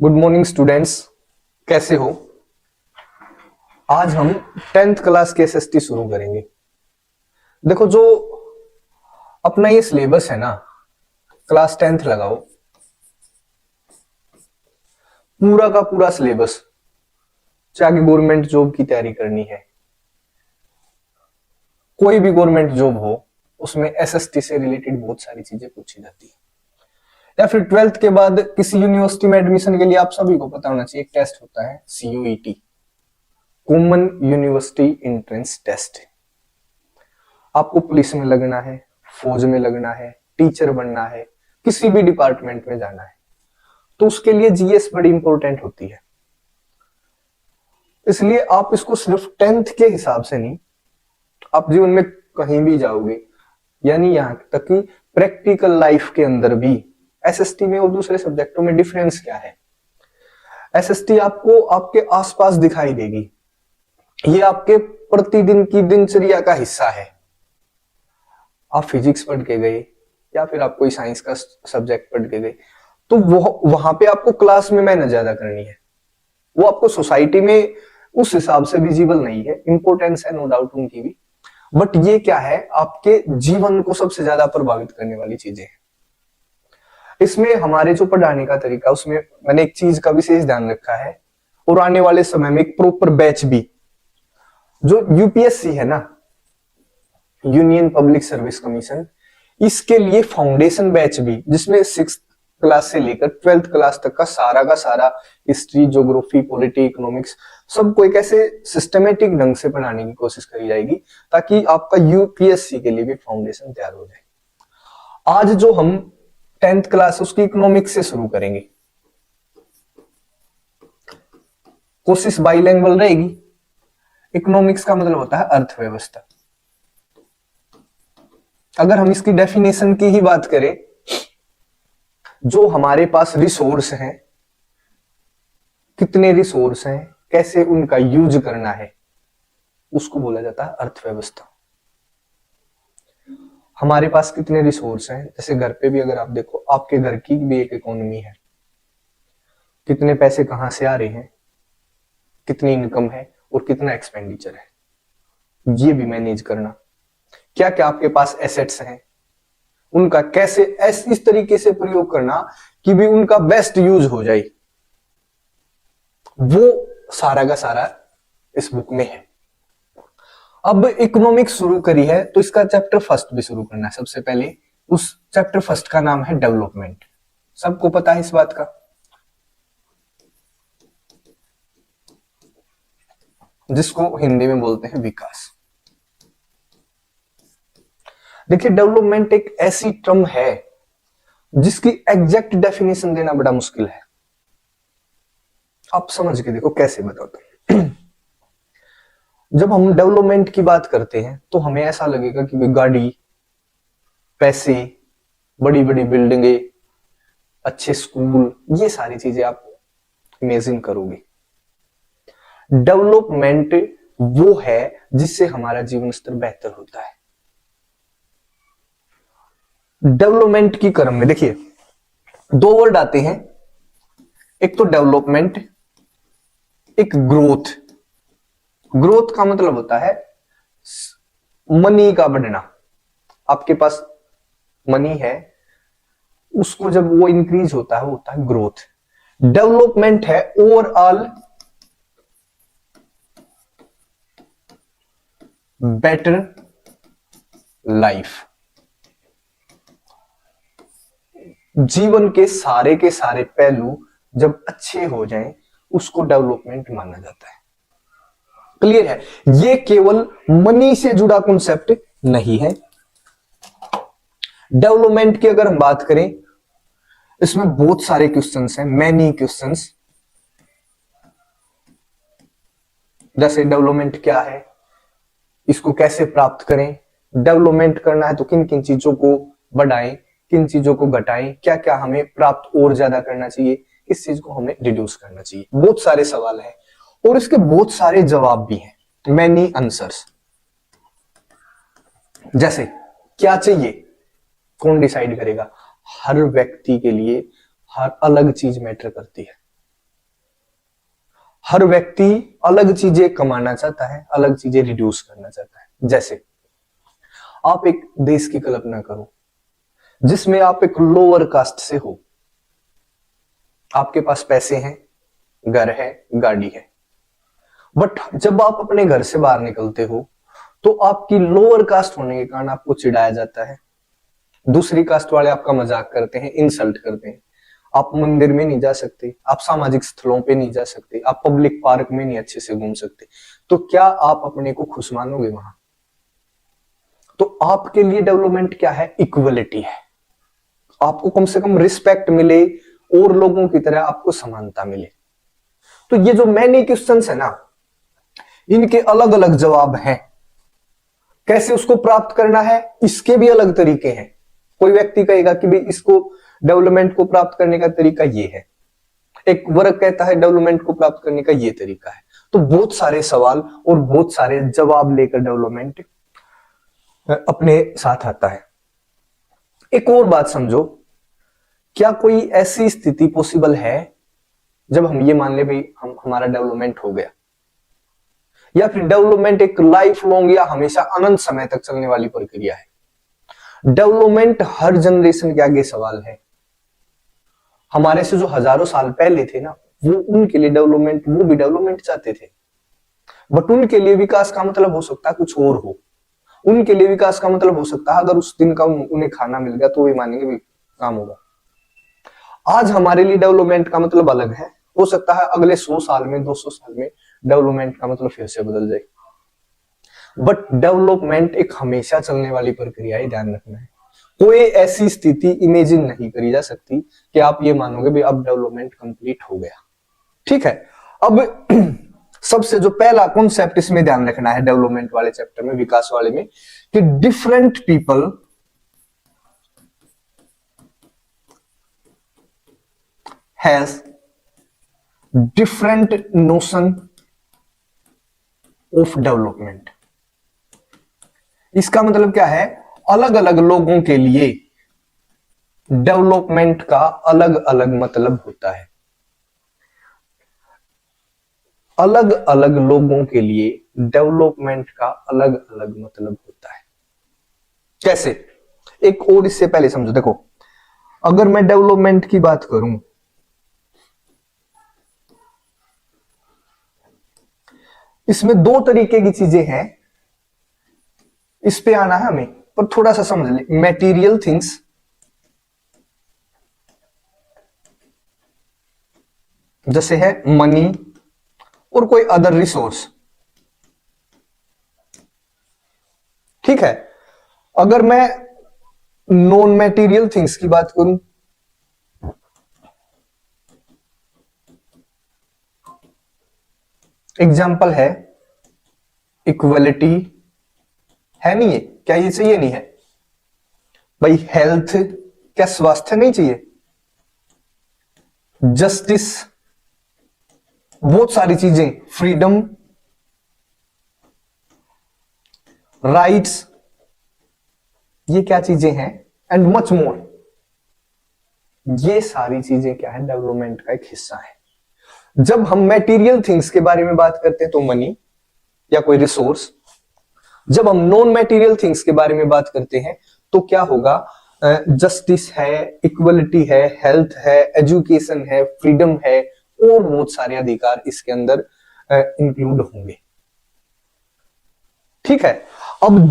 Good morning students, कैसे हो। आज हम 10th क्लास के एसएसटी शुरू करेंगे। देखो, जो अपना ये सिलेबस है ना, क्लास 10th लगाओ, पूरा का पूरा सिलेबस, चाहे गवर्नमेंट जॉब की तैयारी करनी है, कोई भी गवर्नमेंट जॉब हो, उसमें एसएसटी से रिलेटेड बहुत सारी चीजें पूछी जाती है। या फिर 12th के बाद किसी यूनिवर्सिटी में एडमिशन के लिए आप सभी को पता होना चाहिए, एक टेस्ट होता है CUET, common university entrance test. आपको पुलिस में लगना है, फौज में लगना है, टीचर बनना है, किसी भी डिपार्टमेंट में जाना है, तो उसके लिए जीएस बड़ी इंपॉर्टेंट होती है। इसलिए आप इसको सिर्फ 10th के हिसाब से नहीं, आप जीवन में कहीं भी जाओगे, यानी यहां तक कि प्रैक्टिकल लाइफ के अंदर भी एसएसटी में और दूसरे सब्जेक्टों में डिफरेंस क्या है। एसएसटी आपको आपके आसपास दिखाई देगी, ये आपके प्रतिदिन की दिनचर्या का हिस्सा है। आप फिजिक्स पढ़ के गए या फिर आप कोई साइंस का सब्जेक्ट पढ़ के गए, तो वो वहां पे आपको क्लास में मेहनत ज्यादा करनी है, वो आपको सोसाइटी में उस हिसाब से विजिबल नहीं है। इंपॉर्टेंस है नो डाउट उनकी भी, बट ये क्या है, आपके जीवन को सबसे ज्यादा प्रभावित करने वाली चीजें हैं। इसमें हमारे जो पढ़ाने का तरीका, उसमें मैंने एक चीज का विशेष ध्यान रखा है, और आने वाले समय में एक प्रॉपर बैच भी, जो यूपीएससी है ना, यूनियन पब्लिक सर्विस कमीशन, इसके लिए फाउंडेशन बैच भी, जिसमें 6th क्लास से लेकर 12th क्लास तक का सारा हिस्ट्री, ज्योग्राफी, पॉलिटी, इकोनॉमिक्स, सबको एक ऐसे सिस्टमेटिक ढंग से पढ़ाने की कोशिश करी जाएगी ताकि आपका यूपीएससी के लिए भी फाउंडेशन तैयार हो जाए। आज जो हम 10th क्लास उसकी इकोनॉमिक्स से शुरू करेंगे, कोशिश बाइलिंगुअल रहेगी। इकोनॉमिक्स का मतलब होता है अर्थव्यवस्था। अगर हम इसकी डेफिनेशन की ही बात करें, जो हमारे पास रिसोर्स हैं, कितने रिसोर्स हैं, कैसे उनका यूज करना है, उसको बोला जाता है अर्थव्यवस्था। हमारे पास कितने रिसोर्स हैं, जैसे घर पे भी अगर आप देखो, आपके घर की भी एक इकोनॉमी है, कितने पैसे कहां से आ रहे हैं, कितनी इनकम है और कितना एक्सपेंडिचर है, ये भी मैनेज करना। क्या क्या आपके पास एसेट्स हैं, उनका कैसे इस तरीके से प्रयोग करना कि भी उनका बेस्ट यूज हो जाए, वो सारा का सारा इस बुक में है। अब इकोनॉमिक्स शुरू करी है तो इसका चैप्टर फर्स्ट भी शुरू करना है। सबसे पहले उस चैप्टर फर्स्ट का नाम है डेवलपमेंट। सबको पता है इस बात का, जिसको हिंदी में बोलते हैं विकास। देखिए, डेवलपमेंट एक ऐसी टर्म है जिसकी एग्जैक्ट डेफिनेशन देना बड़ा मुश्किल है। आप समझ के देखो कैसे बताता हूं। जब हम डेवलपमेंट की बात करते हैं तो हमें ऐसा लगेगा कि गाड़ी, पैसे, बड़ी बड़ी बिल्डिंगे, अच्छे स्कूल, ये सारी चीजें आप इमेजिन करोगे। डेवलपमेंट वो है जिससे हमारा जीवन स्तर बेहतर होता है। डेवलपमेंट की क्रम में देखिए, दो वर्ड आते हैं, एक तो डेवलपमेंट, एक ग्रोथ। ग्रोथ का मतलब होता है मनी का बढ़ना। आपके पास मनी है, उसको जब वो इंक्रीज होता है वो होता है ग्रोथ। डेवलपमेंट है ओवरऑल बेटर लाइफ। जीवन के सारे पहलू जब अच्छे हो जाएं, उसको डेवलपमेंट माना जाता है। क्लियर है? ये केवल मनी से जुड़ा कॉन्सेप्ट नहीं है। डेवलपमेंट की अगर हम बात करें, इसमें बहुत सारे क्वेश्चंस हैं, मैनी क्वेश्चंस। जैसे डेवलपमेंट क्या है, इसको कैसे प्राप्त करें, डेवलपमेंट करना है तो किन किन चीजों को बढ़ाएं, किन चीजों को घटाएं, क्या क्या हमें प्राप्त और ज्यादा करना चाहिए, किस चीज को हमें रिड्यूस करना चाहिए। बहुत सारे सवाल हैं और इसके बहुत सारे जवाब भी हैं, मैनी आंसर्स। जैसे क्या चाहिए, कौन डिसाइड करेगा? हर व्यक्ति के लिए हर अलग चीज मैटर करती है। हर व्यक्ति अलग चीजें कमाना चाहता है, अलग चीजें रिड्यूस करना चाहता है। जैसे आप एक देश की कल्पना करो जिसमें आप एक लोअर कास्ट से हो, आपके पास पैसे हैं, घर है, गाड़ी है, बट जब आप अपने घर से बाहर निकलते हो तो आपकी लोअर कास्ट होने के कारण आपको चिढ़ाया जाता है, दूसरी कास्ट वाले आपका मजाक करते हैं, इंसल्ट करते हैं। आप मंदिर में नहीं जा सकते, आप सामाजिक स्थलों पे नहीं जा सकते, आप पब्लिक पार्क में नहीं अच्छे से घूम सकते, तो क्या आप अपने को खुश मानोगे वहां? तो आपके लिए डेवलपमेंट क्या है? इक्वलिटी है। आपको कम से कम रिस्पेक्ट मिले और लोगों की तरह आपको समानता मिले। तो ये जो मैनी क्वेश्चंस है ना, इनके अलग अलग जवाब हैं। कैसे उसको प्राप्त करना है, इसके भी अलग तरीके हैं। कोई व्यक्ति कहेगा कि भाई इसको डेवलपमेंट को प्राप्त करने का तरीका ये है, एक वर्ग कहता है डेवलपमेंट को प्राप्त करने का ये तरीका है। तो बहुत सारे सवाल और बहुत सारे जवाब लेकर डेवलपमेंट अपने साथ आता है। एक और बात समझो, क्या कोई ऐसी स्थिति पॉसिबल है जब हम ये मान ले भाई हमारा डेवलपमेंट हो गया, या फिर डेवलपमेंट एक लाइफ लॉन्ग या हमेशा अनंत समय तक चलने वाली प्रक्रिया है? डेवलपमेंट हर जनरेशन के आगे सवाल है। हमारे से जो हजारों साल पहले थे ना, वो उनके लिए डेवलपमेंट, वो भी डेवलपमेंट चाहते थे, बट उनके लिए विकास का मतलब हो सकता है कुछ और हो। उनके लिए विकास का मतलब हो सकता है अगर उस दिन का उन्हें खाना मिल गया तो वे मानेंगे भी काम होगा। आज हमारे लिए डेवलपमेंट का मतलब अलग है। हो सकता है अगले 100 साल में, 200 साल में डेवलपमेंट का मतलब फिर से बदल जाए, बट डेवलपमेंट एक हमेशा चलने वाली प्रक्रिया है, ध्यान रखना है। कोई ऐसी स्थिति इमेजिन नहीं करी जा सकती कि आप ये मानोगे भी अब डेवलपमेंट कंप्लीट हो गया। ठीक है, अब सबसे जो पहला कॉन्सेप्ट इसमें ध्यान रखना है डेवलपमेंट वाले चैप्टर में, विकास वाले में, कि different people has different notion of development. इसका मतलब क्या है? अलग अलग लोगों के लिए डेवलपमेंट का अलग अलग मतलब होता है। अलग अलग लोगों के लिए डेवलपमेंट का अलग अलग मतलब होता है। कैसे? एक और इससे पहले समझो, देखो अगर मैं डेवलपमेंट की बात करूं, इसमें दो तरीके की चीजें हैं, इस पे आना है हमें, पर थोड़ा सा समझ ले। मैटीरियल थिंग्स, जैसे है मनी और कोई अदर रिसोर्स। ठीक है, अगर मैं नॉन मैटीरियल थिंग्स की बात करूं, एग्जाम्पल है इक्वलिटी, है नहीं है? क्या ये चाहिए? नहीं है भाई। हेल्थ, क्या स्वास्थ्य नहीं चाहिए? जस्टिस, बहुत सारी चीजें, फ्रीडम, राइट्स, ये क्या चीजें हैं? And much more. ये सारी चीजें क्या है? डेवलपमेंट का एक हिस्सा है। जब हम मटेरियल थिंग्स के बारे में बात करते हैं तो मनी या कोई रिसोर्स, जब हम नॉन मटेरियल थिंग्स के बारे में बात करते हैं तो क्या होगा? जस्टिस है, इक्वलिटी है, हेल्थ है, एजुकेशन है, फ्रीडम है, और बहुत सारे अधिकार इसके अंदर इंक्लूड होंगे। ठीक है, अब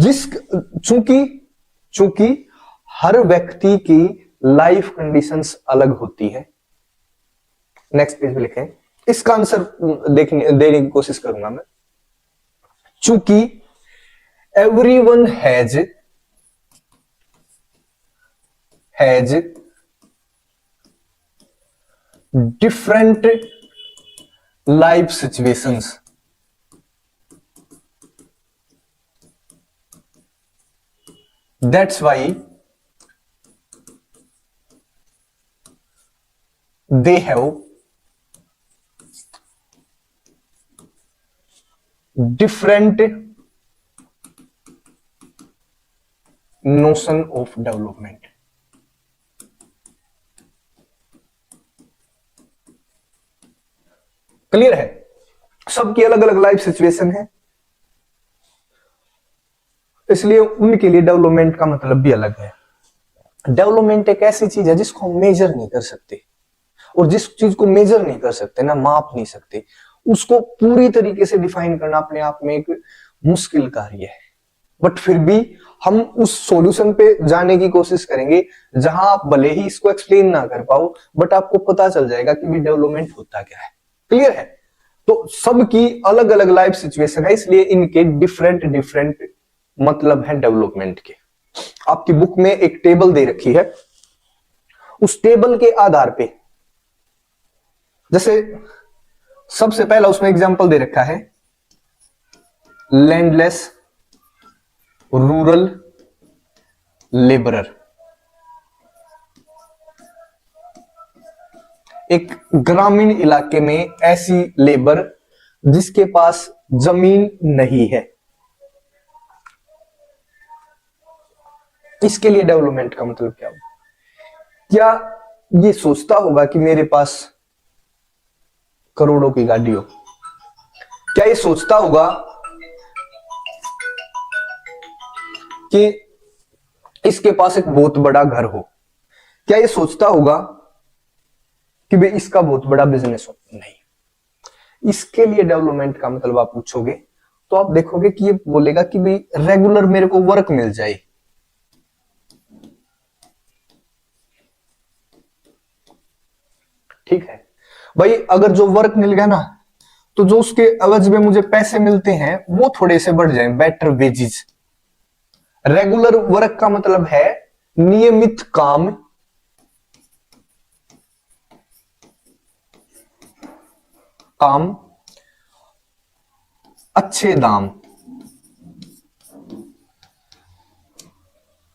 चूंकि हर व्यक्ति की लाइफ कंडीशंस अलग होती है। नेक्स्ट पेज पे लिखें, इसका आंसर देने की कोशिश करूंगा मैं। चूंकि everyone has different life situations, that's why they have different notion of development। Clear है? सबकी अलग अलग लाइफ सिचुएशन है, इसलिए उनके लिए डेवलपमेंट का मतलब भी अलग है। डेवलपमेंट एक ऐसी चीज है जिसको हम मेजर नहीं कर सकते, और जिस चीज को मेजर नहीं कर सकते ना, माप नहीं सकते, उसको पूरी तरीके से डिफाइन करना अपने आप में एक मुश्किल कार्य है। बट फिर भी हम उस सॉल्यूशन पे जाने की कोशिश करेंगे जहां आप भले ही इसको एक्सप्लेन ना कर पाओ, बट आपको पता चल जाएगा कि भी डेवलपमेंट होता क्या है। क्लियर है? तो सबकी अलग अलग लाइफ सिचुएशन है, इसलिए इनके डिफरेंट डिफरेंट मतलब है डेवलपमेंट के। आपकी बुक में एक टेबल दे रखी है, उस टेबल के आधार पे जैसे सबसे पहला उसमें एग्जांपल दे रखा है लैंडलेस रूरल लेबरर। एक ग्रामीण इलाके में ऐसी लेबर जिसके पास जमीन नहीं है, इसके लिए डेवलपमेंट का मतलब क्या होगा? क्या ये सोचता होगा कि मेरे पास करोड़ों की गाड़ी हो? क्या ये सोचता होगा कि इसके पास एक बहुत बड़ा घर हो? क्या ये सोचता होगा कि भाई इसका बहुत बड़ा बिजनेस हो? नहीं। इसके लिए डेवलपमेंट का मतलब आप पूछोगे तो आप देखोगे कि ये बोलेगा कि भाई रेगुलर मेरे को वर्क मिल जाए। ठीक है भाई, अगर जो वर्क मिल गया ना, तो जो उसके एवज में मुझे पैसे मिलते हैं वो थोड़े से बढ़ जाए, बेटर वेजेस। रेगुलर वर्क का मतलब है नियमित काम, अच्छे दाम,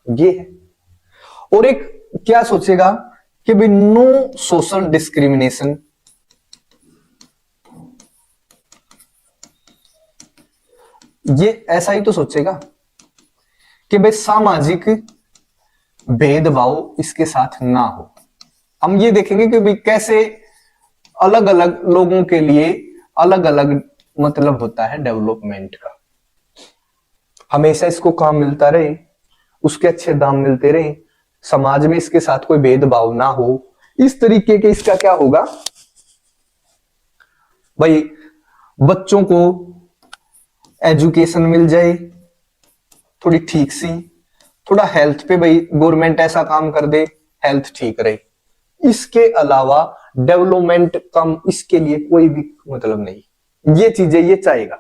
ये है। और एक क्या सोचेगा कि भाई नो सोशल डिस्क्रिमिनेशन, ये ऐसा ही तो सोचेगा कि भाई सामाजिक भेदभाव इसके साथ ना हो। हम ये देखेंगे कि भाई कैसे अलग अलग लोगों के लिए अलग अलग मतलब होता है डेवलपमेंट का। हमेशा इसको काम मिलता रहे, उसके अच्छे दाम मिलते रहे, समाज में इसके साथ कोई भेदभाव ना हो, इस तरीके के इसका क्या होगा भाई, बच्चों को एजुकेशन मिल जाए थोड़ी ठीक सी, थोड़ा हेल्थ पे भाई गवर्नमेंट ऐसा काम कर दे हेल्थ ठीक रहे। इसके अलावा डेवलपमेंट कम इसके लिए कोई भी मतलब नहीं, ये चीजें ये चाहेगा।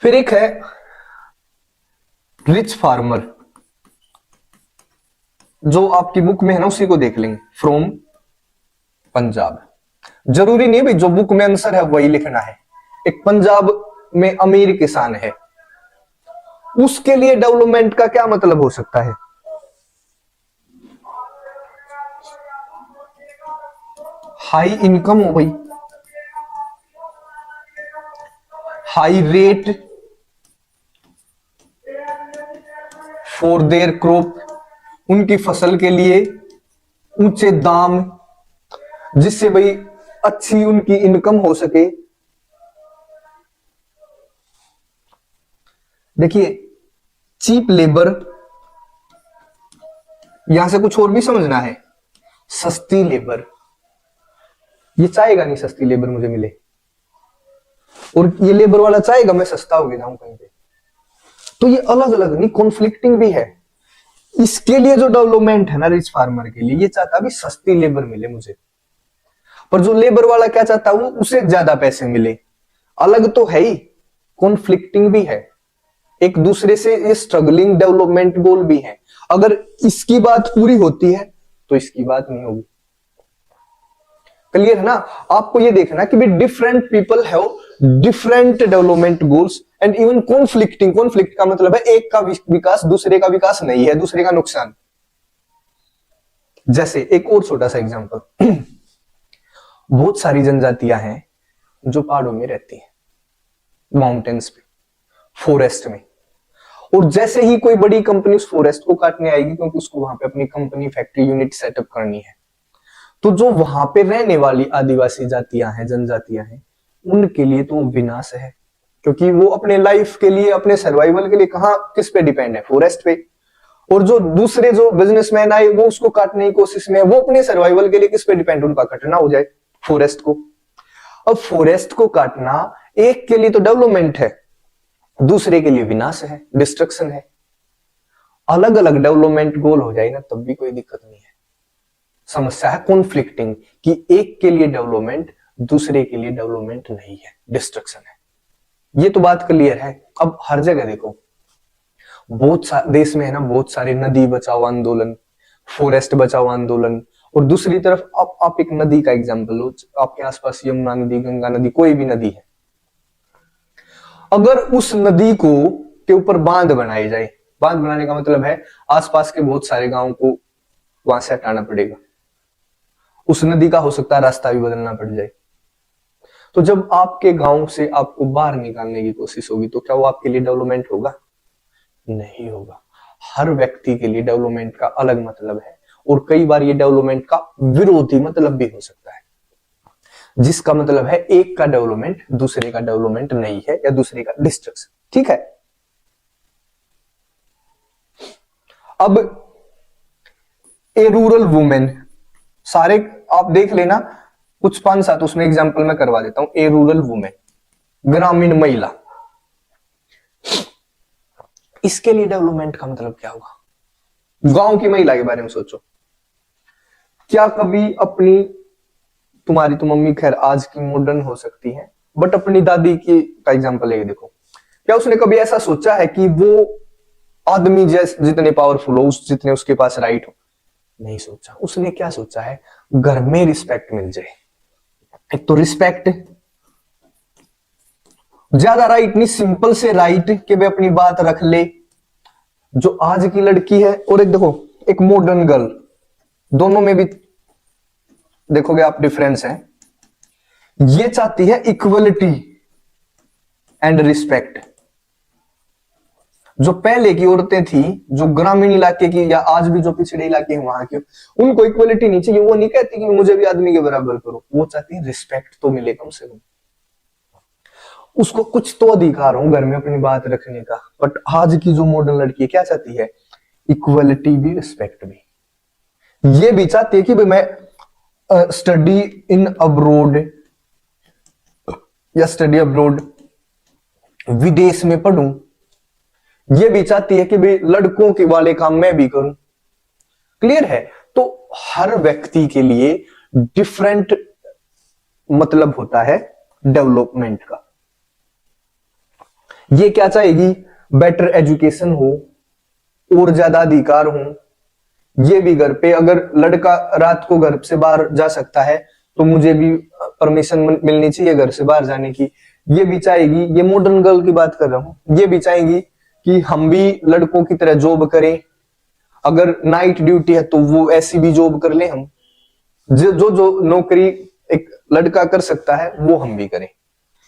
फिर एक है रिच फार्मर, जो आपकी बुक में है ना उसी को देख लेंगे, फ्रॉम पंजाब। जरूरी नहीं भाई जो बुक में आंसर है वही लिखना है। एक पंजाब में अमीर किसान है, उसके लिए डेवलपमेंट का क्या मतलब हो सकता है? हाई इनकम हो भाई, high rate for their crop, उनकी फसल के लिए ऊंचे दाम जिससे भाई अच्छी उनकी इनकम हो सके। देखिए चीप लेबर, यहां से कुछ और भी समझना है। सस्ती लेबर, ये चाहेगा नहीं सस्ती लेबर मुझे मिले, और ये लेबर वाला चाहेगा मैं सस्ता हो गया हूं कहीं पे। तो ये अलग अलग नहीं, कॉन्फ्लिक्टिंग भी है। इसके लिए जो डेवलपमेंट है ना रिच फार्मर के लिए, ये चाहता भी सस्ती लेबर मिले मुझे, पर जो लेबर वाला क्या चाहता है वो उसे ज्यादा पैसे मिले। अलग तो है ही, कॉन्फ्लिक्टिंग भी है, एक दूसरे से ये स्ट्रगलिंग डेवलपमेंट गोल भी है। अगर इसकी बात पूरी होती है तो इसकी बात नहीं होगी। क्लियर है ना? आपको ये देखना कि भी different people have different development goals and even conflicting. Conflict का मतलब है एक का विकास दूसरे का विकास नहीं है, दूसरे का नुकसान। जैसे एक और छोटा सा एग्जांपल, बहुत सारी जनजातियां हैं जो पहाड़ों में रहती हैं, माउंटेन्स पे, फॉरेस्ट में, और जैसे ही कोई बड़ी कंपनी उस फॉरेस्ट को काटने आएगी, क्योंकि उसको वहां पे अपनी कंपनी फैक्ट्री यूनिट सेटअप करनी है, तो जो वहां पे रहने वाली आदिवासी जातियां हैं, जनजातियां हैं, उनके लिए तो विनाश है, क्योंकि वो अपने लाइफ के लिए, अपने सर्वाइवल के लिए कहाँ किस पे डिपेंड है, फॉरेस्ट पे। और जो दूसरे जो बिजनेसमैन आए वो उसको काटने की कोशिश में है, वो अपने सर्वाइवल के लिए किस पे डिपेंड, उनका कटना हो जाए फॉरेस्ट को। अब फॉरेस्ट को काटना एक के लिए तो डेवलपमेंट है, दूसरे के लिए विनाश है, डिस्ट्रक्शन है। अलग अलग डेवलपमेंट गोल हो जाए ना तब भी कोई दिक्कत नहीं है। समस्या है कॉन्फ्लिक्टिंग, कि एक के लिए डेवलपमेंट, दूसरे के लिए डेवलपमेंट नहीं है, डिस्ट्रक्शन है। ये तो बात क्लियर है। अब हर जगह देखो, बहुत देश में है ना बहुत सारे नदी बचाओ आंदोलन, फॉरेस्ट बचाओ आंदोलन, और दूसरी तरफ आप एक नदी का एग्जांपल लो, आपके आसपास यमुना नदी, गंगा नदी, कोई भी नदी है, अगर उस नदी को के ऊपर बांध बनाई जाए, बांध बनाने का मतलब है आसपास के बहुत सारे गांवों को वहां से हटाना पड़ेगा, उस नदी का हो सकता है रास्ता भी बदलना पड़ जाए। तो जब आपके गांव से आपको बाहर निकालने की कोशिश होगी तो क्या वो आपके लिए डेवलपमेंट होगा? नहीं होगा। हर व्यक्ति के लिए डेवलपमेंट का अलग मतलब है, और कई बार ये डेवलपमेंट का विरोधी मतलब भी हो सकता है, जिसका मतलब है एक का डेवलपमेंट दूसरे का डेवलपमेंट नहीं है, या दूसरे का डिस्ट्रक्शन। ठीक है। अब ए रूरल वुमेन, सारे आप देख लेना, कुछ 5-7 उसमें एग्जांपल मैं करवा देता हूं। ए रूरल वुमेन, ग्रामीण महिला, इसके लिए डेवलपमेंट का मतलब क्या होगा? गांव की महिला के बारे में सोचो। क्या कभी अपनी, तुम्हारी तो मम्मी खैर आज की मॉडर्न हो सकती है, बट अपनी दादी की का एग्जांपल लेके देखो, क्या उसने कभी ऐसा सोचा है कि वो आदमी जैसे जितने पावरफुल हो, उस जितने उसके पास राइट हो? नहीं सोचा। उसने क्या सोचा है? घर में रिस्पेक्ट मिल जाए। एक तो रिस्पेक्ट, ज्यादा राइट नहीं, सिंपल से राइट कि वे अपनी बात रख ले, जो आज की लड़की है। और एक देखो, एक मॉडर्न गर्ल, दोनों में भी देखोगे आप डिफरेंस है। ये चाहती है इक्वलिटी एंड रिस्पेक्ट। जो पहले की औरतें थी, जो ग्रामीण इलाके की, या आज भी जो पिछड़े इलाके हैं वहां के, उनको इक्वलिटी नहीं चाहिए। वो नहीं कहती कि मुझे भी आदमी के बराबर करो, वो चाहती है रिस्पेक्ट तो मिले कम से कम, उसको कुछ तो अधिकार हो घर में अपनी बात रखने का। बट आज की जो मॉडर्न लड़की है क्या चाहती है? इक्वलिटी भी, रिस्पेक्ट भी। ये भी चाहती है कि भाई मैं स्टडी इन अब्रोड, या स्टडी अब्रोड, विदेश में पढ़ूं। ये भी चाहती है कि भाई लड़कों के वाले काम मैं भी करूं। क्लियर है? तो हर व्यक्ति के लिए डिफरेंट मतलब होता है डेवलपमेंट का। ये क्या चाहेगी? बेटर एजुकेशन हो, और ज्यादा अधिकार हो। ये भी घर पे, अगर लड़का रात को घर से बाहर जा सकता है तो मुझे भी परमिशन मिलनी चाहिए घर से बाहर जाने की। ये भी चाहेगी, ये मॉडर्न गर्ल की बात कर रहा हूं, ये भी चाहेगी कि हम भी लड़कों की तरह जॉब करें। अगर नाइट ड्यूटी है तो वो ऐसी भी जॉब कर ले हम, जो जो जो नौकरी एक लड़का कर सकता है वो हम भी करें।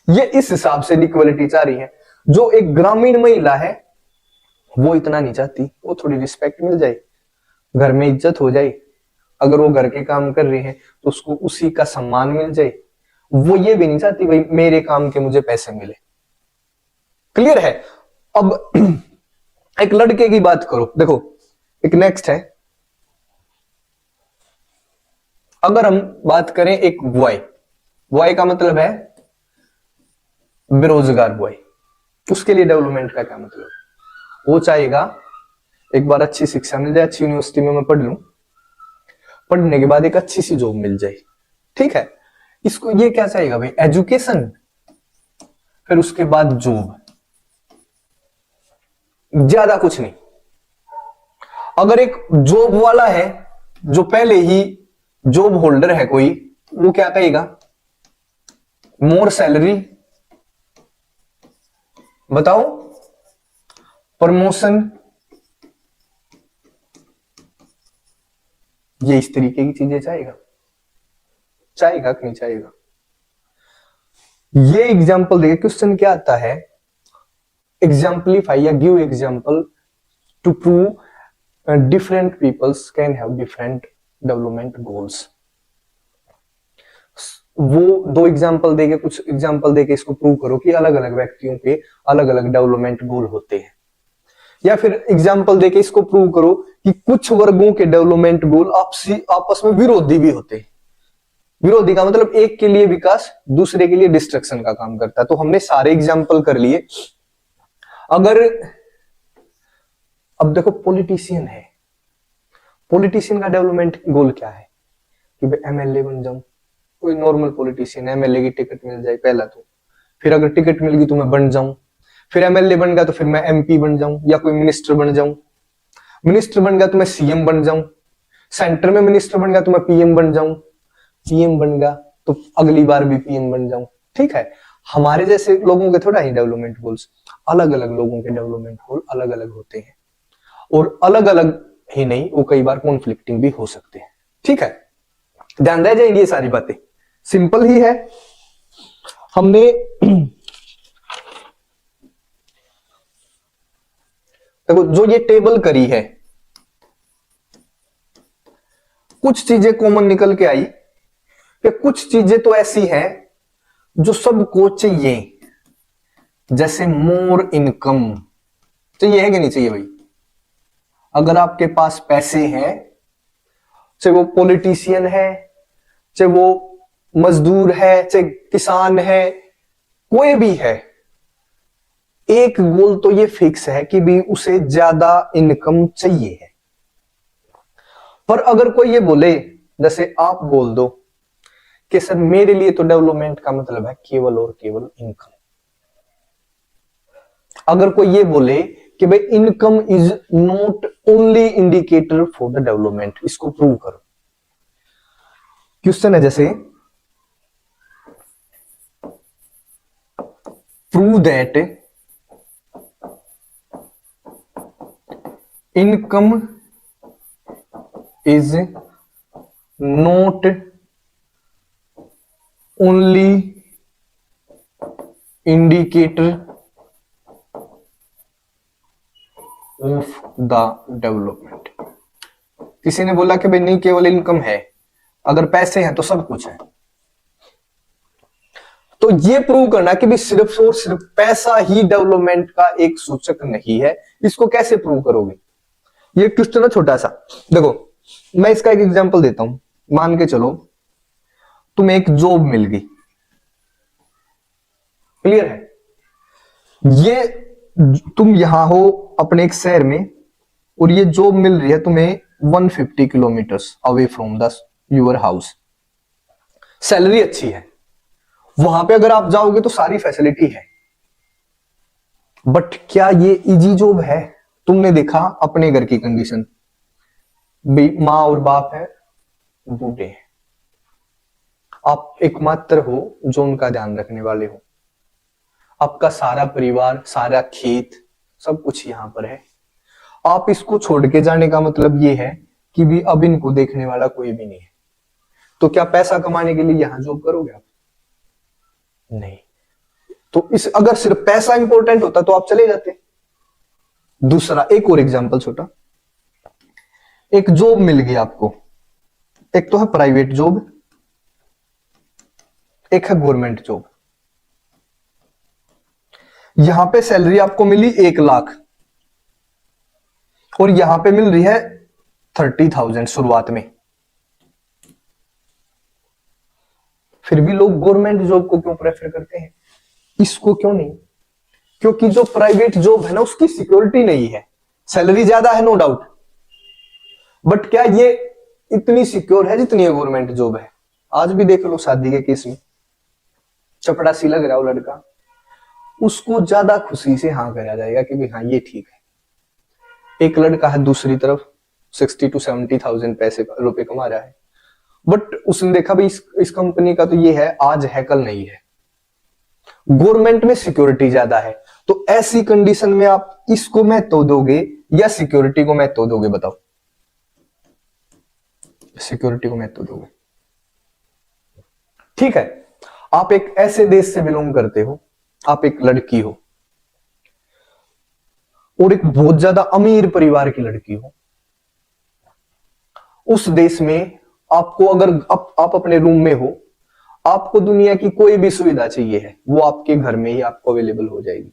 ये इस हिसाब से इक्वलिटी चाह रही है। जो एक ग्रामीण महिला है वो इतना नहीं चाहती, वो थोड़ी रिस्पेक्ट मिल जाए, घर में इज्जत हो जाए, अगर वो घर के काम कर रही है तो उसको उसी का सम्मान मिल जाए। वो ये भी नहीं चाहती भाई मेरे काम के मुझे पैसे मिले। क्लियर है? अब एक लड़के की बात करो, देखो एक नेक्स्ट है। अगर हम बात करें एक बॉय, बॉय का मतलब है बेरोजगार बॉय, उसके लिए डेवलपमेंट का क्या मतलब है? वो चाहेगा एक बार अच्छी शिक्षा मिल जाए, अच्छी यूनिवर्सिटी में मैं पढ़ लूं, पढ़ने के बाद एक अच्छी सी जॉब मिल जाए। ठीक है? इसको ये क्या चाहेगा भाई? एजुकेशन, फिर उसके बाद जॉब, ज्यादा कुछ नहीं। अगर एक जॉब वाला है जो पहले ही जॉब होल्डर है कोई, वो क्या कहेगा? मोर सैलरी, बताओ, प्रमोशन, ये इस तरीके की चीजें चाहेगा। चाहेगा कि नहीं चाहेगा? ये एग्जाम्पल देखिए, क्वेश्चन क्या आता है? एग्जाम्पलीफाई या give example to prove different peoples can have different development goals. वो दो एग्जाम्पल देके, कुछ एग्जाम्पल देके इसको प्रूव करो कि अलग अलग व्यक्तियों के अलग अलग डेवलपमेंट गोल होते हैं। या फिर एग्जाम्पल देके इसको प्रूव करो कि कुछ वर्गों के डेवलपमेंट गोल आपस में विरोधी भी होते हैं। विरोधी का मतलब एक के लिए विकास, दूसरे के लिए डिस्ट्रक्शन का काम करता है। तो हमने सारे एग्जाम्पल कर लिए। अगर अब देखो पॉलिटिशियन है, पॉलिटिशियन का डेवलपमेंट गोल क्या है कि भाई एमएलए बन जाऊं। कोई नॉर्मल पॉलिटिशियन, एमएलए की टिकट मिल जाए पहला तो, फिर अगर टिकट मिल गई तो मैं बन जाऊं, फिर एमएलए बन गया तो फिर मैं एमपी बन जाऊं या कोई मिनिस्टर बन जाऊं, मिनिस्टर बन गया तो मैं सीएम बन जाऊं, सेंटर में मिनिस्टर बन गया तो मैं पीएम बन जाऊं, पीएम बन गया तो अगली बार भी पीएम बन जाऊं। ठीक है, हमारे जैसे लोगों के थोड़ा ही डेवलपमेंट गोल्स, अलग अलग लोगों के डेवलपमेंट गोल अलग अलग होते हैं, और अलग अलग ही नहीं, वो कई बार कॉन्फ्लिक्टिंग भी हो सकते हैं। ठीक है, ध्यान रह जाएंगी ये सारी बातें, सिंपल ही है। हमने देखो जो ये टेबल करी है, कुछ चीजें कॉमन निकल के आई कि कुछ चीजें तो ऐसी हैं जो सबको चाहिए, जैसे मोर इनकम चाहिए है कि नहीं चाहिए भाई। अगर आपके पास पैसे हैं, चाहे वो पॉलिटिशियन है, चाहे वो मजदूर है, चाहे किसान है, कोई भी है, एक गोल तो ये फिक्स है कि भी उसे ज्यादा इनकम चाहिए है। पर अगर कोई ये बोले, जैसे आप बोल दो कि सर मेरे लिए तो डेवलपमेंट का मतलब है केवल और केवल इनकम। अगर कोई ये बोले कि भाई income is not only indicator for the development, इसको प्रूव करो। क्वेश्चन है जैसे prove that income is not only indicator of the development. किसी ने बोला कि भाई नहीं केवल इनकम है, अगर पैसे हैं तो सब कुछ है। तो ये प्रूव करना कि भी सिर्फ और सिर्फ पैसा ही डेवलपमेंट का एक सूचक नहीं है, इसको कैसे प्रूव करोगे। ये क्वेश्चन है छोटा सा। देखो मैं इसका एक एग्जांपल देता हूं। मान के चलो तुम्हें एक जॉब मिल गई, क्लियर है, ये तुम यहां हो अपने एक शहर में, और ये जॉब मिल रही है तुम्हें 150 kilometres away from the your house. Salary अच्छी है, वहां पे अगर आप जाओगे तो सारी फैसिलिटी है, बट क्या ये इजी जॉब है। तुमने देखा अपने घर की कंडीशन, माँ और बाप है, बूढ़े हैं, आप एकमात्र हो जो उनका ध्यान रखने वाले हो, आपका सारा परिवार, सारा खेत, सब कुछ यहां पर है। आप इसको छोड़ के जाने का मतलब ये है कि भी अब इनको देखने वाला कोई भी नहीं है। तो क्या पैसा कमाने के लिए यहां जॉब करोगे आप? नहीं। तो इस अगर सिर्फ पैसा इंपॉर्टेंट होता तो आप चले जाते। दूसरा एक और एग्जांपल छोटा, एक जॉब मिल गई आपको, एक तो है प्राइवेट जॉब, एक है गवर्नमेंट जॉब। यहां पे सैलरी आपको मिली 1 लाख और यहां पे मिल रही है 30,000 शुरुआत में। फिर भी लोग गवर्नमेंट जॉब को क्यों प्रेफर करते हैं, इसको क्यों नहीं? क्योंकि जो प्राइवेट जॉब है ना उसकी सिक्योरिटी नहीं है। सैलरी ज्यादा है नो डाउट, बट क्या ये इतनी सिक्योर है जितनी गवर्नमेंट जॉब है? आज भी देख लो शादी के केस में, चपड़ासी लग रहा है वो लड़का, उसको ज्यादा खुशी से हाँ करा जाएगा कि भाई हाँ ये ठीक है। एक लड़का है दूसरी तरफ 60 to 70,000 रुपए कमा रहा है, बट उसने देखा भाई इस कंपनी का तो ये है, आज है कल नहीं है, गवर्नमेंट में सिक्योरिटी ज्यादा है। तो ऐसी कंडीशन में आप इसको महत्व दोगे या सिक्योरिटी को महत्व दोगे? बताओ। सिक्योरिटी को महत्व दोगे। ठीक है, आप एक ऐसे देश से बिलोंग करते हो, आप एक लड़की हो और एक बहुत ज्यादा अमीर परिवार की लड़की हो। उस देश में आपको अगर आप अपने रूम में हो, आपको दुनिया की कोई भी सुविधा चाहिए है वो आपके घर में ही आपको अवेलेबल हो जाएगी,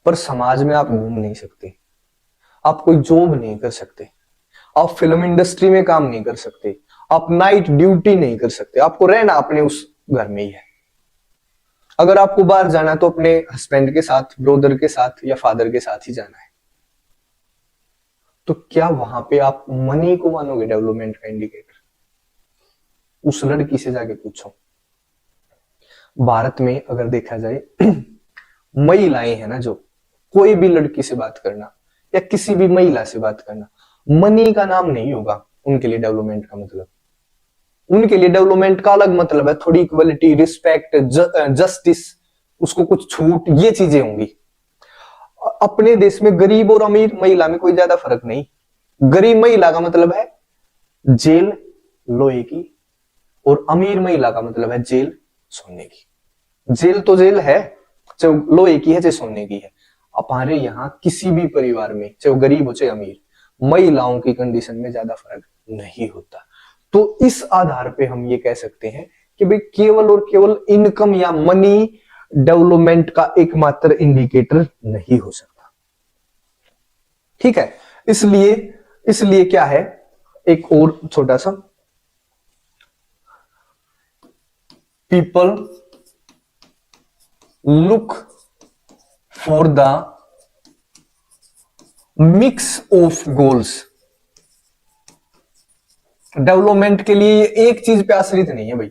पर समाज में आप घूम नहीं सकते, आप कोई जॉब नहीं कर सकते, आप फिल्म इंडस्ट्री में काम नहीं कर सकते, आप नाइट ड्यूटी नहीं कर सकते, आपको रहना अपने उस घर में ही है। अगर आपको बाहर जाना है तो अपने हस्बैंड के साथ, ब्रदर के साथ या फादर के साथ ही जाना है। तो क्या वहां पे आप मनी को मानोगे डेवलपमेंट का इंडिकेटर? उस लड़की से जाके पूछो। भारत में अगर देखा जाए महिलाएं है ना, जो कोई भी लड़की से बात करना या किसी भी महिला से बात करना, मनी का नाम नहीं होगा उनके लिए डेवलपमेंट का मतलब। उनके लिए डेवलपमेंट का अलग मतलब है, थोड़ी इक्वलिटी, रिस्पेक्ट, जस्टिस, उसको कुछ छूट, ये चीजें होंगी। अपने देश में गरीब और अमीर महिला में कोई ज्यादा फर्क नहीं। गरीब महिला का मतलब है जेल लोहे की, और अमीर महिला का मतलब है जेल सोने की। जेल तो जेल है, चाहे लोहे की है चाहे सोने की है। हमारे यहाँ किसी भी परिवार में, चाहे वो गरीब हो चाहे अमीर, महिलाओं की कंडीशन में ज्यादा फर्क नहीं होता। तो इस आधार पे हम ये कह सकते हैं कि भाई केवल और केवल इनकम या मनी डेवलपमेंट का एकमात्र इंडिकेटर नहीं हो सकता। ठीक है, इसलिए क्या है, एक और छोटा सा, people look for the mix of goals. Development के लिए ये एक चीज पे आश्रित नहीं है भाई,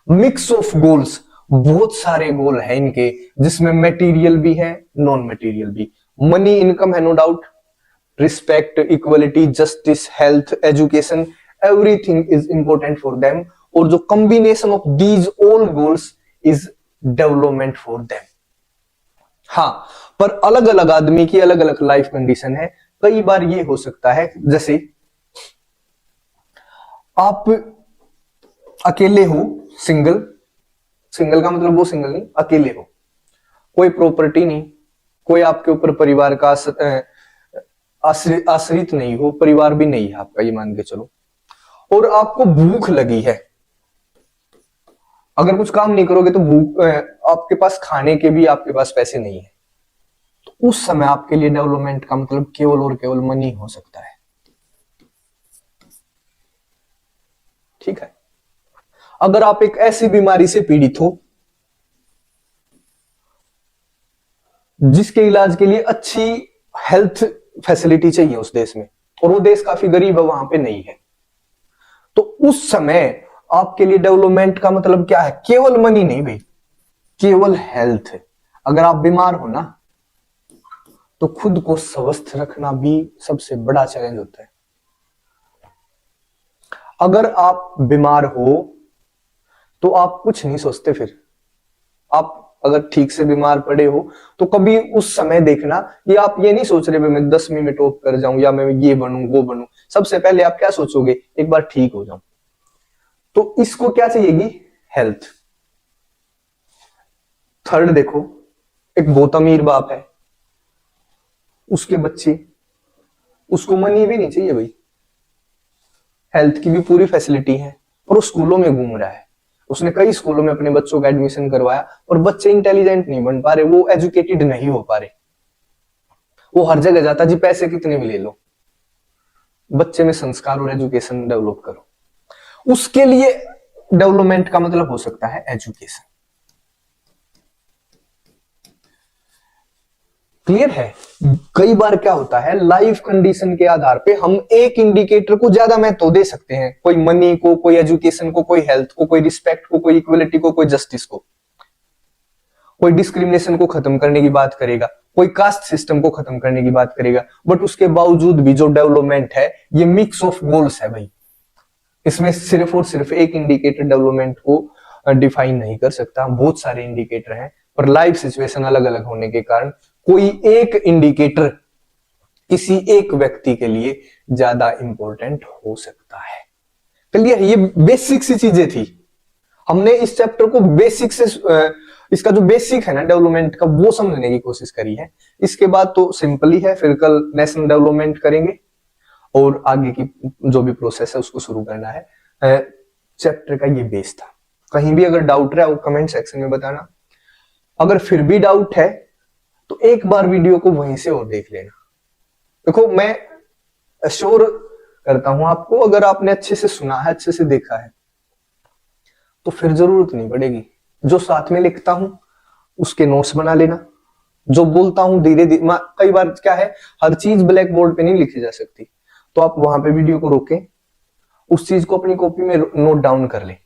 मिक्स ऑफ गोल्स, बहुत सारे गोल हैं इनके, जिसमें मटेरियल भी है, नॉन मटेरियल भी। मनी इनकम है no doubt, respect, equality, justice, health, education, everything is important for them, और जो combination of these all goals is development for them. हाँ, पर अलग अलग आदमी की अलग अलग लाइफ कंडीशन है। कई बार ये हो सकता है, जैसे आप अकेले हो, सिंगल का मतलब वो सिंगल नहीं, अकेले हो, कोई प्रॉपर्टी नहीं, कोई आपके ऊपर परिवार का आश्रित नहीं हो, परिवार भी नहीं है आपका, ये मान के चलो, और आपको भूख लगी है। अगर कुछ काम नहीं करोगे तो भूख, आपके पास खाने के भी आपके पास पैसे नहीं है, तो उस समय आपके लिए डेवलपमेंट का मतलब केवल और केवल मनी हो सकता है। ठीक है, अगर आप एक ऐसी बीमारी से पीड़ित हो जिसके इलाज के लिए अच्छी हेल्थ फैसिलिटी चाहिए उस देश में, और वो देश काफी गरीब है, वहां पे नहीं है, तो उस समय आपके लिए डेवलपमेंट का मतलब क्या है? केवल मनी नहीं भाई, केवल हेल्थ। अगर आप बीमार हो ना, तो खुद को स्वस्थ रखना भी सबसे बड़ा चैलेंज होता है। अगर आप बीमार हो तो आप कुछ नहीं सोचते, फिर आप अगर ठीक से बीमार पड़े हो तो कभी उस समय देखना, ये आप ये नहीं सोच रहे मैं 10वीं में टॉप कर जाऊं या मैं ये बनूं वो बनूं। सबसे पहले आप क्या सोचोगे? एक बार ठीक हो जाऊं। तो इसको क्या चाहिएगी? हेल्थ। थर्ड देखो, एक बहुत अमीर बाप है, उसके बच्चे, उसको मनी भी नहीं चाहिए भाई, हेल्थ की भी पूरी फैसिलिटी है, और वो स्कूलों में घूम रहा है। उसने कई स्कूलों में अपने बच्चों का एडमिशन करवाया, और बच्चे इंटेलिजेंट नहीं बन पा रहे, वो एजुकेटेड नहीं हो पा रहे। वो हर जगह जाता, जी पैसे कितने भी ले लो, बच्चे में संस्कार और एजुकेशन डेवलप करो। उसके लिए डेवलपमेंट का मतलब हो सकता है एजुकेशन। क्लियर है? कई बार क्या होता है, लाइफ कंडीशन के आधार पे हम एक इंडिकेटर को ज्यादा महत्व दे सकते हैं, कोई मनी को, कोई एजुकेशन को, कोई हेल्थ को, कोई रिस्पेक्ट को, कोई इक्वलिटी को, कोई जस्टिस को। कोई डिस्क्रिमिनेशन को खत्म करने की बात करेगा, कोई कास्ट सिस्टम को खत्म करने की बात करेगा, बट उसके बावजूद भी जो डेवलपमेंट है ये मिक्स ऑफ गोल्स है भाई। इसमें सिर्फ और सिर्फ एक इंडिकेटर डेवलपमेंट को डिफाइन नहीं कर सकता, बहुत सारे इंडिकेटर हैं, पर लाइफ सिचुएशन अलग अलग होने के कारण कोई एक इंडिकेटर किसी एक व्यक्ति के लिए ज्यादा इंपॉर्टेंट हो सकता है। क्लियर? ये बेसिक सी चीजें थी, हमने इस चैप्टर को बेसिक से, इसका जो बेसिक है ना डेवलपमेंट का, वो समझने की कोशिश करी है। इसके बाद तो सिंपल ही है, फिर कल नेशनल डेवलपमेंट करेंगे और आगे की जो भी प्रोसेस है उसको शुरू करना है। चैप्टर का ये बेस था। कहीं भी अगर डाउट रहा है वो कमेंट सेक्शन में बताना। अगर फिर भी डाउट है तो एक बार वीडियो को वहीं से और देख लेना। देखो मैं अश्योर करता हूं आपको, अगर आपने अच्छे से सुना है, अच्छे से देखा है, तो फिर जरूरत नहीं पड़ेगी। जो साथ में लिखता हूं उसके नोट्स बना लेना, जो बोलता हूं धीरे धीरे, कई बार क्या है हर चीज ब्लैक बोर्ड पे नहीं लिखी जा सकती, तो आप वहां पे वीडियो को रोकें, उस चीज को अपनी कॉपी में नोट डाउन कर लें,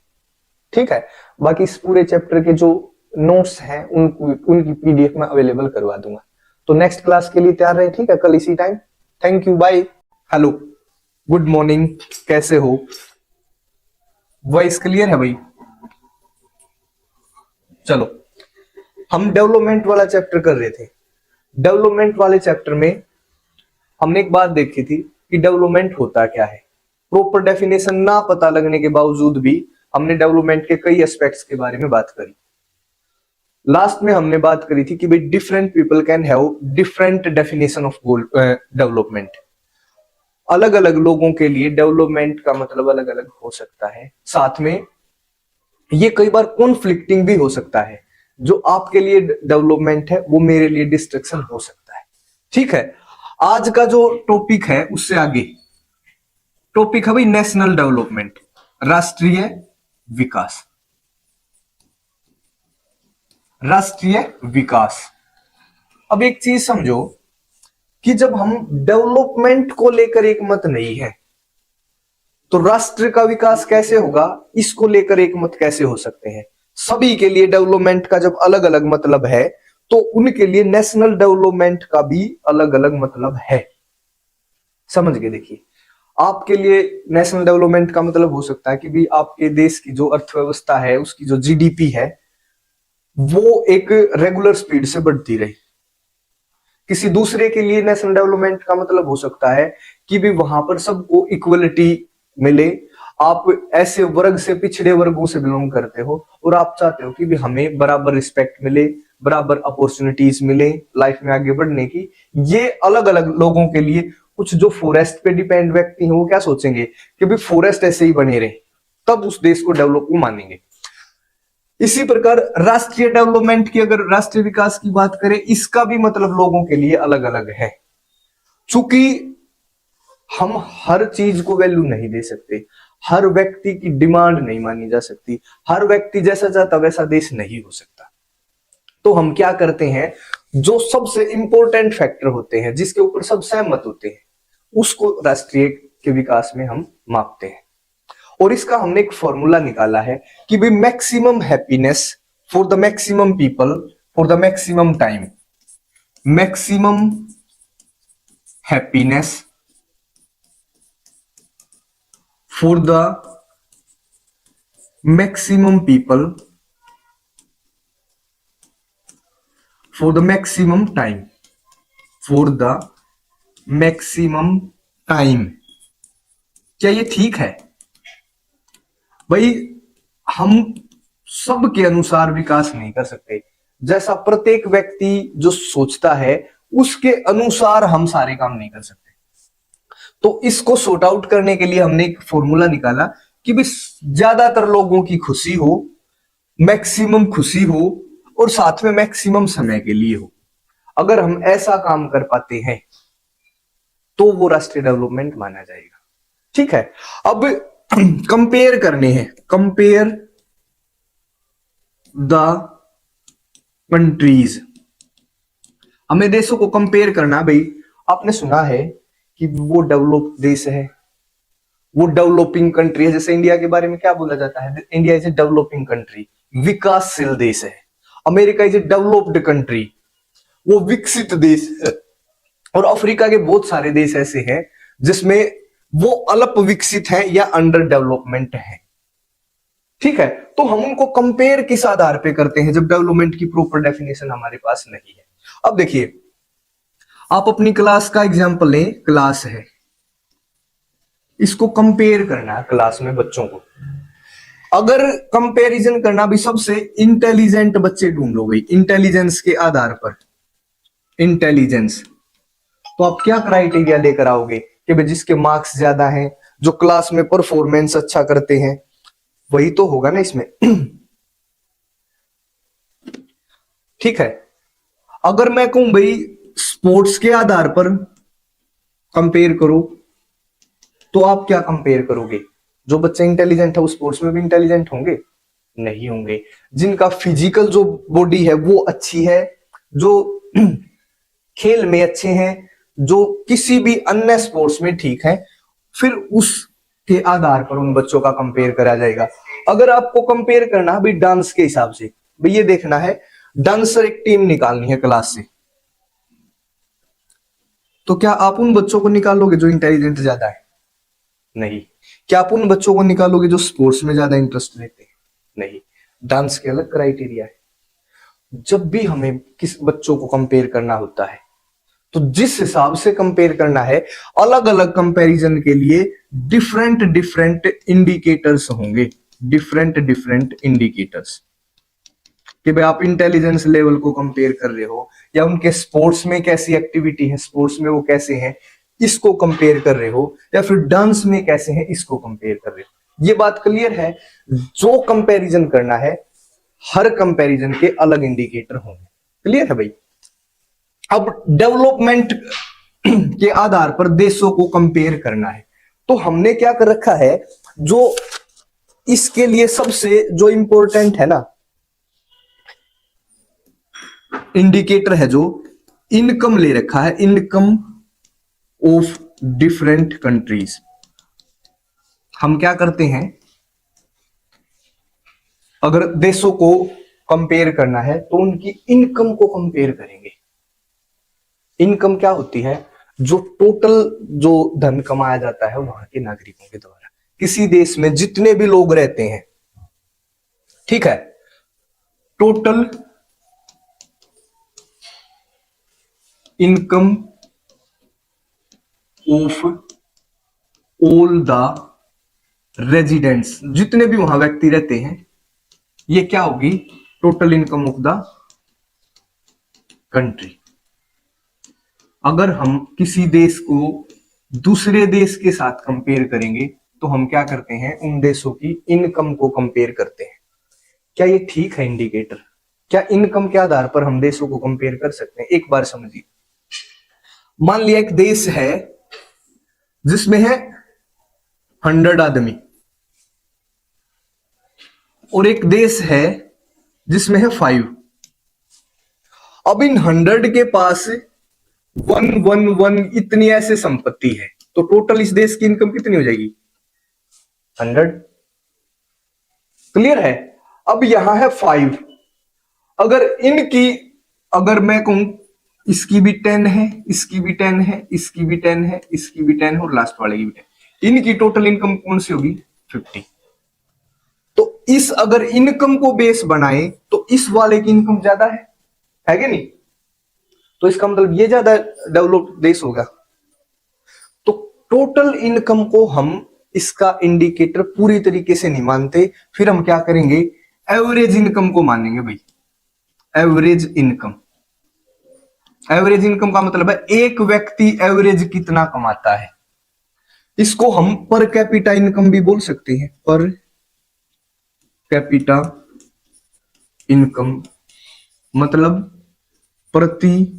ठीक है। बाकी इस पूरे चैप्टर के जो नोट्स हैं उनकी पीडीएफ में अवेलेबल करवा दूंगा। तो नेक्स्ट क्लास के लिए तैयार रहे, ठीक है, कल इसी time. Thank you, bye. Hello, good morning, कैसे हो? वॉइस क्लियर है भाई? चलो, हम डेवलपमेंट वाला चैप्टर कर रहे थे। डेवलपमेंट वाले चैप्टर में हमने एक बात देखी थी कि डेवलपमेंट होता क्या है। प्रॉपर डेफिनेशन ना पता लगने के बावजूद भी हमने डेवलपमेंट के कई एस्पेक्ट्स के बारे में बात करी। लास्ट में हमने बात करी थी कि भाई different people can have different definition of development. अलग अलग लोगों के लिए डेवलपमेंट का मतलब अलग अलग हो सकता है, साथ में ये कई बार कॉन्फ्लिक्टिंग भी हो सकता है। जो आपके लिए डेवलपमेंट है वो मेरे लिए डिस्ट्रक्शन हो सकता है, ठीक है। आज का जो टॉपिक है उससे आगे टॉपिक है भाई नेशनल डेवलपमेंट, राष्ट्रीय विकास। राष्ट्रीय विकास। अब एक चीज समझो कि जब हम डेवलपमेंट को लेकर एक मत नहीं है तो राष्ट्र का विकास कैसे होगा, इसको लेकर एक मत कैसे हो सकते हैं। सभी के लिए डेवलपमेंट का जब अलग अलग मतलब है तो उनके लिए नेशनल डेवलपमेंट का भी अलग अलग मतलब है। समझ के देखिए, आपके लिए नेशनल डेवलपमेंट का मतलब हो सकता है कि भी आपके देश की जो अर्थव्यवस्था है, उसकी जो जीडीपी है, वो एक रेगुलर स्पीड से बढ़ती रहे। किसी दूसरे के लिए नेशनल डेवलपमेंट का मतलब हो सकता है कि भी वहां पर सबको इक्वलिटी मिले। आप ऐसे वर्ग से, पिछड़े वर्गों से बिलोंग करते हो और आप चाहते हो कि भी हमें बराबर रिस्पेक्ट मिले, बराबर अपॉर्चुनिटीज मिले लाइफ में आगे बढ़ने की। ये अलग अलग लोगों के लिए, कुछ जो फॉरेस्ट पे डिपेंड व्यक्ति हैं वो क्या सोचेंगे कि भी फॉरेस्ट ऐसे ही बने रहे, तब उस देश को डेवलप मानेंगे। इसी प्रकार राष्ट्रीय डेवलपमेंट की, अगर राष्ट्रीय विकास की बात करें, इसका भी मतलब लोगों के लिए अलग अलग है। चूंकि हम हर चीज को वैल्यू नहीं दे सकते, हर व्यक्ति की डिमांड नहीं मानी जा सकती, हर व्यक्ति जैसा चाहता वैसा देश नहीं हो सकता। तो हम क्या करते हैं, जो सबसे इंपॉर्टेंट फैक्टर होते हैं, जिसके ऊपर सब सहमत होते हैं, उसको राष्ट्रीय के विकास में हम मापते हैं। और इसका हमने एक फॉर्मूला निकाला है कि भी maximum happiness for the maximum people for the maximum time. Maximum happiness for the maximum people for the maximum time. For the maximum time. क्या ये ठीक है भाई? हम सब के अनुसार विकास नहीं कर सकते। जैसा प्रत्येक व्यक्ति जो सोचता है उसके अनुसार हम सारे काम नहीं कर सकते। तो इसको सॉर्ट आउट करने के लिए हमने एक फॉर्मूला निकाला कि भी ज्यादातर लोगों की खुशी हो, मैक्सिमम खुशी हो और साथ में मैक्सिमम समय के लिए हो। अगर हम ऐसा काम कर पाते हैं तो वो राष्ट्रीय डेवलपमेंट माना जाएगा, ठीक है। अब कंपेयर करने हैं, कंपेयर द कंट्रीज। हमें देशों को कंपेयर करना। भाई आपने सुना है कि वो डेवलप देश है, वो डेवलपिंग कंट्री है। जैसे इंडिया के बारे में क्या बोला जाता है, India is a developing country, विकासशील देश है। America is a developed country, वो विकसित देश है। और अफ्रीका के बहुत सारे देश ऐसे हैं जिसमें वो अल्प विकसित है या अंडर डेवलपमेंट है, ठीक है। तो हम उनको कंपेयर किस आधार पे करते हैं जब डेवलपमेंट की प्रॉपर डेफिनेशन हमारे पास नहीं है। अब देखिए, आप अपनी क्लास का एग्जांपल लें, क्लास है, इसको कंपेयर करना है क्लास में बच्चों को। अगर कंपैरिजन करना भी, सबसे इंटेलिजेंट बच्चे ढूंढो भाई इंटेलिजेंस के आधार पर, इंटेलिजेंस। तो आप क्या क्राइटेरिया लेकर आओगे कि भाई जिसके मार्क्स ज्यादा हैं, जो क्लास में परफॉर्मेंस अच्छा करते हैं, वही तो होगा ना इसमें। ठीक है, अगर मैं कहूं भाई स्पोर्ट्स के आधार पर कंपेयर करो, तो आप क्या कंपेयर करोगे? जो बच्चे इंटेलिजेंट है वो स्पोर्ट्स में भी इंटेलिजेंट होंगे? नहीं होंगे। जिनका फिजिकल जो बॉडी है वो अच्छी है, जो खेल में अच्छे हैं, जो किसी भी अन्य स्पोर्ट्स में ठीक है, फिर उसके आधार पर उन बच्चों का कंपेयर करा जाएगा। अगर आपको कंपेयर करना है भाई डांस के हिसाब से, भाई ये देखना है डांसर एक टीम निकालनी है क्लास से, तो क्या आप उन बच्चों को निकालोगे जो इंटेलिजेंट ज्यादा है? नहीं। क्या आप उन बच्चों को निकालोगे जो स्पोर्ट्स में ज्यादा इंटरेस्ट लेते हैं? नहीं। डांस के अलग क्राइटेरिया है। जब भी हमें किस बच्चों को कंपेयर करना होता है, तो जिस हिसाब से कंपेयर करना है, अलग अलग कंपैरिजन के लिए डिफरेंट डिफरेंट इंडिकेटर्स होंगे, डिफरेंट डिफरेंट इंडिकेटर्स, कि भाई आप इंटेलिजेंस लेवल को कंपेयर कर रहे हो, या उनके स्पोर्ट्स में कैसी एक्टिविटी है, स्पोर्ट्स में वो कैसे हैं, इसको कंपेयर कर रहे हो, या फिर डांस में कैसे हैं, इसको कंपेयर कर रहे हो। ये बात क्लियर है? जो कंपैरिजन करना है, हर कंपैरिजन के अलग इंडिकेटर होंगे। क्लियर है भाई? अब डेवलपमेंट के आधार पर देशों को कंपेयर करना है, तो हमने क्या कर रखा है, जो इसके लिए सबसे जो इंपॉर्टेंट है ना इंडिकेटर है, जो इनकम ले रखा है, इनकम ऑफ डिफरेंट कंट्रीज। हम क्या करते हैं, अगर देशों को कंपेयर करना है तो उनकी इनकम को कंपेयर करेंगे। इनकम क्या होती है? जो टोटल जो धन कमाया जाता है वहां के नागरिकों के द्वारा, किसी देश में जितने भी लोग रहते हैं, ठीक है, total income of all the residents, जितने भी वहां व्यक्ति रहते हैं, ये क्या होगी? Total income of the country. अगर हम किसी देश को दूसरे देश के साथ कंपेयर करेंगे तो हम क्या करते हैं? उन देशों की इनकम को कंपेयर करते हैं। क्या ये ठीक है इंडिकेटर? क्या इनकम के आधार पर हम देशों को कंपेयर कर सकते हैं? एक बार समझिए, मान लिया एक देश है जिसमें है 100 आदमी, और एक देश है जिसमें है 5। अब इन 100 के पास 111 इतनी ऐसे संपत्ति है, तो टोटल इस देश की इनकम कितनी हो जाएगी? 100। क्लियर है? अब यहां है 5, अगर इनकी, अगर मैं कहूं इसकी भी 10 है, इसकी भी 10 है, इसकी भी 10 है, इसकी भी 10 है, और लास्ट वाले की भी 10, इनकी टोटल इनकम कौन सी होगी? 50। तो इस अगर इनकम को बेस बनाए तो इस वाले की इनकम ज्यादा है कि नहीं? तो इसका मतलब ये ज्यादा डेवलप्ड देश होगा। तो टोटल इनकम को हम इसका इंडिकेटर पूरी तरीके से नहीं मानते, फिर हम क्या करेंगे? एवरेज इनकम को मानेंगे भाई। एवरेज इनकम, एवरेज इनकम का मतलब है एक व्यक्ति एवरेज कितना कमाता है। इसको हम पर कैपिटा इनकम भी बोल सकते हैं। पर कैपिटा इनकम मतलब प्रति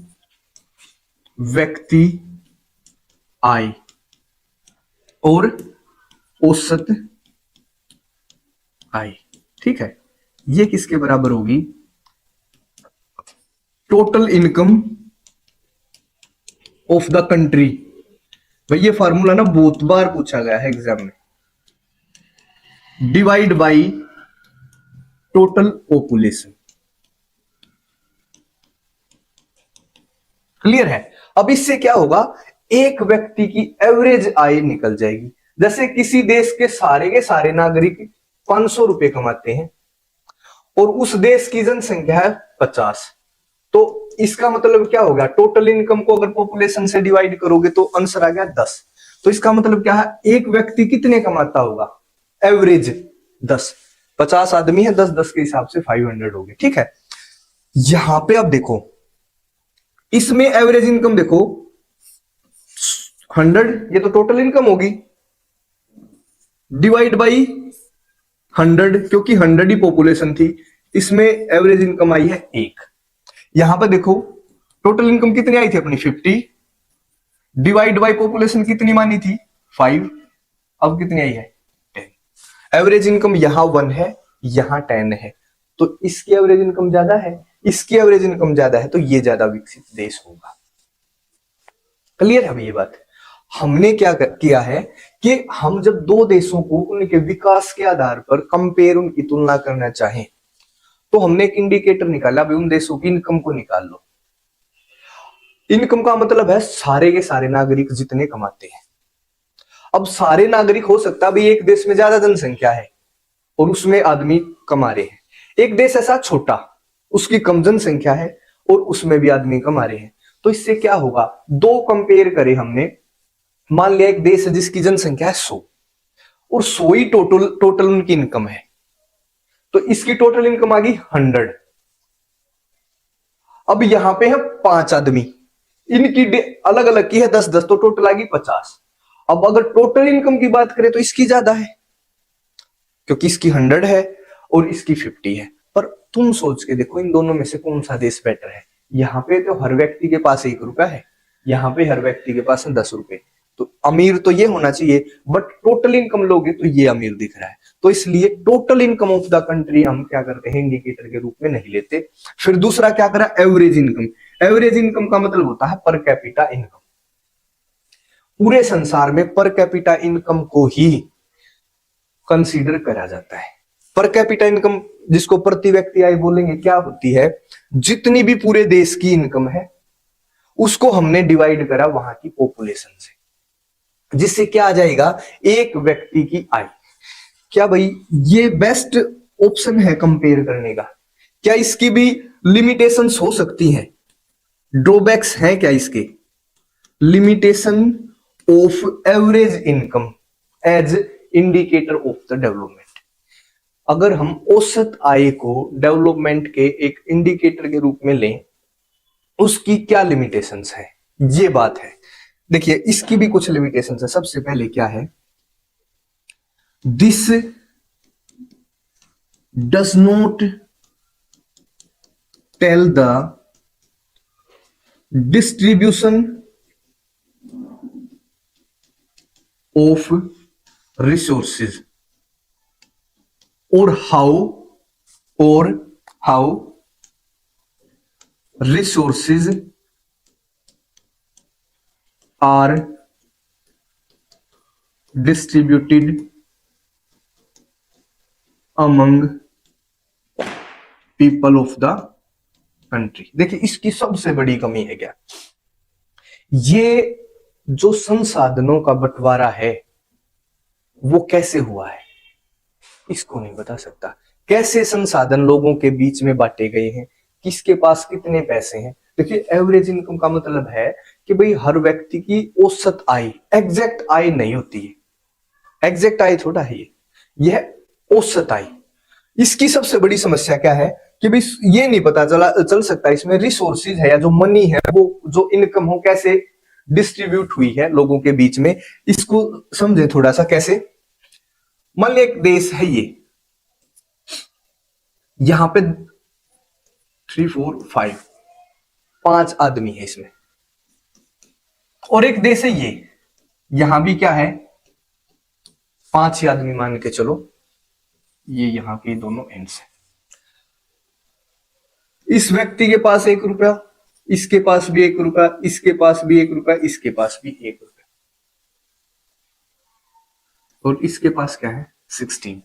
व्यक्ति आय, और औसत आय। ठीक है, ये किसके बराबर होगी? Total income of the country. भाई ये फार्मूला ना बहुत बार पूछा गया है एग्जाम में। Divide by total population. Clear है? अब इससे क्या होगा? एक व्यक्ति की एवरेज आय निकल जाएगी। जैसे किसी देश के सारे नागरिक 500 रुपए कमाते हैं और उस देश की जनसंख्या है 50, तो इसका मतलब क्या होगा? टोटल इनकम को अगर पॉपुलेशन से डिवाइड करोगे तो आंसर आ गया 10। तो इसका मतलब क्या है? एक व्यक्ति कितने कमाता होगा? एवरेज 10। 50 आदमी है, 10-10 के हिसाब से 500 हो गए। ठीक है, यहां पे अब देखो, इसमें एवरेज इनकम देखो 100, ये तो टोटल इनकम होगी, डिवाइड बाई 100, क्योंकि 100 ही पॉपुलेशन थी, इसमें एवरेज इनकम आई है 1। यहां पर देखो टोटल इनकम कितनी आई थी अपनी 50, डिवाइड बाय पॉपुलेशन कितनी मानी थी 5, अब कितनी आई है 10। एवरेज इनकम यहां 1 है, यहां 10 है, तो इसकी एवरेज इनकम ज्यादा है, इसकी एवरेज इनकम ज्यादा है, तो ये ज्यादा विकसित देश होगा। क्लियर है अभी ये बात? हमने क्या किया है कि हम जब दो देशों को उनके विकास के आधार पर कंपेयर, उनकी तुलना करना चाहें, तो हमने एक इंडिकेटर निकाला, भाई उन देशों की इनकम को निकाल लो। इनकम का मतलब है सारे के सारे नागरिक जितने कमाते हैं। अब सारे नागरिक हो सकता है भाई एक देश में ज्यादा जनसंख्या है और उसमें आदमी कमा रहे हैं, एक देश ऐसा छोटा उसकी कम जनसंख्या है और उसमें भी आदमी कमा रहे हैं, तो इससे क्या होगा, दो कंपेयर करे हमने। मान लिया एक देश है जिसकी जनसंख्या है 100 और 100 ही टोटल उनकी इनकम है, तो इसकी टोटल इनकम आ गई 100। अब यहां पे है 5 आदमी, इनकी अलग अलग की है 10-10, तो टोटल आ गई 50। अब अगर टोटल इनकम की बात करें तो इसकी ज्यादा है, क्योंकि इसकी 100 है और इसकी 50 है। पर तुम सोच के देखो इन दोनों में से कौन सा देश बेटर है? यहाँ पे तो हर व्यक्ति के पास 1 रुपया है, यहाँ पे हर व्यक्ति के पास है 10 रुपए, तो अमीर तो ये होना चाहिए, बट टोटल इनकम लोगे तो ये अमीर दिख रहा है। तो इसलिए total income of the country हम क्या करते हैं, इंडिकेटर के रूप में नहीं लेते। फिर दूसरा क्या करा, एवरेज इनकम। एवरेज इनकम का मतलब होता है पर कैपिटा इनकम। पूरे संसार में पर कैपिटा इनकम को ही कंसीडर करा जाता है। पर कैपिटा इनकम, जिसको प्रति व्यक्ति आय बोलेंगे, क्या होती है, जितनी भी पूरे देश की इनकम है उसको हमने डिवाइड करा वहां की पॉपुलेशन से, जिससे क्या आ जाएगा, एक व्यक्ति की आय। क्या भाई ये बेस्ट ऑप्शन है कंपेयर करने का? क्या इसकी भी लिमिटेशंस हो सकती हैं, ड्रॉबैक्स हैं क्या इसके? Limitation of average income as indicator of the development. अगर हम औसत आय को डेवलपमेंट के एक इंडिकेटर के रूप में लें, उसकी क्या लिमिटेशंस है, ये बात है। देखिए इसकी भी कुछ लिमिटेशंस है। सबसे पहले क्या है, this does not tell the distribution of resources और how resources are distributed among people of the country। देखिए इसकी सबसे बड़ी कमी है क्या, ये जो संसाधनों का बंटवारा है वो कैसे हुआ है, इसको नहीं बता सकता। कैसे संसाधन लोगों के बीच में बांटे गए हैं, किसके पास कितने पैसे हैं। देखिए एवरेज इनकम का मतलब है कि भाई हर व्यक्ति की औसत आय, एग्जैक्ट आय नहीं होती है, एग्जैक्ट आय थोड़ा है यह औसत आय। इसकी सबसे बड़ी समस्या क्या है कि भाई ये नहीं पता चल सकता इसमें रिसोर्सेज है या जो मनी है, वो जो इनकम हो कैसे डिस्ट्रीब्यूट हुई है लोगों के बीच में। इसको समझे थोड़ा सा कैसे। मान लिया एक देश है ये, यहां पे 3, 4, 5 आदमी है इसमें, और एक देश है ये, यहां भी क्या है 5 ही आदमी मान के चलो, ये यहां के दोनों एंड्स है। इस व्यक्ति के पास 1 रुपया, इसके पास भी 1 रुपया, इसके पास भी 1 रुपया, इसके पास भी 1 रुपया, और इसके पास क्या है 16।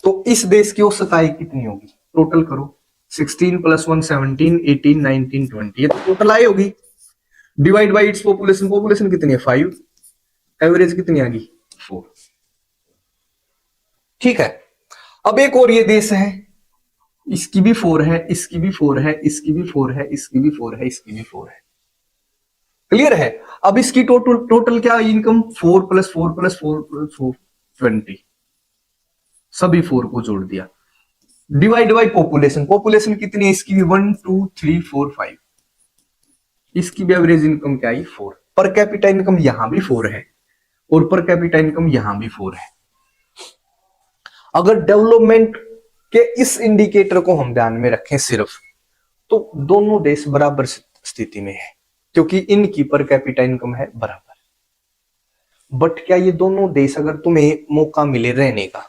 तो इस देश की औसत आय कितनी होगी, टोटल करो, 16 + 1 17 18 19 20, ये तो टोटल आय होगी। Divide by its population, population कितनी है 5, एवरेज कितनी आ गई 4। ठीक है, अब एक और ये देश है, इसकी भी 4 है, इसकी भी 4 है, इसकी भी 4 है, इसकी भी 4 है, इसकी भी 4 है। क्लियर है। अब इसकी टोटल क्या इनकम, 4 + 4 + 4 + 4 20, सभी 4 को जोड़ दिया। डिवाइड बाई पॉपुलेशन, पॉपुलेशन कितनी है इसकी भी 1 2 3 4 5, इसकी भी एवरेज इनकम क्या आई 4। पर कैपिटा इनकम यहां भी 4 है और पर कैपिटा इनकम यहां भी 4 है। अगर डेवलपमेंट के इस इंडिकेटर को हम ध्यान में रखें सिर्फ, तो दोनों देश बराबर स्थिति में है, क्योंकि इनकी पर कैपिटा इनकम है बराबर। बट क्या ये दोनों देश, अगर तुम्हें मौका मिले रहने का,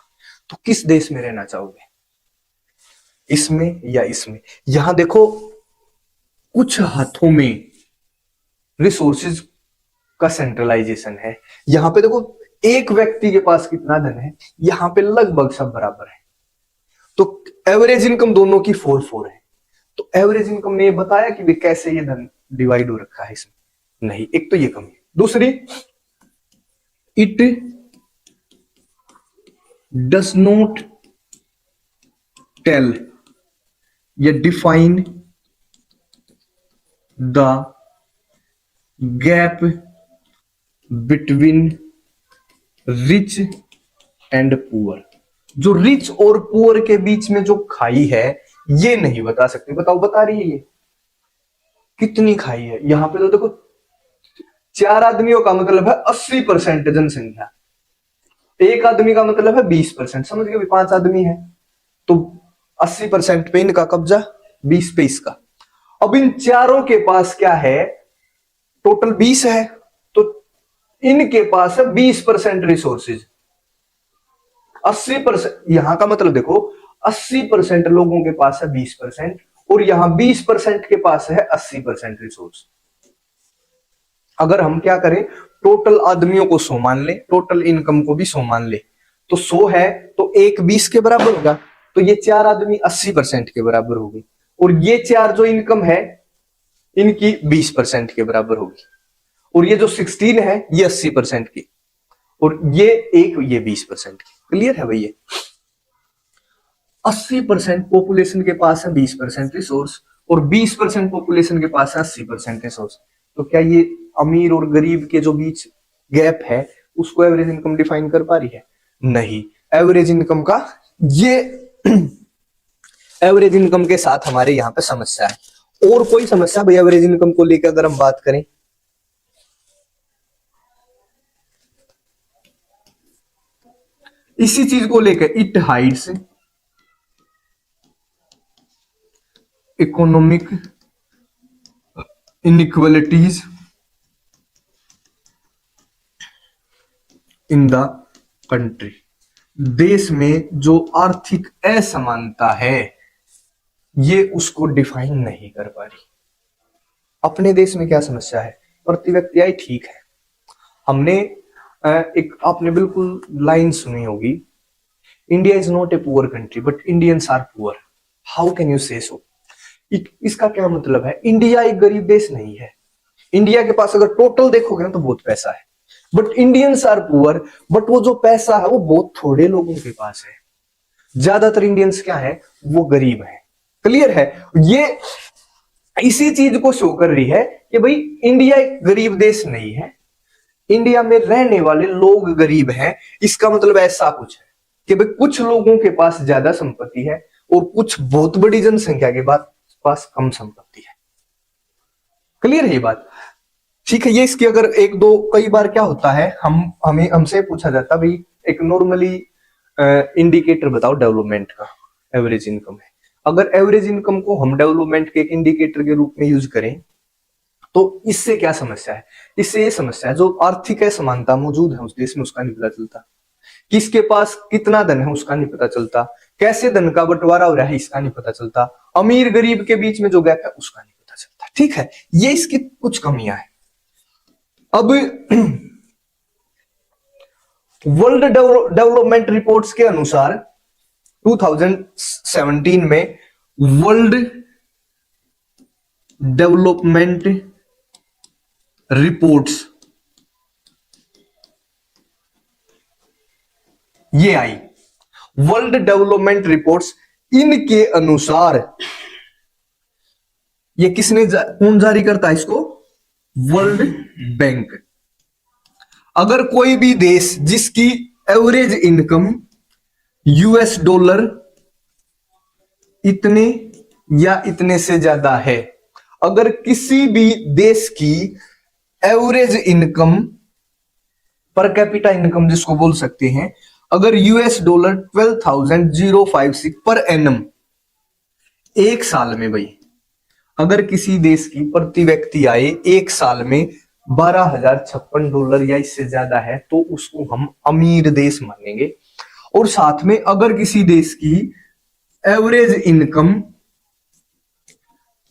तो किस देश में रहना चाहोगे, इसमें या इसमें? यहां देखो, कुछ हाथों में रिसोर्सेज का सेंट्रलाइजेशन है। यहां पे देखो, एक व्यक्ति के पास कितना धन है, यहां पे लगभग सब बराबर है। तो एवरेज इनकम दोनों की 4-4 है। तो एवरेज इनकम ने ये बताया कि कैसे ये धन डिवाइड हो रखा है इसमें? नहीं। एक तो ये कमी है। दूसरी, इट डस नॉट टेल या define the gap between rich and poor. जो रिच और पुअर के बीच में जो खाई है, ये नहीं बता सकते। बताओ, बता रही है ये कितनी खाई है? यहां पे तो देखो, 4 आदमियों का मतलब है 80% जनसंख्या, एक आदमी का मतलब है 20%। समझ गए? 5 आदमी है तो 80% पे इनका कब्जा, 20 पे इसका। अब इन चारों के पास क्या है, टोटल 20 है, तो इनके पास है 20% रिसोर्सेज। 80%, यहां का मतलब देखो, 80% लोगों के पास है 20%, और यहां 20% के पास है 80% रिसोर्स। अगर हम क्या करें, टोटल आदमियों को 100 मान ले, टोटल इनकम को भी 100 मान ले, तो 100 है तो एक 20 के बराबर होगा, तो ये 4 आदमी 80% के बराबर होगी, और ये 4 जो इनकम है इनकी 20% के बराबर होगी, और ये जो 16 है ये 80% की, और ये 20% की। क्लियर है भैया? 80% पॉपुलेशन के पास है 20% रिसोर्स, और 20% पॉपुलेशन के पास है 80% रिसोर्स। तो क्या ये अमीर और गरीब के जो बीच गैप है उसको एवरेज इनकम डिफाइन कर पा रही है? नहीं। एवरेज इनकम का ये एवरेज इनकम के साथ हमारे यहां पे समस्या है। और कोई समस्या भाई एवरेज इनकम को लेकर अगर हम बात करें, इसी चीज को लेकर, it hides economic inequalities in the country. देश में जो आर्थिक असमानता है ये उसको डिफाइन नहीं कर पा रही। अपने देश में क्या समस्या है? प्रति व्यक्ति आय ठीक है। हमने एक, आपने बिल्कुल लाइन सुनी होगी, India is not a poor country but Indians are poor. How can you say so? इसका क्या मतलब है? इंडिया एक गरीब देश नहीं है। इंडिया के पास अगर टोटल देखोगे ना तो बहुत पैसा है, but Indians are poor. But वो जो पैसा है वो बहुत थोड़े लोगों के पास है। ज्यादातर इंडियंस क्या है, वो गरीब है। क्लियर है? ये इसी चीज को शो कर रही है कि भाई इंडिया एक गरीब देश नहीं है, इंडिया में रहने वाले लोग गरीब हैं। इसका मतलब ऐसा कुछ है कि भाई कुछ लोगों के पास ज्यादा संपत्ति है और कुछ बहुत बड़ी जनसंख्या के पास कम संपत्ति है। क्लियर है ये बात? ठीक है। ये इसकी अगर एक दो, कई बार क्या होता है, हमसे पूछा जाता भाई एक नॉर्मली इंडिकेटर बताओ डेवलपमेंट का, एवरेज इनकम है। अगर एवरेज इनकम को हम डेवलपमेंट के एक इंडिकेटर के रूप में यूज करें तो इससे क्या समस्या है? इससे ये समस्या है, जो आर्थिक असमानता मौजूद है उस देश में उसका नहीं पता चलता, किसके पास कितना धन है उसका नहीं पता चलता, कैसे धन का बंटवारा हो रहा है इसका नहीं पता चलता, अमीर गरीब के बीच में जो गैप है उसका नहीं पता चलता। ठीक है, ये इसकी कुछ कमियां हैं। अब वर्ल्ड डेवलपमेंट रिपोर्ट्स के अनुसार 2017 में वर्ल्ड डेवलपमेंट रिपोर्ट्स ये आई, वर्ल्ड डेवलपमेंट रिपोर्ट्स, इनके अनुसार ये किसने कौन जारी करता है इसको? World bank. अगर कोई भी देश जिसकी एवरेज इनकम यूएस डॉलर इतने या इतने से ज्यादा है, अगर किसी भी देश की average income, per capita income जिसको बोल सकते हैं, अगर यूएस डॉलर 12,056 पर एनम एक साल में, भाई अगर किसी देश की प्रति व्यक्ति आय एक साल में $12,056 या इससे ज्यादा है तो उसको हम अमीर देश मानेंगे। और साथ में अगर किसी देश की एवरेज इनकम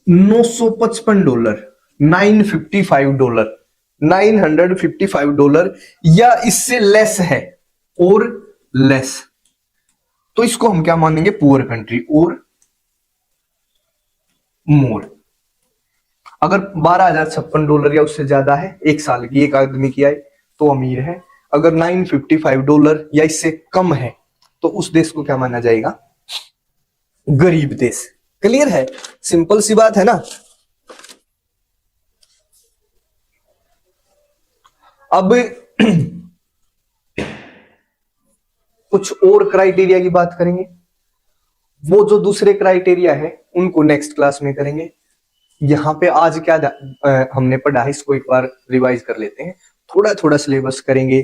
$955, $955, $955 या इससे लेस है और लेस, तो इसको हम क्या मानेंगे, पुअर कंट्री और मोर। अगर $12,056 या उससे ज्यादा है एक साल की एक आदमी की आय तो अमीर है। अगर $955 या इससे कम है तो उस देश को क्या माना जाएगा, गरीब देश। क्लियर है, सिंपल सी बात है ना। अब कुछ और क्राइटेरिया की बात करेंगे, वो जो दूसरे क्राइटेरिया है उनको नेक्स्ट क्लास में करेंगे। यहाँ पे आज क्या हमने पढ़ा है इसको एक बार रिवाइज कर लेते हैं, थोड़ा थोड़ा सिलेबस करेंगे।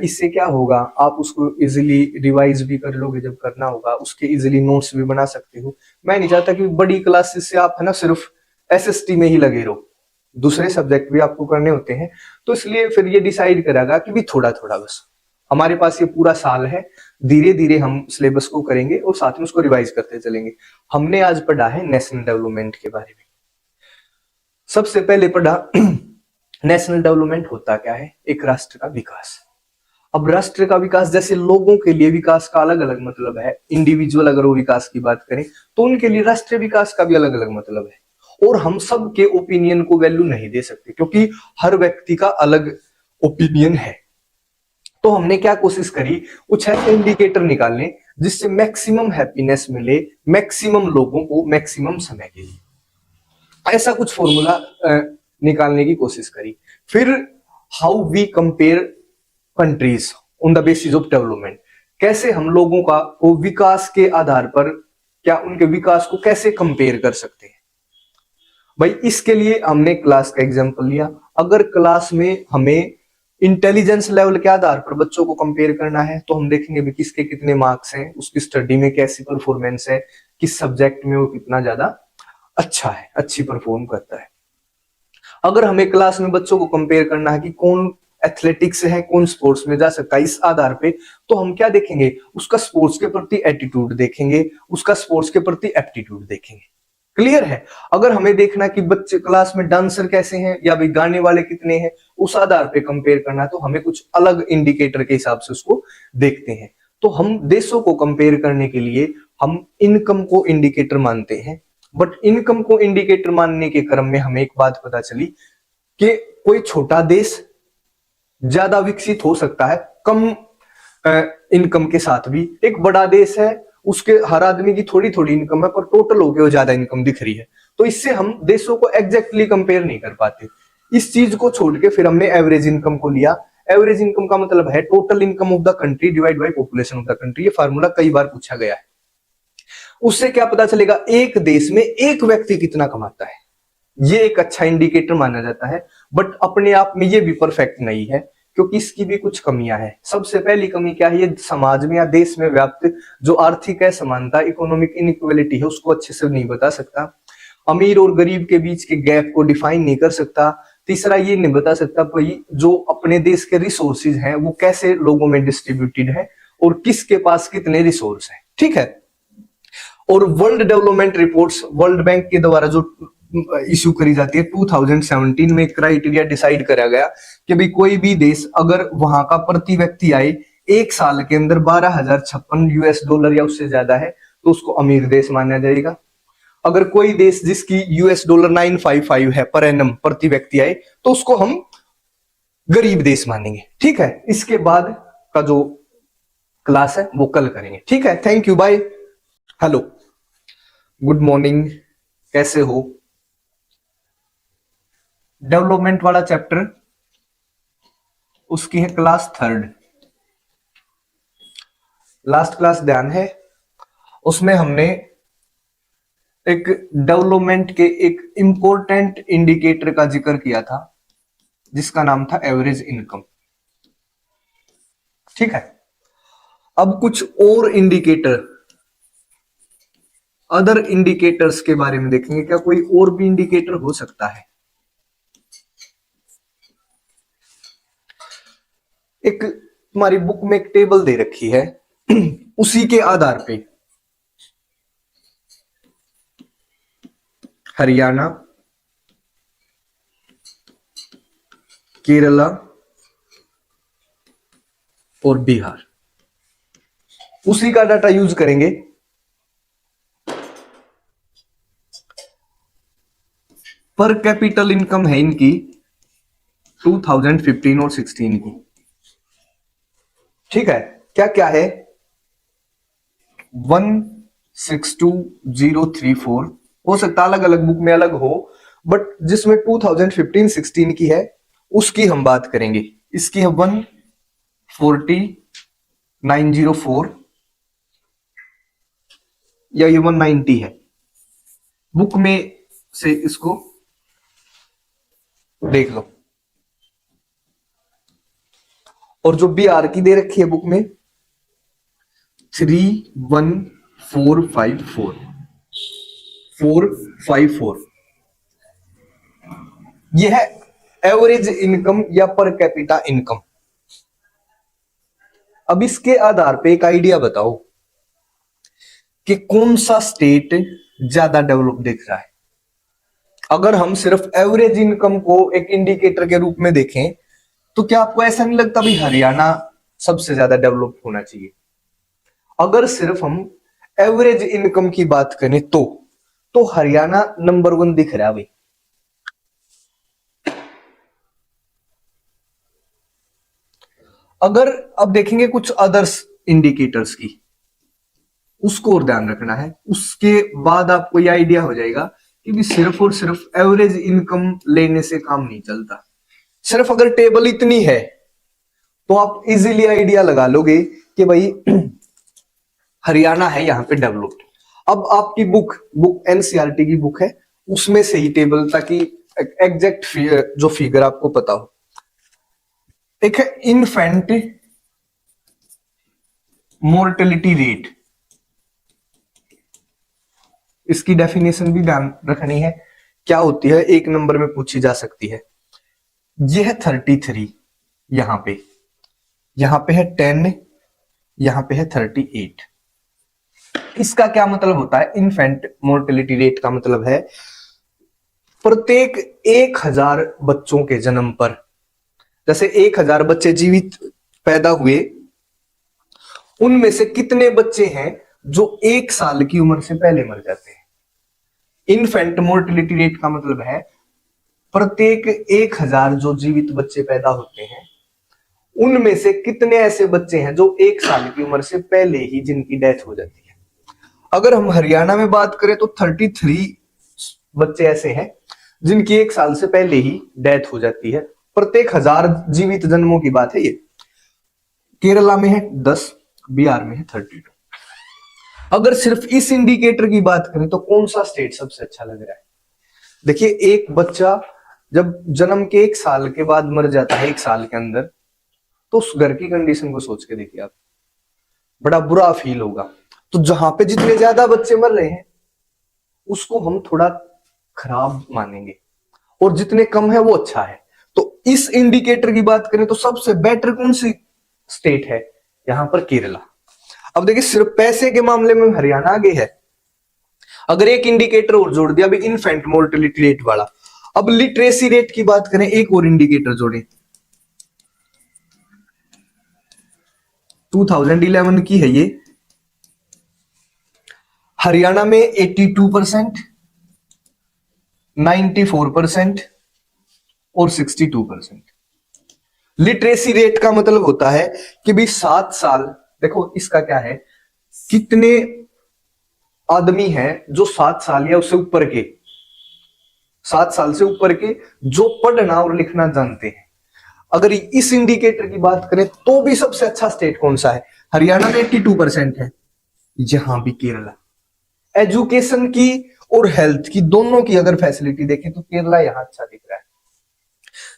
इससे क्या होगा, आप उसको इजीली रिवाइज भी कर लोगे, जब करना होगा उसके इजीली नोट्स भी बना सकते हो। मैं नहीं चाहता कि बड़ी क्लासेस से आप है ना सिर्फ एसएसटी में ही लगे रहो, दूसरे सब्जेक्ट भी आपको करने होते हैं। तो इसलिए फिर ये डिसाइड करेगा कि भी थोड़ा थोड़ा, बस हमारे पास ये पूरा साल है, धीरे धीरे हम सिलेबस को करेंगे और साथ में उसको रिवाइज करते चलेंगे। हमने आज पढ़ा है नेशनल डेवलपमेंट के बारे में। सबसे पहले पढ़ा नेशनल डेवलपमेंट होता क्या है, एक राष्ट्र का विकास। अब राष्ट्र का विकास, जैसे लोगों के लिए विकास का अलग अलग मतलब है, इंडिविजुअल अगर वो विकास की बात करें तो उनके लिए राष्ट्रीय विकास का भी अलग अलग मतलब है। और हम सब के ओपिनियन को वैल्यू नहीं दे सकते क्योंकि हर व्यक्ति का अलग ओपिनियन है। तो हमने क्या कोशिश करी, कुछ ऐसे इंडिकेटर निकालने जिससे मैक्सिमम हैप्पीनेस मिले मैक्सिमम लोगों को मैक्सिमम समय के लिए। ऐसा कुछ फॉर्मूला निकालने की कोशिश करी। फिर how we compare countries on the basis of development, कैसे हम लोगों का को विकास के आधार पर क्या उनके विकास को कैसे कंपेयर कर सकते हैं। भाई इसके लिए हमने क्लास का एग्जांपल लिया। अगर क्लास में हमें इंटेलिजेंस लेवल के आधार पर बच्चों को कंपेयर करना है तो हम देखेंगे भी किसके कितने मार्क्स हैं, उसकी स्टडी में कैसी परफॉर्मेंस है, किस सब्जेक्ट में वो कितना ज्यादा अच्छा है, अच्छी परफॉर्म करता है। अगर हमें क्लास में बच्चों को कंपेयर करना है कि कौन एथलेटिक्स है, कौन स्पोर्ट्स में जा सकता है, इस आधार पे तो हम क्या देखेंगे, उसका स्पोर्ट्स के प्रति एटीट्यूड देखेंगे, उसका स्पोर्ट्स के प्रति एप्टीट्यूड देखेंगे। क्लियर है। अगर हमें देखना कि बच्चे क्लास में डांसर कैसे हैं या भाई गाने वाले कितने हैं, उस आधार पे कंपेयर करना है तो हमें कुछ अलग इंडिकेटर के हिसाब से उसको देखते हैं। तो हम देशों को कंपेयर करने के लिए हम इनकम को इंडिकेटर मानते हैं। बट इनकम को इंडिकेटर मानने के क्रम में हमें एक बात पता चली कि कोई छोटा देश ज्यादा विकसित हो सकता है कम इनकम के साथ भी, एक बड़ा देश है उसके हर आदमी की थोड़ी थोड़ी इनकम है पर टोटल होके वो ज्यादा इनकम दिख रही है। तो इससे हम देशों को एग्जैक्टली कंपेयर नहीं कर पाते। इस चीज को छोड़ के फिर हमने एवरेज इनकम को लिया। एवरेज इनकम का मतलब है total income of the country divide by population of the country. ये फार्मूला कई बार पूछा गया है। उससे क्या पता चलेगा, एक देश में एक व्यक्ति कितना कमाता है, ये एक अच्छा इंडिकेटर माना जाता है। बट अपने आप में ये भी परफेक्ट नहीं है क्योंकि इसकी भी कुछ कमियां हैं। सबसे पहली कमी क्या है, ये समाज में या देश में व्याप्त जो आर्थिक असमानता, इकोनॉमिक इनइक्वालिटी है उसको अच्छे से नहीं बता सकता। अमीर और गरीब के बीच के गैप को डिफाइन नहीं कर सकता। तीसरा ये नहीं बता सकता भाई जो अपने देश के रिसोर्सेज हैं वो कैसे लोगों में डिस्ट्रीब्यूटेड है और किसके पास कितने रिसोर्स हैं। ठीक है। और world development reports world bank के द्वारा जो इश्यू करी जाती है 2017 में क्राइटेरिया डिसाइड करा गया कि भाई कोई भी देश अगर वहां का प्रति व्यक्ति आय एक साल के अंदर $12,056 या उससे ज्यादा है तो उसको अमीर देश माना जाएगा। अगर कोई देश जिसकी $955 है पर एनम प्रति व्यक्ति आय तो उसको हम गरीब देश मानेंगे। ठीक है। इसके बाद का जो क्लास है वो कल करेंगे। ठीक है। Thank you, bye. Hello, good morning, कैसे हो। डेवलपमेंट वाला चैप्टर उसकी है क्लास 3rd, लास्ट क्लास ध्यान है। उसमें हमने एक डेवलपमेंट के एक इंपॉर्टेंट इंडिकेटर का जिक्र किया था जिसका नाम था एवरेज इनकम। ठीक है। अब कुछ और इंडिकेटर, अदर इंडिकेटर्स के बारे में देखेंगे। क्या कोई और भी इंडिकेटर हो सकता है? एक तुम्हारी बुक में एक टेबल दे रखी है, उसी के आधार पे हरियाणा, केरला और बिहार, उसी का डाटा यूज करेंगे। पर कैपिटल इनकम है इनकी 2015 और 16 की, ठीक है। क्या क्या है? 162034, हो सकता अलग अलग बुक में अलग हो, बट जिसमें 2015-16 की है उसकी हम बात करेंगे। इसकी है 14904 या ये 190 है, बुक में से इसको देख लो। और जो बिहार की दे रखी है बुक में 31454 यह है एवरेज इनकम या पर कैपिटा इनकम। अब इसके आधार पे एक आइडिया बताओ कि कौन सा स्टेट ज्यादा डेवलप दिख रहा है। अगर हम सिर्फ एवरेज इनकम को एक इंडिकेटर के रूप में देखें तो क्या आपको ऐसा नहीं लगता भी हरियाणा सबसे ज्यादा डेवलप होना चाहिए? अगर सिर्फ हम एवरेज इनकम की बात करें तो हरियाणा नंबर 1 दिख रहा है भाई। अगर अब देखेंगे कुछ अदर्स इंडिकेटर्स की, उसको और ध्यान रखना है। उसके बाद आपको यह आइडिया हो जाएगा कि भी सिर्फ और सिर्फ एवरेज इनकम लेने से काम नहीं चलता। सिर्फ अगर टेबल इतनी है तो आप इजीली आइडिया लगा लोगे कि भाई हरियाणा है यहां पे डेवलप्ड। अब आपकी बुक एनसीईआरटी की बुक है, उसमें से ही टेबल, ताकि एग्जैक्ट जो फिगर आपको पता हो। एक है इन्फेंट मोर्टेलिटी रेट, इसकी डेफिनेशन भी ध्यान रखनी है, क्या होती है, एक नंबर में पूछी जा सकती है। यह है 33, यहां पे है 10, यहां पे है 38। इसका क्या मतलब होता है? इन्फेंट मोर्टेलिटी रेट का मतलब है प्रत्येक 1000 बच्चों के जन्म पर, जैसे 1000 बच्चे जीवित पैदा हुए, उनमें से कितने बच्चे हैं जो 1 साल की उम्र से पहले मर जाते हैं। इन्फेंट मोर्टेलिटी रेट का मतलब है प्रत्येक 1000 जो जीवित बच्चे पैदा होते हैं, उनमें से कितने ऐसे बच्चे हैं जो 1 साल की उम्र से पहले ही जिनकी डेथ हो जाती है। अगर हम हरियाणा में बात करें तो 33 बच्चे ऐसे हैं जिनकी 1 साल से पहले ही डेथ हो जाती है, प्रत्येक 1000 जीवित जन्मों की बात है ये। केरला में है 10, बिहार में है 32। अगर सिर्फ इस इंडिकेटर की बात करें तो कौन सा स्टेट सबसे अच्छा लग रहा है? देखिए, एक बच्चा जब जन्म के 1 साल के बाद मर जाता है, 1 साल के अंदर, तो उस घर की कंडीशन को सोच के देखिए आप, बड़ा बुरा फील होगा। तो जहां पे जितने ज्यादा बच्चे मर रहे हैं उसको हम थोड़ा खराब मानेंगे, और जितने कम है वो अच्छा है। तो इस इंडिकेटर की बात करें तो सबसे बेटर कौन सी स्टेट है? यहां पर केरला। अब देखिए, सिर्फ पैसे के मामले में हरियाणा आगे है। अगर एक इंडिकेटर और जोड़ दिया, अभी इन्फेंट मोर्टेलिटी रेट वाला, अब लिटरेसी रेट की बात करें, एक और इंडिकेटर जोड़े, 2011 की है ये। हरियाणा में 82%, 94% और 62%। लिटरेसी रेट का मतलब होता है कि भी 7 साल, देखो इसका क्या है, कितने आदमी हैं जो 7 साल या उससे ऊपर के, 7 साल से ऊपर के जो पढ़ना और लिखना जानते हैं। अगर इस इंडिकेटर की बात करें तो भी सबसे अच्छा स्टेट कौन सा है? हरियाणा में 82% है, यहां भी केरला। एजुकेशन की और हेल्थ की, दोनों की अगर फैसिलिटी देखें तो केरला यहां अच्छा दिख रहा है।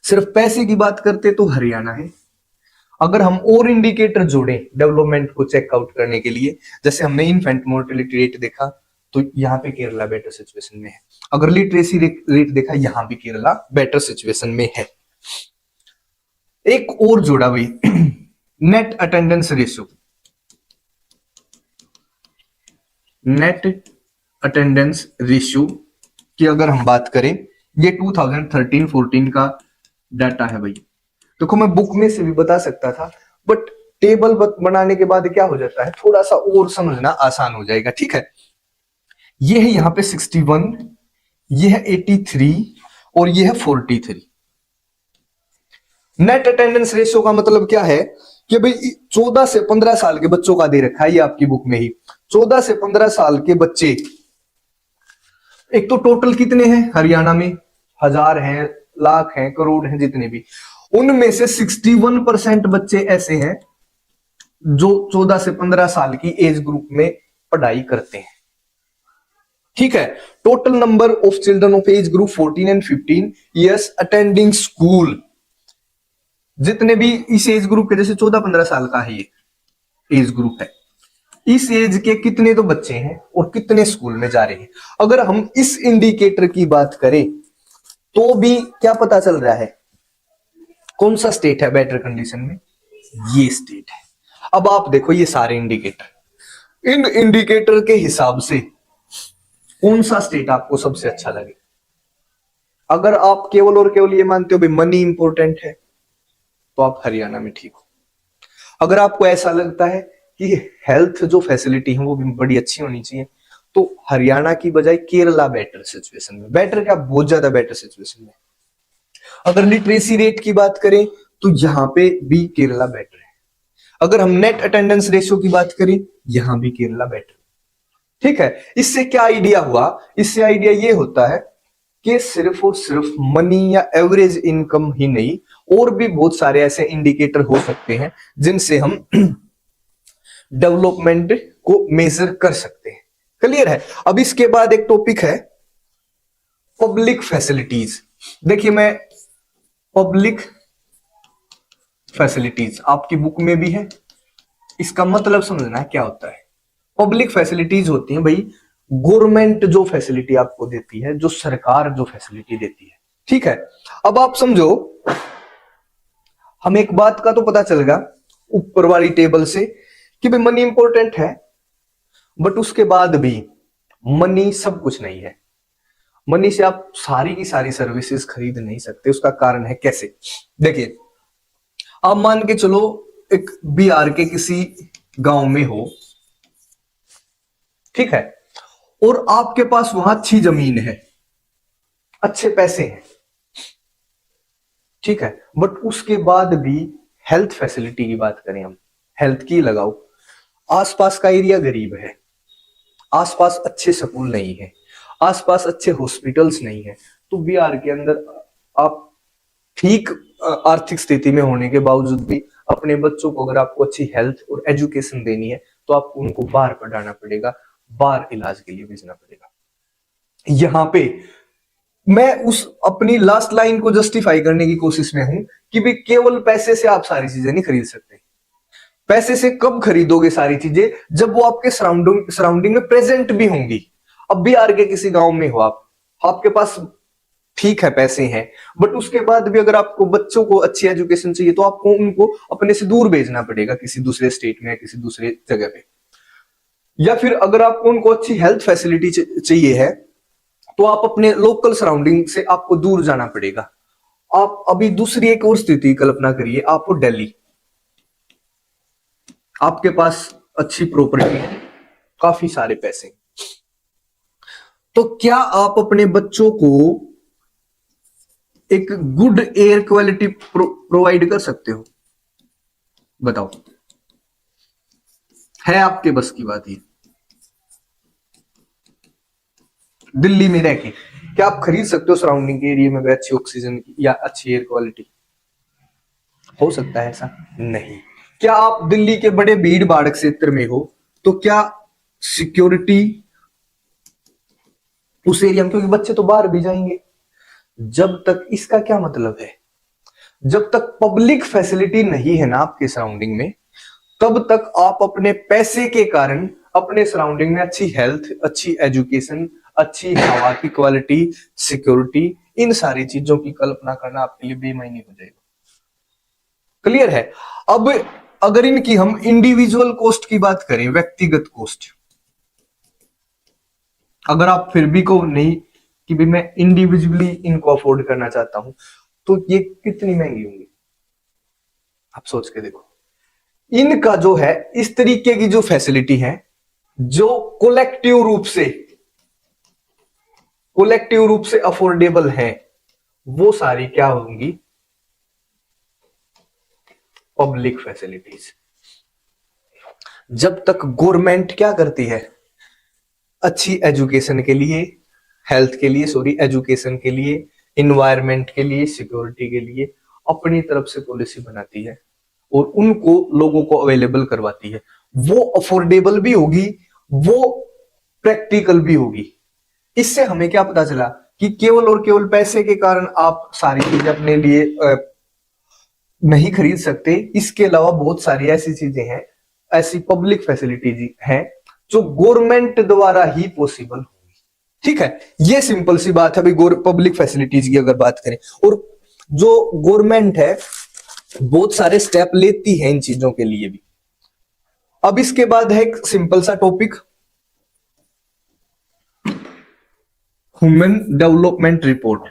सिर्फ पैसे की बात करते तो हरियाणा है। अगर हम और इंडिकेटर जोड़े डेवलपमेंट को चेकआउट करने के लिए, जैसे हमने इन्फेंट मोर्टेलिटी रेट देखा तो यहाँ पे केरला बेटर सिचुएशन में है। अगर लिटरेसी रेट देखा, यहाँ भी केरला बेटर सिचुएशन में है। एक और जोड़ा भाई net attendance ratio. Net attendance ratio की अगर हम बात करें, ये 2013-14 का डाटा है भाई। देखो मैं बुक में से भी बता सकता था, बट टेबल बनाने के बाद क्या हो जाता है, थोड़ा सा और समझना आसान हो जाएगा। ठीक है, ये है यहाँ पे 61, ये है 83 और ये है 43। नेट अटेंडेंस रेशियो का मतलब क्या है कि भाई 14 से 15 साल के बच्चों का दे रखा है ये आपकी बुक में ही। 14 से 15 साल के बच्चे, एक तो टोटल कितने हैं हरियाणा में, हजार हैं, लाख हैं, करोड़ हैं, जितने भी, उनमें से 61% बच्चे ऐसे हैं जो 14 से 15 साल की एज ग्रुप में पढ़ाई करते हैं। ठीक है, total number of children of age group 14 and 15 years attending school, जितने भी इस एज ग्रुप के, जैसे 14-15 साल का है ये एज ग्रुप है, इस एज के कितने तो बच्चे हैं और कितने स्कूल में जा रहे हैं। अगर हम इस इंडिकेटर की बात करें तो भी क्या पता चल रहा है, कौन सा स्टेट है बेटर कंडीशन में, ये स्टेट है। अब आप देखो ये सारे इंडिकेटर, इन इंडिकेटर के हिसाब से कौन सा स्टेट आपको सबसे अच्छा लगे। अगर आप केवल और केवल ये मानते हो भाई मनी इंपॉर्टेंट है, तो आप हरियाणा में ठीक हो। अगर आपको ऐसा लगता है कि हेल्थ जो फैसिलिटी है वो भी बड़ी अच्छी होनी चाहिए, तो हरियाणा की बजाय केरला बेटर सिचुएशन में, बेटर क्या बहुत ज्यादा बेटर सिचुएशन में। अगर लिटरेसी रेट की बात करें तो यहां पे भी केरला बेटर है। अगर हम नेट अटेंडेंस रेशियो की बात करें, यहां भी केरला बेटर। ठीक है, इससे क्या आइडिया हुआ, इससे आइडिया ये होता है कि सिर्फ और सिर्फ मनी या एवरेज इनकम ही नहीं, और भी बहुत सारे ऐसे इंडिकेटर हो सकते हैं जिनसे हम डेवलपमेंट को मेजर कर सकते हैं। क्लियर है। अब इसके बाद एक टॉपिक है पब्लिक फैसिलिटीज। देखिए मैं पब्लिक फैसिलिटीज आपकी बुक में भी है, इसका मतलब समझना है क्या होता है। पब्लिक फैसिलिटीज होती हैं भाई गवर्नमेंट जो फैसिलिटी आपको देती है, जो सरकार जो फैसिलिटी देती है। ठीक है, अब आप समझो, हम एक बात का तो पता चलेगा ऊपर वाली टेबल से कि भाई मनी इंपॉर्टेंट है, बट उसके बाद भी मनी सब कुछ नहीं है। मनी से आप सारी की सारी सर्विसेज खरीद नहीं सकते। उसका कारण है कैसे, देखिए आप मान के चलो एक बिहार के किसी गांव में हो, ठीक है, और आपके पास वहां अच्छी जमीन है, अच्छे पैसे हैं, ठीक है, बट उसके बाद भी हेल्थ फैसिलिटी की बात करें हम, हेल्थ की लगाओ, आसपास का एरिया गरीब है, आसपास अच्छे स्कूल नहीं है, आसपास अच्छे हॉस्पिटल्स नहीं है, तो बिहार के अंदर आप ठीक आर्थिक स्थिति में होने के बावजूद भी अपने बच्चों को अगर आपको अच्छी हेल्थ और एजुकेशन देनी है तो आपको उनको बाहर पढ़ाना पड़ेगा, बाहर इलाज के लिए भेजना पड़ेगा। यहां पे मैं उस अपनी लास्ट लाइन को जस्टिफाई करने की कोशिश में हूं कि भी केवल पैसे से आप सारी चीजें नहीं खरीद सकते। पैसे से कब खरीदोगे सारी चीजें, जब वो आपके सराउंडिंग में प्रेजेंट भी होंगी। अब बिहार के किसी गांव में हो आप, आपके पास ठीक है पैसे हैं, बट उसके बाद भी अगर आपको बच्चों को अच्छी एजुकेशन चाहिए तो आपको उनको अपने से दूर भेजना पड़ेगा किसी दूसरे स्टेट में, किसी दूसरे जगह पे। या फिर अगर आपको उनको अच्छी हेल्थ फैसिलिटी चाहिए है तो आप अपने लोकल सराउंडिंग से आपको दूर जाना पड़ेगा। आप अभी दूसरी एक और स्थिति कल्पना करिए, आप हो दिल्ली, आपके पास अच्छी प्रॉपर्टी है, काफी सारे पैसे, तो क्या आप अपने बच्चों को एक गुड एयर क्वालिटी प्रोवाइड कर सकते हो? बताओ, है आपके बस की बात? ये दिल्ली में रह के क्या आप खरीद सकते हो सराउंडिंग के एरिया में अच्छी ऑक्सीजन की या अच्छी एयर क्वालिटी? हो सकता है ऐसा? नहीं। क्या आप दिल्ली के बड़े भीड़ भाड़ क्षेत्र में हो तो क्या सिक्योरिटी उस एरिया में, क्योंकि बच्चे तो बाहर भी जाएंगे, जब तक, इसका क्या मतलब है, जब तक पब्लिक फैसिलिटी नहीं है ना आपके सराउंडिंग में, तब तक आप अपने पैसे के कारण अपने सराउंडिंग में अच्छी हेल्थ, अच्छी एजुकेशन, अच्छी हवा की क्वालिटी, सिक्योरिटी, इन सारी चीजों की कल्पना करना आपके लिए बेमायने हो जाएगा। क्लियर है? अब अगर इनकी हम इंडिविजुअल कॉस्ट की बात करें, व्यक्तिगत कॉस्ट, अगर आप फिर भी को नहीं कि भी मैं इंडिविजुअली इनको अफोर्ड करना चाहता हूं, तो ये कितनी महंगी होंगी आप सोच के देखो। इनका जो है इस तरीके की जो फैसिलिटी है, जो कोलेक्टिव रूप से अफोर्डेबल है, वो सारी क्या होंगी? Public facilities. जब तक गवर्नमेंट क्या करती है? अच्छी एजुकेशन के लिए, हेल्थ के लिए, सॉरी एजुकेशन के लिए, इन्वायरमेंट के लिए, सिक्योरिटी के लिए अपनी तरफ से पॉलिसी बनाती है और उनको लोगों को अवेलेबल करवाती है। वो अफोर्डेबल भी होगी, वो प्रैक्टिकल भी होगी। इससे हमें क्या पता चला कि केवल और केवल पैसे के कारण आप सारी चीजें अपने लिए नहीं खरीद सकते। इसके अलावा बहुत सारी ऐसी चीजें हैं, ऐसी पब्लिक फैसिलिटीज हैं जो गवर्नमेंट द्वारा ही पॉसिबल होगी। ठीक है, ये सिंपल सी बात है भाई। पब्लिक फैसिलिटीज की अगर बात करें, और जो गवर्नमेंट है बहुत सारे स्टेप लेती है इन चीजों के लिए भी। अब इसके बाद है एक सिंपल सा topic, human development report.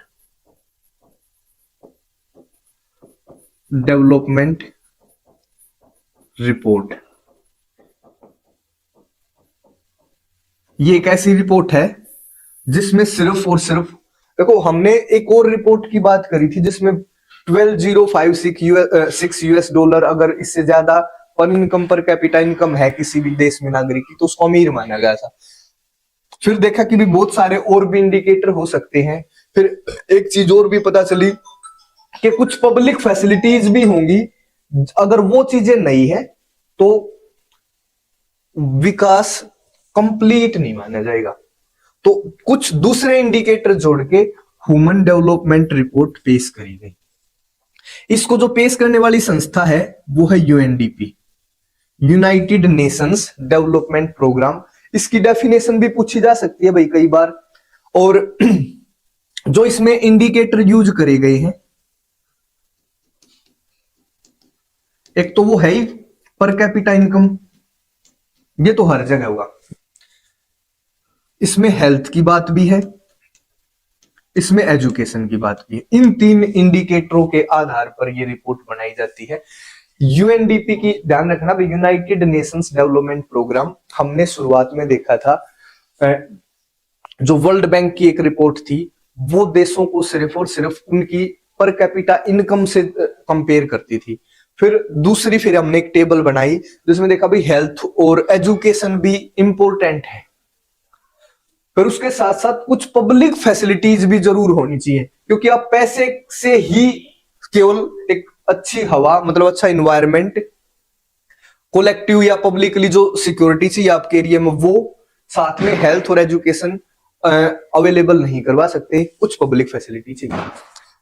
Development report ये एक ऐसी रिपोर्ट है जिसमें सिर्फ और सिर्फ, देखो हमने एक और रिपोर्ट की बात करी थी जिसमें 12,056 यूएस डॉलर, अगर इससे ज्यादा पर इनकम, पर कैपिटा इनकम है किसी भी देश में नागरिक की, तो उसको अमीर माना गया था। फिर देखा कि भी बहुत सारे और भी इंडिकेटर हो सकते हैं। फिर एक चीज और भी पता चली कि कुछ पब्लिक फैसिलिटीज भी होंगी, अगर वो चीजें नहीं है तो विकास कंप्लीट नहीं माना जाएगा। तो कुछ दूसरे इंडिकेटर जोड़ के ह्यूमन डेवलपमेंट रिपोर्ट पेश करी गई। इसको जो पेश करने वाली संस्था है वो है UNDP, united nations development programme. इसकी डेफिनेशन भी पूछी जा सकती है भाई कई बार। और जो इसमें इंडिकेटर यूज करे गए हैं, एक तो वो है ही पर कैपिटा इनकम, ये तो हर जगह होगा। इसमें हेल्थ की बात भी है, इसमें एजुकेशन की बात भी है। इन तीन इंडिकेटरों के आधार पर ये रिपोर्ट बनाई जाती है। यूएनडीपी की ध्यान रखना भी, यूनाइटेड नेशंस डेवलपमेंट प्रोग्राम, हमने शुरुआत में देखा था जो वर्ल्ड बैंक की एक रिपोर्ट थी, वो देशों को सिर्फ और सिर्फ उनकी पर कैपिटा इनकम से कंपेयर करती थी। फिर दूसरी, फिर हमने एक टेबल बनाई जिसमें देखा भाई हेल्थ और एजुकेशन भी इंपॉर्टेंट है। फिर उसके साथ साथ कुछ पब्लिक फैसिलिटीज भी जरूर होनी चाहिए, क्योंकि आप पैसे से ही केवल एक अच्छी हवा, मतलब अच्छा इन्वायरमेंट, कोलेक्टिव या पब्लिकली जो सिक्योरिटी चाहिए आपके एरिया में, वो साथ में हेल्थ और एजुकेशन अवेलेबल नहीं करवा सकते। कुछ पब्लिक फैसिलिटी चाहिए।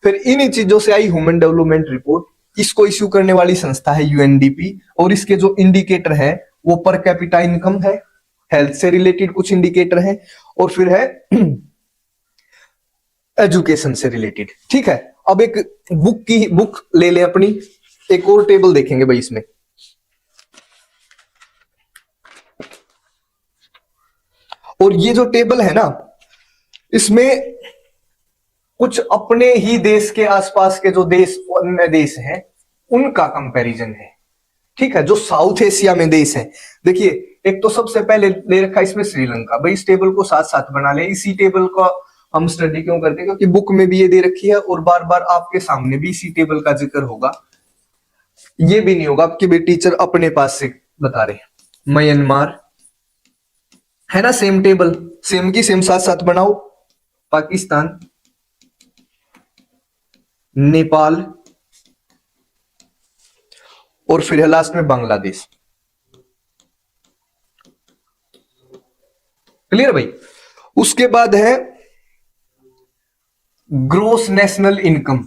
फिर इन चीजों से आई ह्यूमन डेवलपमेंट रिपोर्ट। इसको इश्यू करने वाली संस्था है यूएनडीपी, और इसके जो इंडिकेटर है वो पर कैपिटा इनकम है, हेल्थ से रिलेटेड कुछ इंडिकेटर है, और फिर है एजुकेशन से रिलेटेड। ठीक है, अब एक बुक ले लें अपनी, एक और टेबल देखेंगे भाई इसमें। और ये जो टेबल है ना, इसमें कुछ अपने ही देश के आसपास के जो देश, अन्य देश हैं, उनका कंपैरिजन है। ठीक है, जो साउथ एशिया में देश है, देखिए एक तो सबसे पहले ले रखा इसमें श्रीलंका। भाई इस टेबल को साथ साथ बना ले। इसी टेबल को हम स्टडी क्यों करते हैं? क्योंकि बुक में भी ये दे रखी है और बार बार आपके सामने भी इसी टेबल का जिक्र होगा। ये भी नहीं होगा आपके भी टीचर अपने पास से बता रहे हैं। म्यांमार है ना, सेम टेबल, सेम की सेम साथ साथ बनाओ। पाकिस्तान, नेपाल, और फिर है लास्ट में बांग्लादेश। क्लियर भाई? उसके बाद है ग्रोस नेशनल इनकम।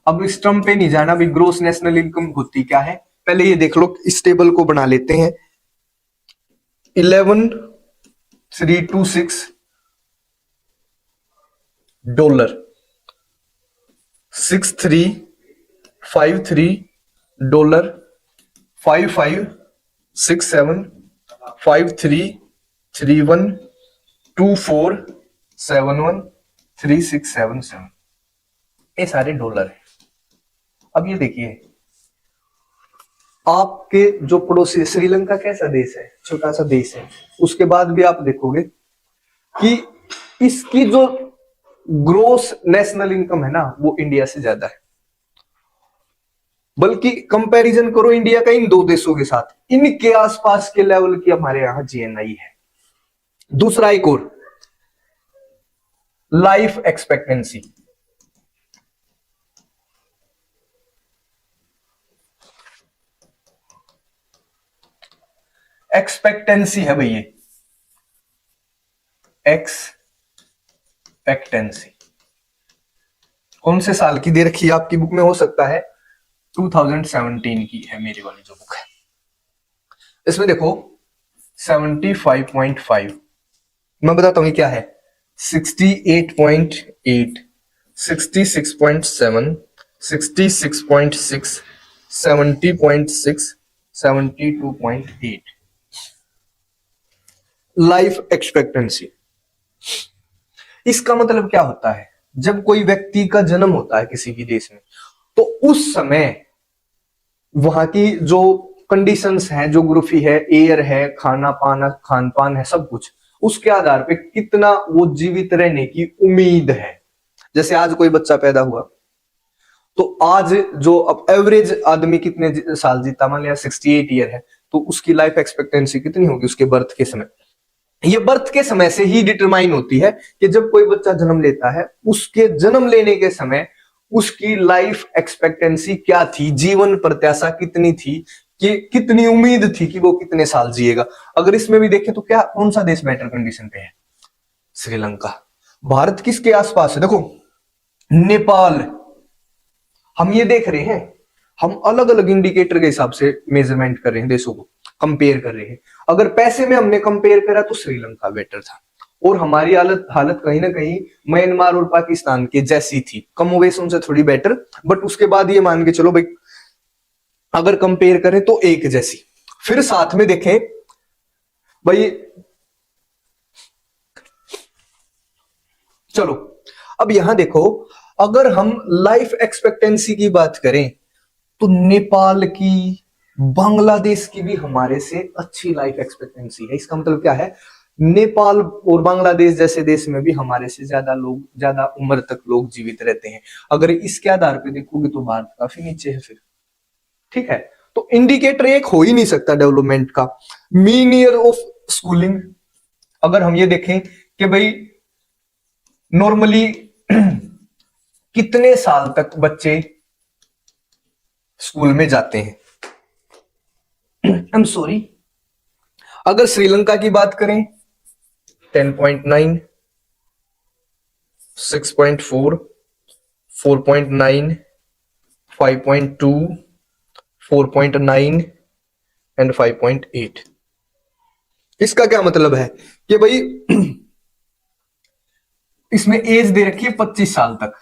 अब इस टर्म पे नहीं जाना, भी ग्रोस नेशनल इनकम होती क्या है पहले ये देख लो। इस टेबल को बना लेते हैं। 11,326 डॉलर, 6,353 डॉलर, 5,567, 5,331, 2,471, 3,677, ये सारे डॉलर हैं। अब ये देखिए आपके जो पड़ोसी श्रीलंका कैसा देश है, छोटा सा देश है, उसके बाद भी आप देखोगे कि इसकी जो ग्रोस नेशनल इनकम है ना वो इंडिया से ज्यादा है। बल्कि कंपैरिजन करो इंडिया का इन दो देशों के साथ, इनके आसपास के लेवल की हमारे यहां जीएनआई है। दूसरा एक और, लाइफ एक्सपेक्टेंसी। एक्सपेक्टेंसी है भैया, एक्सपेक्टेंसी कौन से साल की दे रखी है आपकी बुक में, हो सकता है 2017 की है मेरी वाली जो बुक है। इसमें देखो 75.5, मैं बताता हूं ये क्या है। 68.8, 66.7, 66.6, 70.6, 72.8 लाइफ एक्सपेक्टेंसी। इसका मतलब क्या होता है, जब कोई व्यक्ति का जन्म होता है किसी भी देश में तो उस समय वहां की जो कंडीशंस हैं, ज्योग्राफी है, एयर है, खाना पाना खान पान है, सब कुछ उसके आधार पे कितना वो जीवित रहने की उम्मीद है। जैसे आज कोई बच्चा पैदा हुआ तो आज जो अब एवरेज आदमी कितने साल जीता, मान लिया 68 ईयर है, तो उसकी लाइफ एक्सपेक्टेंसी कितनी होगी उसके बर्थ के समय। ये बर्थ के समय से ही डिटरमाइन होती है कि जब कोई बच्चा जन्म लेता है उसके जन्म लेने के समय उसकी लाइफ एक्सपेक्टेंसी क्या थी, जीवन प्रत्याशा कितनी थी, कि कितनी उम्मीद थी कि वो कितने साल जिएगा। अगर इसमें भी देखें तो क्या कौन सा देश बेटर कंडीशन पे है, श्रीलंका। भारत किसके आसपास है, देखो नेपाल। हम ये देख रहे हैं, हम अलग अलग इंडिकेटर के हिसाब से मेजरमेंट कर रहे हैं, देशों को कंपेयर कर रहे हैं। अगर पैसे में हमने कंपेयर करा तो श्रीलंका बेटर था, और हमारी हालत कहीं ना कहीं म्यांमार और पाकिस्तान के जैसी थी, कमोवेश उनसे थोड़ी बेटर, बट उसके बाद ये मान के चलो भाई अगर कंपेयर करें तो एक जैसी। फिर साथ में देखें भाई, चलो अब यहां देखो, अगर हम लाइफ एक्सपेक्टेंसी की बात करें तो नेपाल की, बांग्लादेश की भी हमारे से अच्छी लाइफ एक्सपेक्टेंसी है। इसका मतलब क्या है, नेपाल और बांग्लादेश जैसे देश में भी हमारे से ज्यादा लोग, ज्यादा उम्र तक लोग जीवित रहते हैं। अगर इसके आधार पे देखोगे तो भारत काफी नीचे है फिर, ठीक है। तो इंडिकेटर एक हो ही नहीं सकता डेवलपमेंट का। मीन ईयर ऑफ स्कूलिंग, अगर हम ये देखें कि भाई नॉर्मली कितने साल तक बच्चे स्कूल में जाते हैं, आई एम सॉरी, अगर श्रीलंका की बात करें 10.9, 6.4, 4.9, 5.2, 4.9 एंड 5.8। इसका क्या मतलब है कि भाई इसमें एज दे रखी है 25 साल तक,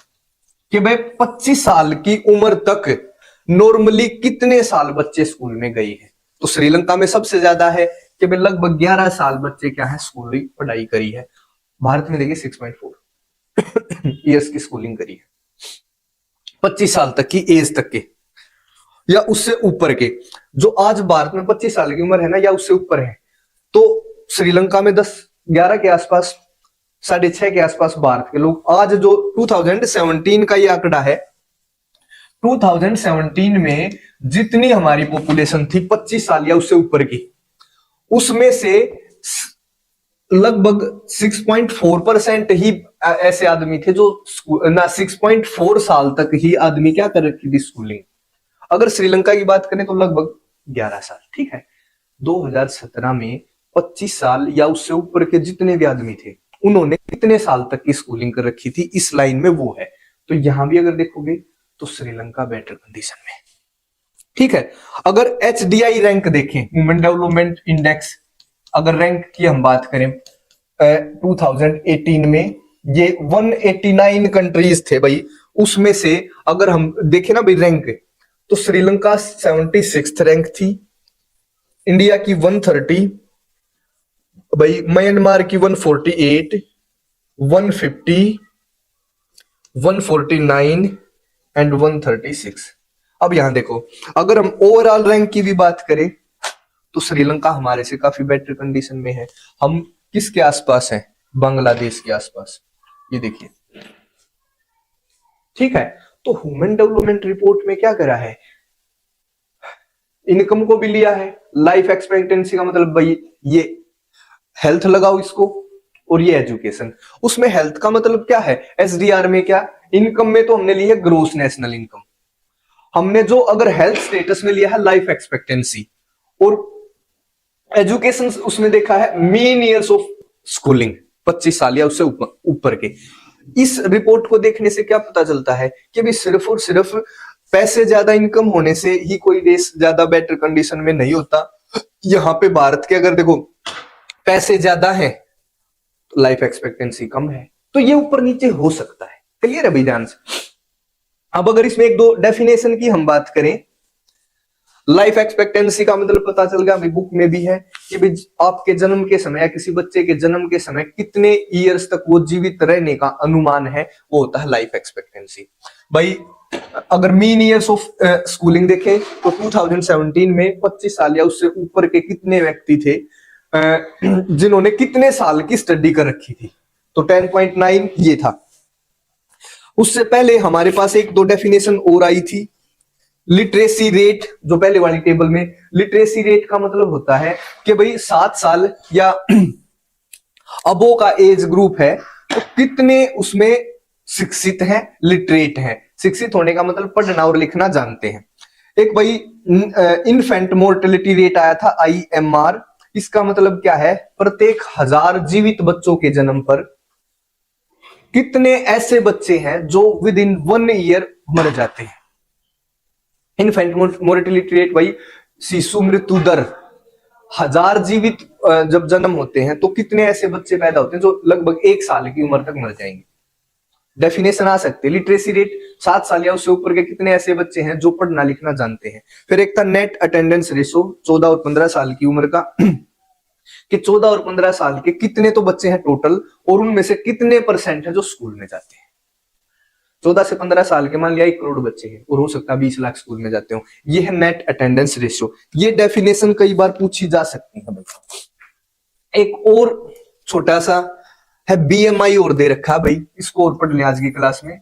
कि भाई 25 साल की उम्र तक नॉर्मली कितने साल बच्चे स्कूल में गए हैं। तो श्रीलंका में सबसे ज्यादा है कि भाई लगभग 11 साल बच्चे क्या है स्कूल पढ़ाई करी है। भारत में देखिए 6.4 ईयर्स की स्कूलिंग करी है, 25 साल तक की एज तक के या उससे ऊपर के। जो आज भारत में 25 साल की उम्र है ना या उससे ऊपर है, तो श्रीलंका में 10-11 के आसपास, 6.5 के आसपास भारत के लोग। आज जो 2017 का ये आंकड़ा है, 2017 में जितनी हमारी पॉपुलेशन थी 25 साल या उससे ऊपर की, उसमें से लगभग 6.4% ही ऐसे आदमी थे जो ना 6.4 साल तक ही आदमी क्या कर रखी थी स्कूलिंग। अगर श्रीलंका की बात करें तो लगभग 11 साल, ठीक है। 2017 में 25 साल या उससे ऊपर के जितने भी आदमी थे उन्होंने कितने साल तक की स्कूलिंग कर रखी थी, इस लाइन में वो है। तो यहां भी अगर देखोगे तो श्रीलंका बेटर कंडीशन में। ठीक है, अगर HDI रैंक देखें, ह्यूमन डेवलपमेंट इंडेक्स, अगर रैंक की हम बात करें 2018 में ये 189 कंट्रीज थे भाई, उसमें से अगर हम देखें ना भाई रैंक, तो श्रीलंका 76th रैंक थी, इंडिया की 130, भाई म्यांमार की 148, 150, 149 एंड 136। अब यहां देखो, अगर हम ओवरऑल रैंक की भी बात करें तो श्रीलंका हमारे से काफी बेटर कंडीशन में है। हम किसके आसपास हैं? बांग्लादेश के आसपास, ये देखिए। ठीक है, तो ह्यूमन डेवलपमेंट रिपोर्ट में क्या करा है, इनकम को भी लिया है, लाइफ एक्सपेक्टेंसी का मतलब भाई ये हेल्थ लगाओ इसको, और ये एजुकेशन। उसमें हेल्थ का मतलब क्या है, SDR में क्या, इनकम में तो हमने ली है ग्रोस नेशनल इनकम, हमने जो अगर हेल्थ स्टेटस में लिया है लाइफ एक्सपेक्टेंसी, और एजुकेशन उसमें देखा है मीन ईयर्स ऑफ स्कूलिंग, 25 साल या उससे ऊपर के। इस रिपोर्ट को देखने से क्या पता चलता है कि भी सिर्फ और सिर्फ पैसे ज्यादा इनकम होने से ही कोई देश ज्यादा बेटर कंडीशन में नहीं होता। यहां पे भारत के अगर देखो पैसे ज्यादा है तो लाइफ एक्सपेक्टेंसी कम है, तो ये ऊपर नीचे हो सकता है। क्लियर है भाई ध्यान से। अब अगर इसमें एक दो डेफिनेशन की हम बात करें, लाइफ एक्सपेक्टेंसी का मतलब पता चल गया, बुक में भी है कि भाई आपके जन्म के समय या किसी बच्चे के जन्म के समय कितने ईयर्स तक वो जीवित रहने का अनुमान है, वो होता है लाइफ एक्सपेक्टेंसी। भाई अगर मीन ईयर्स ऑफ स्कूलिंग देखें तो 2017 में 25 साल या उससे ऊपर के कितने व्यक्ति थे जिन्होंने कितने साल की स्टडी कर रखी थी, तो 10.9 ये था। उससे पहले हमारे पास एक दो डेफिनेशन और आई थी। लिटरेसी रेट, जो पहले वाली टेबल में, लिटरेसी रेट का मतलब होता है कि भाई 7 साल या अबो का एज ग्रुप है तो कितने उसमें शिक्षित हैं, लिटरेट हैं। शिक्षित होने का मतलब पढ़ना और लिखना जानते हैं। एक भाई इन्फेंट मोर्टेलिटी रेट आया था IMR, इसका मतलब क्या है, प्रत्येक 1000 जीवित बच्चों के जन्म पर कितने ऐसे बच्चे हैं जो विद इन 1 ईयर मर जाते हैं। इन्फेंट मोर्टेलिटी रेट भाई शिशु मृत्यु दर, 1000 जीवित जब जन्म होते हैं तो कितने ऐसे बच्चे पैदा होते हैं जो लगभग 1 साल की उम्र तक मर जाएंगे। डेफिनेशन आ सकती है लिटरेसी रेट, 7 साल या उससे ऊपर के कितने ऐसे बच्चे हैं जो पढ़ना लिखना जानते हैं। फिर एक था नेट अटेंडेंस रेशो, 14 और 15 साल की उम्र का कि 14 और 15 साल के कितने तो बच्चे हैं टोटल, और उनमें से कितने % है जो स्कूल में जाते हैं। 14 से 15 साल के मान लिया 1 करोड़ बच्चे हैं और हो सकता है 20 लाख स्कूल में जाते हो, ये है नेट अटेंडेंस रेशियो। ये डेफिनेशन कई बार पूछी जा सकती है भाई। एक और छोटा सा है BMI और दे रखा है भाई, इसको और पढ़ लें आज की क्लास में।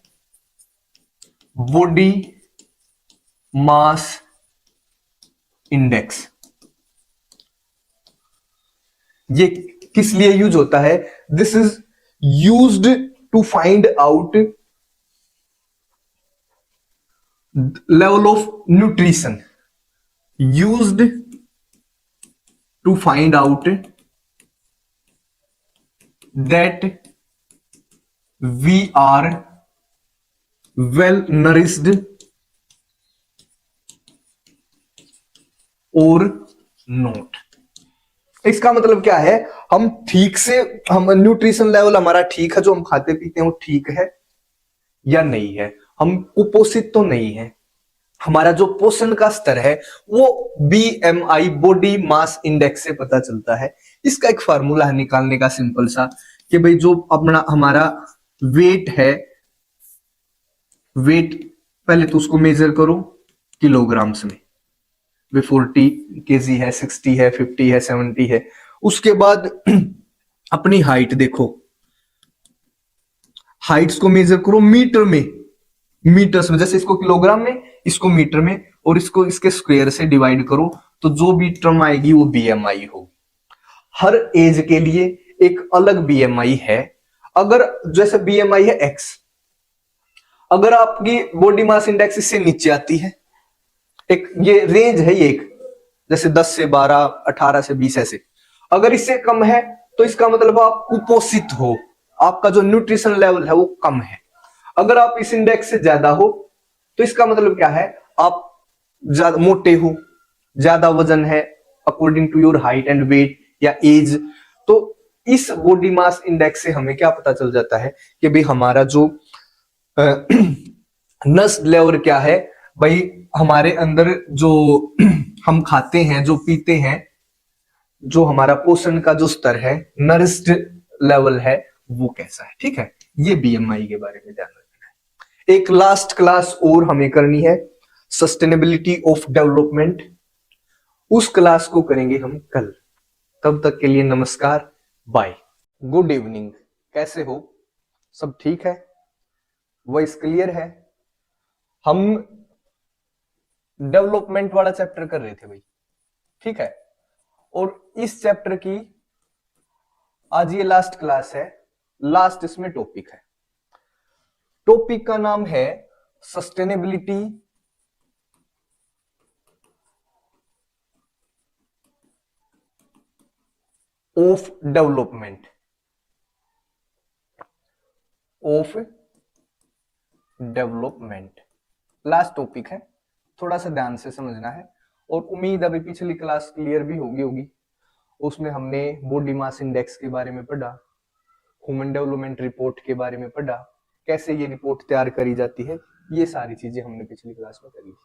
बॉडी मास इंडेक्स, ये किस लिए यूज होता है, this is used to find out level of nutrition, used to find out that we are well nourished or not। इसका मतलब क्या है, हम ठीक से, हम न्यूट्रिशन लेवल हमारा ठीक है, जो हम खाते पीते हैं वो ठीक है या नहीं है, हम कुपोषित तो नहीं है, हमारा जो पोषण का स्तर है वो BMI बॉडी मास इंडेक्स से पता चलता है। इसका एक फार्मूला है निकालने का सिंपल सा, कि भाई जो अपना हमारा वेट है, वेट पहले तो उसको मेजर करो किलोग्राम्स में, वे 40 kg है, 60 है, 50 है, 70 है। उसके बाद अपनी हाइट देखो, हाइट्स को मेजर करो मीटर में, मीटर्स में, जैसे इसको किलोग्राम में, इसको मीटर में, और इसको इसके स्क्वायर से डिवाइड करो तो जो भी टर्म आएगी वो BMI होगी। हर एज के लिए एक अलग BMI है। अगर जैसे BMI है X, अगर आपकी बॉडी मास इंडेक्स इससे नीचे आती है, एक ये रेंज है, ये एक जैसे 10 से 12, 18 से 20 ऐसे, अगर इससे कम है तो इसका मतलब आप कुपोषित हो, आपका जो न्यूट्रिशन लेवल है वो कम है। अगर आप इस इंडेक्स से ज्यादा हो तो इसका मतलब क्या है, आप ज्यादा मोटे हो, ज्यादा वजन है according to your height and weight या एज, तो इस बॉडी मास इंडेक्स से हमें क्या पता चल जाता है कि भाई हमारा जो नस लेवल क्या है, भाई हमारे अंदर जो हम खाते हैं, जो पीते हैं, जो हमारा पोषण का जो स्तर है, नरिश्ड लेवल है, वो कैसा है। ठीक है, ये बीएमआई के बारे में ध्यान रखना है। एक लास्ट क्लास और हमें करनी है, सस्टेनेबिलिटी ऑफ डेवलपमेंट, उस क्लास को करेंगे हम कल। तब तक के लिए नमस्कार, बाय, गुड इवनिंग। कैसे हो, सब ठीक है, वॉइस क्लियर है। हम डेवलपमेंट वाला चैप्टर कर रहे थे भाई, ठीक है, और इस चैप्टर की आज ये लास्ट क्लास है। लास्ट इसमें टॉपिक है, टॉपिक का नाम है sustainability of development, of development last topic है, थोड़ा सा ध्यान से समझना है। और उम्मीद अभी पिछली क्लास क्लियर भी होगी। उसमें हमने बॉडी मास इंडेक्स के बारे में पढ़ा, ह्यूमन डेवलपमेंट रिपोर्ट के बारे में पढ़ा, कैसे ये रिपोर्ट तैयार करी जाती है, ये सारी चीजें हमने पिछली क्लास में करी थी।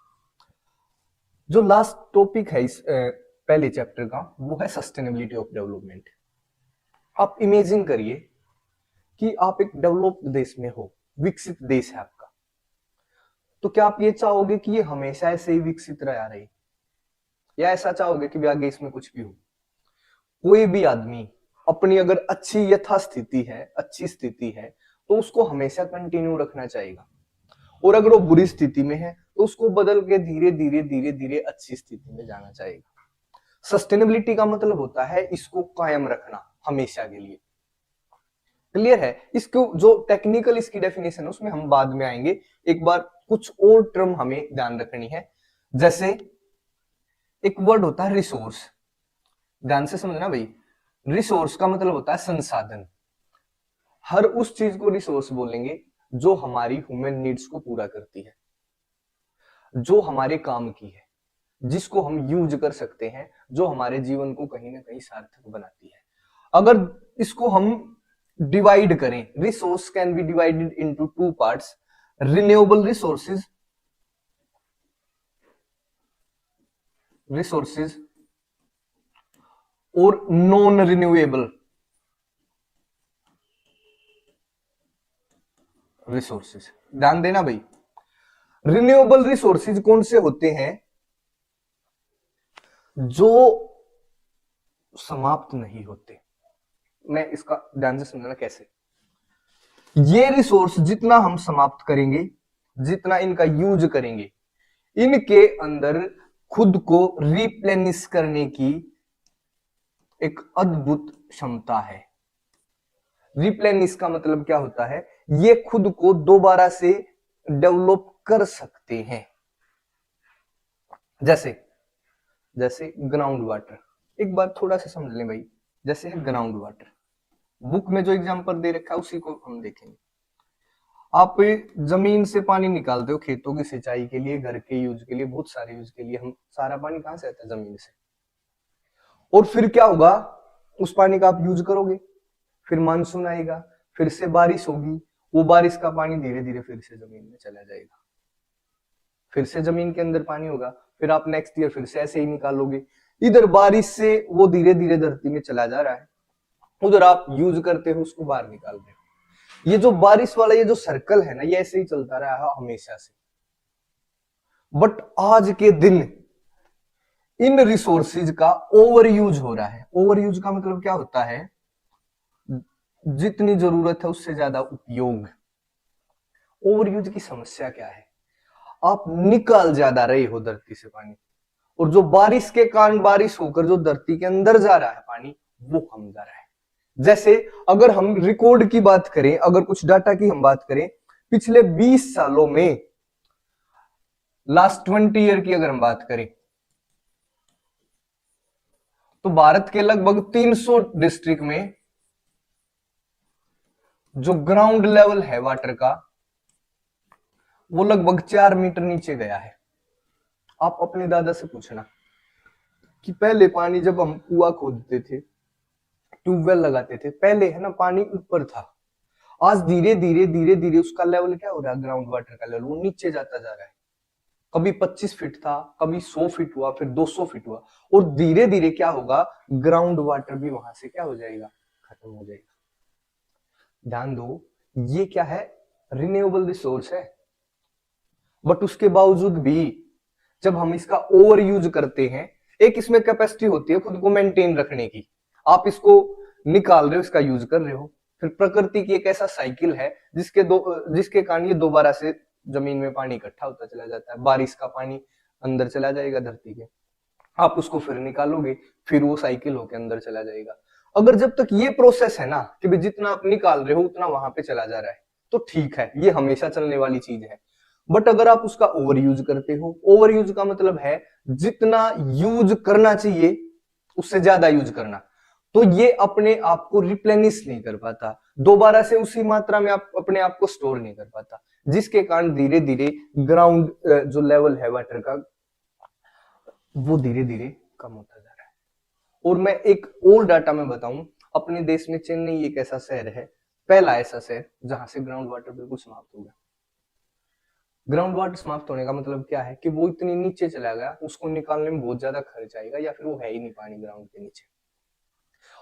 जो लास्ट टॉपिक है इस पहले चैप्टर का, वो है सस्टेनेबिलिटी ऑफ डेवलपमेंट। आप इमेजिन करिए कि आप एक डेवलप्ड देश में हो, विकसित देश है आपका, तो क्या आप ये चाहोगे कि ये हमेशा ऐसे ही विकसित रहा रहे, या ऐसा चाहोगे कि आगे इसमें कुछ भी हो। कोई भी आदमी अपनी अगर अच्छी यथास्थिति है, अच्छी स्थिति है, तो उसको हमेशा कंटिन्यू रखना चाहेगा, और अगर वो बुरी स्थिति में है तो उसको बदल के धीरे धीरे धीरे धीरे अच्छी स्थिति में जाना चाहेगा। सस्टेनेबिलिटी का मतलब होता है इसको कायम रखना हमेशा के लिए। क्लियर है? इसको जो टेक्निकल इसकी डेफिनेशन है उसमें हम बाद में आएंगे। एक बार कुछ और टर्म हमें ध्यान रखनी है, जैसे एक वर्ड होता है रिसोर्स, ध्यान से समझना भाई। रिसोर्स का मतलब होता है संसाधन। हर उस चीज को रिसोर्स बोलेंगे जो हमारी ह्यूमन नीड्स को पूरा करती है, जो हमारे काम की है, जिसको हम यूज कर सकते हैं, जो हमारे जीवन को कहीं ना कहीं सार्थक बनाती है। अगर इसको हम डिवाइड करें, resource can be divided into two parts, renewable resources और नॉन रिन्यूएबल रिसोर्सेज। ध्यान देना भाई, रिन्यूएबल रिसोर्सेज कौन से होते हैं? जो समाप्त नहीं होते। मैं इसका ध्यान से समझना कैसे। ये रिसोर्स जितना हम समाप्त करेंगे, जितना इनका यूज करेंगे, इनके अंदर खुद को रिप्लेनिश करने की एक अद्भुत क्षमता है। रिप्लेनिश का मतलब क्या होता है? ये खुद को दोबारा से डेवलप कर सकते हैं। जैसे ग्राउंड वाटर, एक बार थोड़ा सा समझ लें भाई। जैसे है ग्राउंड वाटर, बुक में जो एग्जांपल दे रखा है उसी को हम देखेंगे। आप जमीन से पानी निकालते हो खेतों की सिंचाई के लिए, घर के यूज के लिए, बहुत सारे यूज के लिए। हम सारा पानी कहां से आता है? जमीन से। और फिर क्या होगा? उस पानी का आप यूज करोगे, फिर मानसून आएगा, फिर से बारिश होगी, वो बारिश का पानी धीरे धीरे फिर से जमीन में चला जाएगा, फिर से जमीन के अंदर पानी होगा, फिर आप नेक्स्ट ईयर फिर से ऐसे ही निकालोगे। इधर बारिश से वो धीरे धीरे धरती में चला जा रहा है, उधर आप यूज करते हो उसको बाहर निकाल रहे हो। ये जो बारिश वाला ये जो सर्कल है ना, ये ऐसे ही चलता रहा है हमेशा से। बट आज के दिन इन रिसोर्सेज का ओवर यूज हो रहा है। ओवर यूज का मतलब क्या होता है? जितनी जरूरत है उससे ज्यादा उपयोग। ओवर यूज की समस्या क्या है? आप निकाल ज्यादा रहे हो धरती से पानी, और जो बारिश के कारण बारिश होकर जो धरती के अंदर जा रहा है पानी, वो कम जा रहा है। जैसे अगर हम रिकॉर्ड की बात करें, अगर कुछ डाटा की हम बात करें, पिछले 20 सालों में, लास्ट 20 ईयर की अगर हम बात करें, तो भारत के लगभग 300 डिस्ट्रिक्ट में जो ग्राउंड लेवल है वाटर का, वो लगभग 4 मीटर नीचे गया है। आप अपने दादा से पूछना कि पहले पानी जब हम कुआं खोदते थे, ट्यूबवेल लगाते थे, पहले है ना पानी ऊपर था। आज धीरे धीरे धीरे धीरे उसका लेवल क्या हो रहा है, ग्राउंड वाटर का लेवल वो नीचे जाता जा रहा है। कभी 25 फीट था, कभी 100 फीट हुआ, फिर 200 फीट हुआ, और धीरे धीरे क्या होगा, ग्राउंड वाटर भी वहां से क्या हो जाएगा, खत्म हो जाएगा। ध्यान दो, ये क्या है, रिन्यूएबल रिसोर्स है, बट उसके बावजूद भी जब हम इसका ओवर यूज करते हैं, एक इसमें कैपेसिटी होती है खुद को मेंटेन रखने की, आप इसको निकाल रहे हो, इसका यूज कर रहे हो, फिर प्रकृति की एक ऐसा साइकिल है जिसके कारण ये दोबारा से जमीन में पानी इकट्ठा होता चला जाता है, बारिश का पानी अंदर चला जाएगा धरती के, आप उसको फिर निकालोगे, फिर वो साइकिल होके अंदर चला जाएगा। अगर जब तक ये प्रोसेस है ना कि भाई जितना आप निकाल रहे हो उतना वहां पे चला जा रहा है, तो ठीक है, ये हमेशा चलने वाली चीज है। बट अगर आप उसका ओवर यूज करते हो, ओवर यूज का मतलब है जितना यूज करना चाहिए उससे ज्यादा यूज करना, तो ये अपने आप को रिप्लेनिश नहीं कर पाता, दोबारा से उसी मात्रा में आप अपने आप को स्टोर नहीं कर पाता, जिसके कारण धीरे धीरे ग्राउंड जो लेवल है वाटर का वो धीरे धीरे कम होता जा रहा है। और मैं एक और डाटा में बताऊं, अपने देश में चेन्नई एक ऐसा शहर है, पहला ऐसा शहर जहां से ग्राउंड वाटर बिल्कुल समाप्त हो गया। ग्राउंड वाटर समाप्त होने का मतलब क्या है कि वो इतनी नीचे चला गया, उसको निकालने में बहुत ज्यादा खर्च आएगा, या फिर वो है ही नहीं पानी ग्राउंड के नीचे।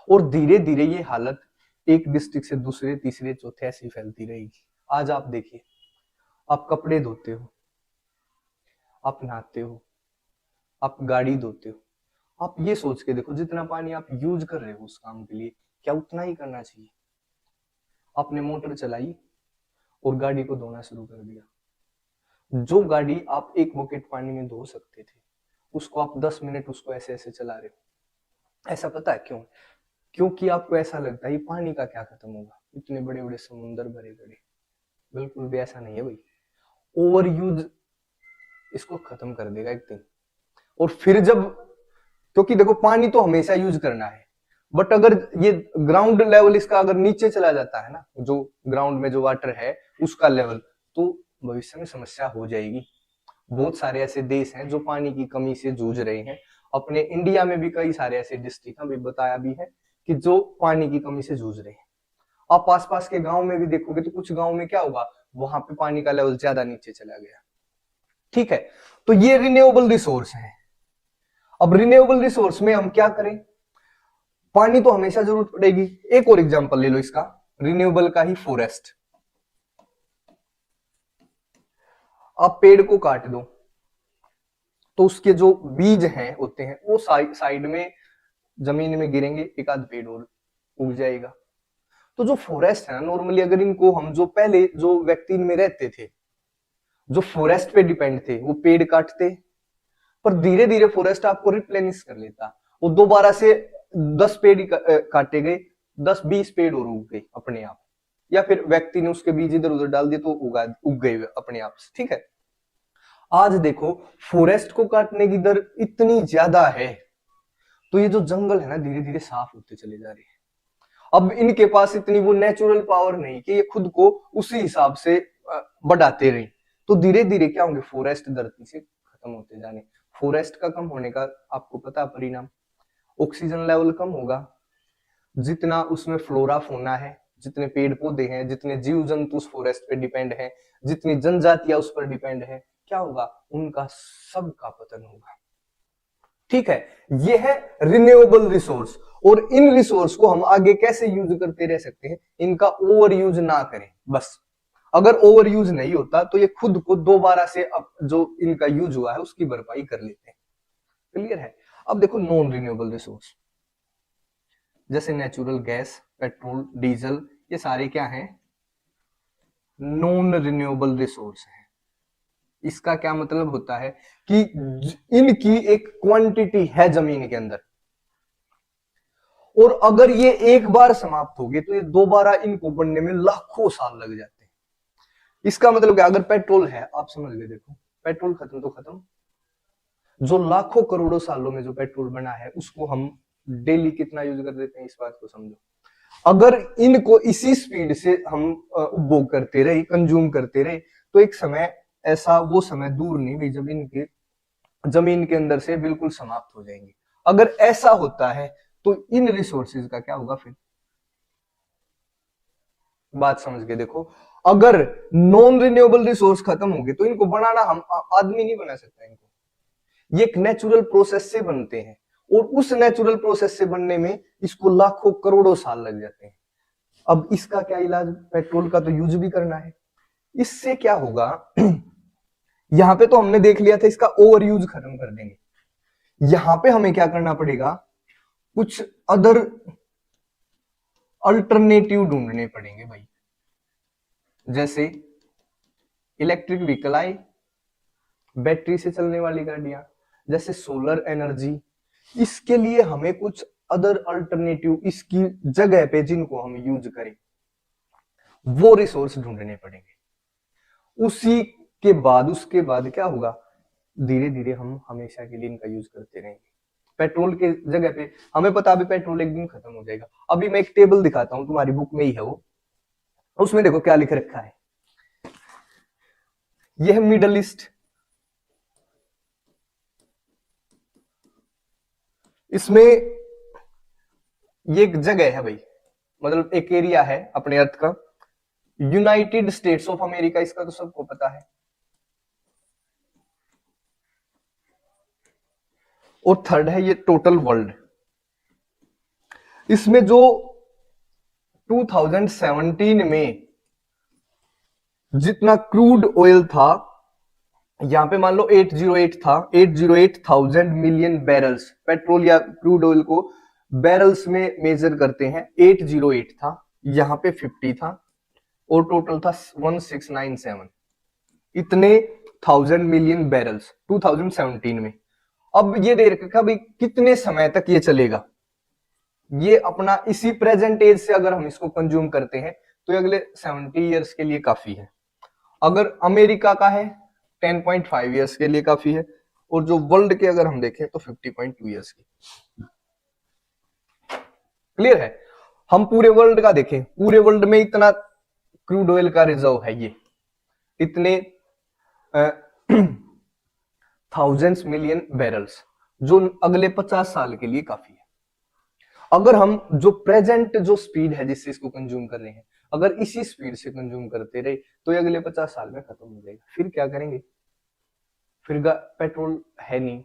और धीरे धीरे ये हालत एक डिस्ट्रिक्ट से दूसरे, तीसरे, चौथे ऐसी फैलती रहेगी। आज आप देखिए, आप कपड़े धोते हो, आप नहाते हो, आप गाड़ी धोते हो, आप ये सोच के देखो जितना पानी आप यूज कर रहे हो उस काम के लिए, क्या उतना ही करना चाहिए? आपने मोटर चलाई और गाड़ी को धोना शुरू कर दिया, जो गाड़ी आप 1 बकेट पानी में धो सकते थे उसको आप 10 मिनट उसको ऐसे ऐसे चला रहे हो। ऐसा पता है क्यों? क्योंकि आपको ऐसा लगता है ये पानी का क्या खत्म होगा, इतने बड़े बड़े समुंदर भरे पड़े। बिल्कुल भी ऐसा नहीं है भाई, ओवर यूज इसको खत्म कर देगा एक दिन। और फिर जब, क्योंकि देखो पानी तो हमेशा यूज करना है, बट अगर ये ग्राउंड लेवल इसका अगर नीचे चला जाता है ना, जो ग्राउंड में जो वाटर है उसका लेवल, तो भविष्य में समस्या हो जाएगी। बहुत सारे ऐसे देश हैं जो पानी की कमी से जूझ रहे हैं, अपने इंडिया में भी कई सारे ऐसे डिस्ट्रिक्ट अभी बताया भी है कि जो पानी की कमी से जूझ रहे हैं। आप आसपास के गांव में भी देखोगे तो कुछ गांव में क्या होगा, वहां पे पानी का लेवल ज्यादा नीचे चला गया। ठीक है, तो ये रिन्यूएबल रिसोर्स है। अब रिन्यूएबल रिसोर्स में हम क्या करें, पानी तो हमेशा जरूरत पड़ेगी। एक और एग्जांपल ले लो इसका, रिन्यूएबल का ही, फॉरेस्ट। आप पेड़ को काट दो तो उसके जो बीज हैं होते हैं वो साइड में जमीन में गिरेंगे, एक आध पेड़ और उग जाएगा। तो जो फॉरेस्ट है ना, नॉर्मली अगर इनको हम, जो पहले जो व्यक्ति इनमें रहते थे, जो फॉरेस्ट पे डिपेंड थे, वो पेड़ काटते, पर धीरे धीरे फॉरेस्ट आपको रिप्लेनिश कर लेता, वो दोबारा से 10 पेड़ काटे गए, 10-20 पेड़ और उग गए अपने आप, या फिर व्यक्ति ने उसके बीज इधर उधर डाल दिए तो उग गए अपने आप से। ठीक है, आज देखो फॉरेस्ट को काटने की दर इतनी ज्यादा है, तो ये जो जंगल है ना धीरे धीरे साफ होते चले जा रहे हैं। अब इनके पास इतनी वो नेचुरल पावर नहीं कि ये खुद को उसी हिसाब से बढ़ाते रहे, तो धीरे धीरे क्या होंगे, फॉरेस्ट धरती से खत्म होते जाने। फॉरेस्ट का कम होने का आपको पता परिणाम, ऑक्सीजन लेवल कम होगा, जितना उसमें फ्लोरा फोना है, जितने पेड़ पौधे हैं, जितने जीव जंतु उस फॉरेस्ट पे डिपेंड है, जितनी जनजातियां उस पर डिपेंड है, क्या होगा, उनका सबका पतन होगा। ठीक है, ये है रिन्यूएबल रिसोर्स। और इन रिसोर्स को हम आगे कैसे यूज करते रह सकते हैं, इनका ओवर यूज ना करें बस। अगर ओवर यूज नहीं होता तो ये खुद को दोबारा से अब जो इनका यूज हुआ है उसकी भरपाई कर लेते हैं। क्लियर है? अब देखो नॉन रिन्यूएबल रिसोर्स, जैसे नेचुरल गैस, पेट्रोल, डीजल, ये सारे क्या हैं, नॉन रिन्यूएबल रिसोर्स हैं। इसका क्या मतलब होता है कि इनकी एक क्वांटिटी है जमीन के अंदर, और अगर ये एक बार समाप्त हो गए तो ये दोबारा इनको बनने में लाखों साल लग जाते हैं। इसका मतलब क्या, अगर पेट्रोल है, आप समझ गए, देखो पेट्रोल खत्म तो खत्म, जो लाखों करोड़ों सालों में जो पेट्रोल बना है उसको हम डेली कितना यूज कर देते हैं, इस बात को समझो। अगर इनको इसी स्पीड से हम उपभोग करते रहे, कंज्यूम करते रहे, तो एक समय ऐसा वो समय दूर नहीं भाई जब इनके जमीन के अंदर से बिल्कुल समाप्त हो जाएंगे। अगर ऐसा होता है तो इन रिसोर्सेज का क्या होगा फिर? बात समझ के देखो, अगर नॉन रिन्यूएबल रिसोर्स खत्म हो गए तो इनको बनाना हम आदमी नहीं बना सकता इनको, ये एक नेचुरल प्रोसेस से बनते हैं और उस नेचुरल प्रोसेस से बनने में इसको लाखों करोड़ों साल लग जाते हैं। अब इसका क्या इलाज? पेट्रोल का तो यूज भी करना है। इससे क्या होगा यहां पे तो हमने देख लिया था इसका ओवर यूज खत्म कर देंगे, यहां पे हमें क्या करना पड़ेगा, कुछ अदर अल्टरनेटिव ढूंढने पड़ेंगे भाई। जैसे इलेक्ट्रिक व्हीकल आए, बैटरी से चलने वाली गाड़ियां, जैसे सोलर एनर्जी, इसके लिए हमें कुछ अदर अल्टरनेटिव इसकी जगह पे जिनको हम यूज करें वो रिसोर्स ढूंढने पड़ेंगे। उसके बाद क्या होगा, धीरे धीरे हम हमेशा के लिए इनका यूज करते रहेंगे। पेट्रोल के जगह पे हमें पता अभी पेट्रोल एक दिन खत्म हो जाएगा। अभी मैं एक टेबल दिखाता हूं, तुम्हारी बुक में ही है वो, उसमें देखो क्या लिख रखा है, यह है मिडल ईस्ट, इसमें ये एक जगह है भाई, मतलब एक एरिया है अपने अर्थ का, यूनाइटेड स्टेट्स ऑफ अमेरिका, इसका तो सबको पता है। और थर्ड है ये टोटल वर्ल्ड, इसमें जो 2017 में जितना क्रूड ऑयल था, यहां पे मान लो 808 था, 808,000 मिलियन बैरल्स, पेट्रोल या क्रूड ऑयल को बैरल्स में मेजर करते हैं, 808 था, यहां पे 50 था और टोटल था 1697, इतने 1000 मिलियन बैरल्स 2017 में। अब ये दे रखा भाई कितने समय तक ये चलेगा, ये अपना इसी प्रेजेंट एज से अगर हम इसको कंज्यूम करते हैं तो ये अगले 70 ईयर्स के लिए काफी है। अगर अमेरिका का है 10.5 ईयर्स के लिए काफी है, और जो वर्ल्ड के अगर हम देखें तो 50.2 ईयर्स की। क्लियर है? हम पूरे वर्ल्ड का देखें, पूरे वर्ल्ड में इतना क्रूड ऑयल का रिजर्व है, ये इतने थाउजेंड्स मिलियन बैरल्स, जो अगले 50 साल के लिए काफी है। अगर हम जो प्रेजेंट जो स्पीड है जिससे इसको कंज्यूम कर रहे हैं, अगर इसी स्पीड से कंज्यूम करते रहे तो ये अगले 50 साल में खत्म हो जाएगा। फिर क्या करेंगे? फिर पेट्रोल है नहीं,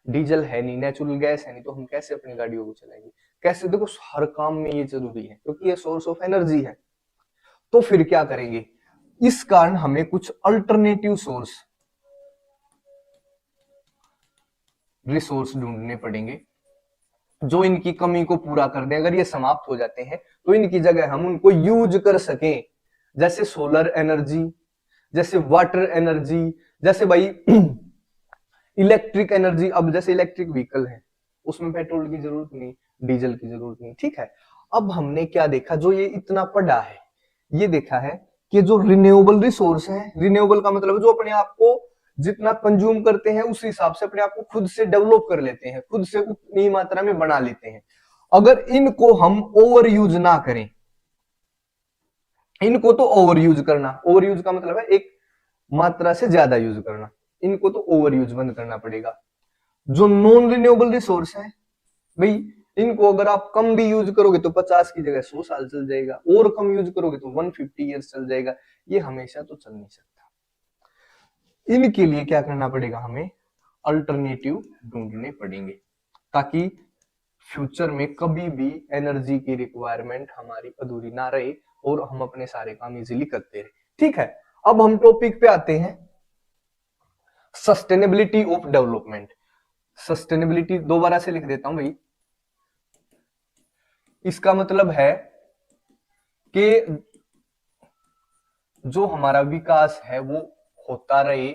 डीजल है नहीं, नेचुरल गैस है नहीं, तो हम कैसे अपनी गाड़ियों को चलाएंगे? कैसे? देखो हर काम में ये जरूरी है क्योंकि ये सोर्स ऑफ एनर्जी है। तो फिर क्या करेंगे? इस कारण हमें कुछ अल्टरनेटिव रिसोर्स ढूंढने पड़ेंगे जो इनकी कमी को पूरा कर दें। अगर ये समाप्त हो जाते हैं तो इनकी जगह हम उनको यूज कर सकें, जैसे सोलर एनर्जी, जैसे वाटर एनर्जी, जैसे भाई इलेक्ट्रिक एनर्जी। अब जैसे इलेक्ट्रिक व्हीकल है उसमें पेट्रोल की जरूरत नहीं, डीजल की जरूरत नहीं, ठीक है। अब हमने क्या देखा, जो ये इतना पढ़ा है, ये देखा है कि जो रिन्यूएबल रिसोर्स है, रिन्यूएबल का मतलब जो अपने आप को जितना कंज्यूम करते हैं उस हिसाब से अपने आप को खुद से डेवलप कर लेते हैं, खुद से उतनी मात्रा में बना लेते हैं। अगर इनको हम ओवर यूज ना करें, इनको तो ओवर यूज करना, ओवर यूज का मतलब है एक मात्रा से ज्यादा यूज करना, इनको तो ओवर यूज बंद करना पड़ेगा। जो नॉन रिन्यूएबल रिसोर्स है भाई, इनको अगर आप कम भी यूज करोगे तो 50 की जगह 100 साल चल जाएगा, और कम यूज करोगे तो 150 ईयर्स चल जाएगा। ये हमेशा तो चल नहीं सकता। इनके लिए क्या करना पड़ेगा? हमें अल्टरनेटिव ढूंढने पड़ेंगे ताकि फ्यूचर में कभी भी एनर्जी की रिक्वायरमेंट हमारी अधूरी ना रहे और हम अपने सारे काम इजीली करते रहे। ठीक है, अब हम टॉपिक पे आते हैं, सस्टेनेबिलिटी ऑफ डेवलपमेंट। सस्टेनेबिलिटी दोबारा से लिख देता हूं भाई, इसका मतलब है कि जो हमारा विकास है वो होता रहे,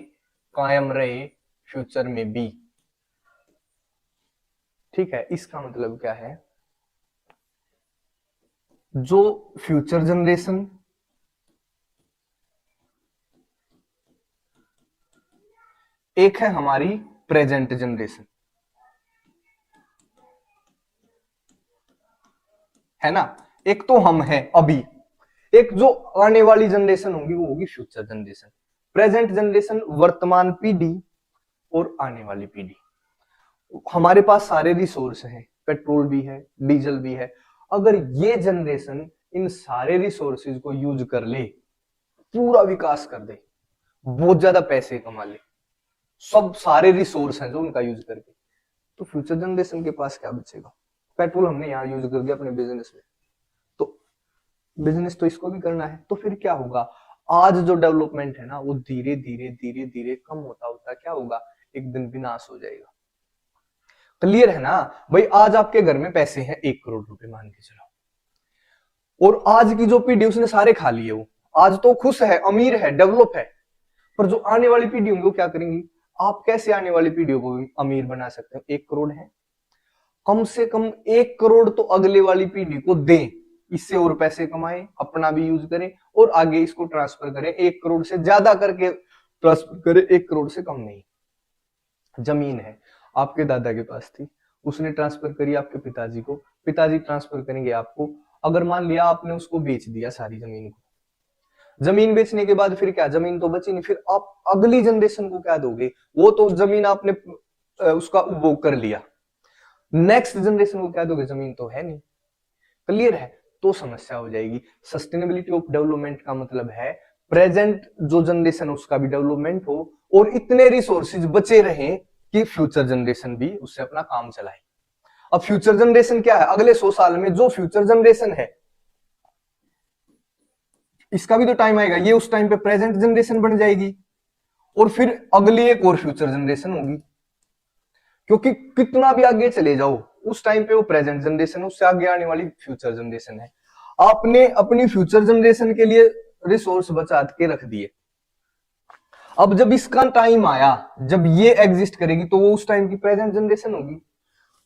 कायम रहे फ्यूचर में भी। ठीक है, इसका मतलब क्या है? जो फ्यूचर जनरेशन, एक है हमारी प्रेजेंट जनरेशन, है ना, एक तो हम हैं अभी, एक जो आने वाली जनरेशन होगी वो होगी फ्यूचर जनरेशन। प्रेजेंट जनरेशन वर्तमान पीढ़ी और आने वाली पीढ़ी। हमारे पास सारे रिसोर्स हैं, पेट्रोल भी है, डीजल भी है। अगर ये जनरेशन इन सारे रिसोर्सेज को यूज कर ले, पूरा विकास कर दे, बहुत ज्यादा पैसे कमा ले, सब सारे रिसोर्स हैं जो उनका यूज करके, तो फ्यूचर जनरेशन के पास क्या बचेगा? पेट्रोल हमने यहाँ यूज कर दिया अपने बिजनेस में, तो बिजनेस तो इसको भी करना है, तो फिर क्या होगा? आज जो डेवलपमेंट है ना वो धीरे धीरे धीरे धीरे कम होता होता क्या होगा? एक दिन विनाश हो जाएगा। क्लियर है ना भाई? आज आपके घर में पैसे हैं 1 करोड़ रुपए मान के चलो, और आज की जो पीढ़ी उसने सारे खा लिए, वो आज तो खुश है, अमीर है, डेवलप है, पर जो आने वाली पीढ़ी होंगी वो क्या करेंगी? आप कैसे आने वाली पीढ़ियों को अमीर बना सकते हो? 1 करोड़ है, कम से कम 1 करोड़ तो अगले वाली पीढ़ी को दें, इससे और पैसे कमाएं, अपना भी यूज करें और आगे इसको ट्रांसफर करें। 1 करोड़ से ज्यादा करके ट्रांसफर करें, 1 करोड़ से कम नहीं। जमीन है, आपके दादा के पास थी, उसने ट्रांसफर करी आपके पिताजी को, पिताजी ट्रांसफर करेंगे आपको। अगर मान लिया आपने उसको बेच दिया सारी जमीन को, जमीन बेचने के बाद फिर क्या? जमीन तो बची नहीं, फिर आप अगली जनरेशन को क्या दोगे? वो तो जमीन आपने उसका उपभोग कर लिया, नेक्स्ट जनरेशन को क्या दोगे? जमीन तो है नहीं। क्लियर है? तो समस्या हो जाएगी। सस्टेनेबिलिटी ऑफ डेवलपमेंट का मतलब है प्रेजेंट जो जनरेशन उसका भी डेवलपमेंट हो और इतने रिसोर्सेज बचे रहें कि फ्यूचर जनरेशन भी उससे अपना काम चलाए। अब फ्यूचर जनरेशन क्या है? अगले 100 साल में जो फ्यूचर जनरेशन है इसका भी तो टाइम आएगा, ये उस टाइम पे प्रेजेंट जनरेशन बन जाएगी और फिर अगली एक और फ्यूचर जनरेशन होगी, क्योंकि कितना भी आगे चले जाओ उस टाइम पे वो प्रेजेंट जनरेशन है, उससे आगे आने वाली फ्यूचर जनरेशन है। आपने अपनी फ्यूचर जनरेशन के लिए रिसोर्स बचा के रख दिए, अब जब इसका टाइम आया, जब ये एग्जिस्ट करेगी तो वो उस टाइम की प्रेजेंट जनरेशन होगी।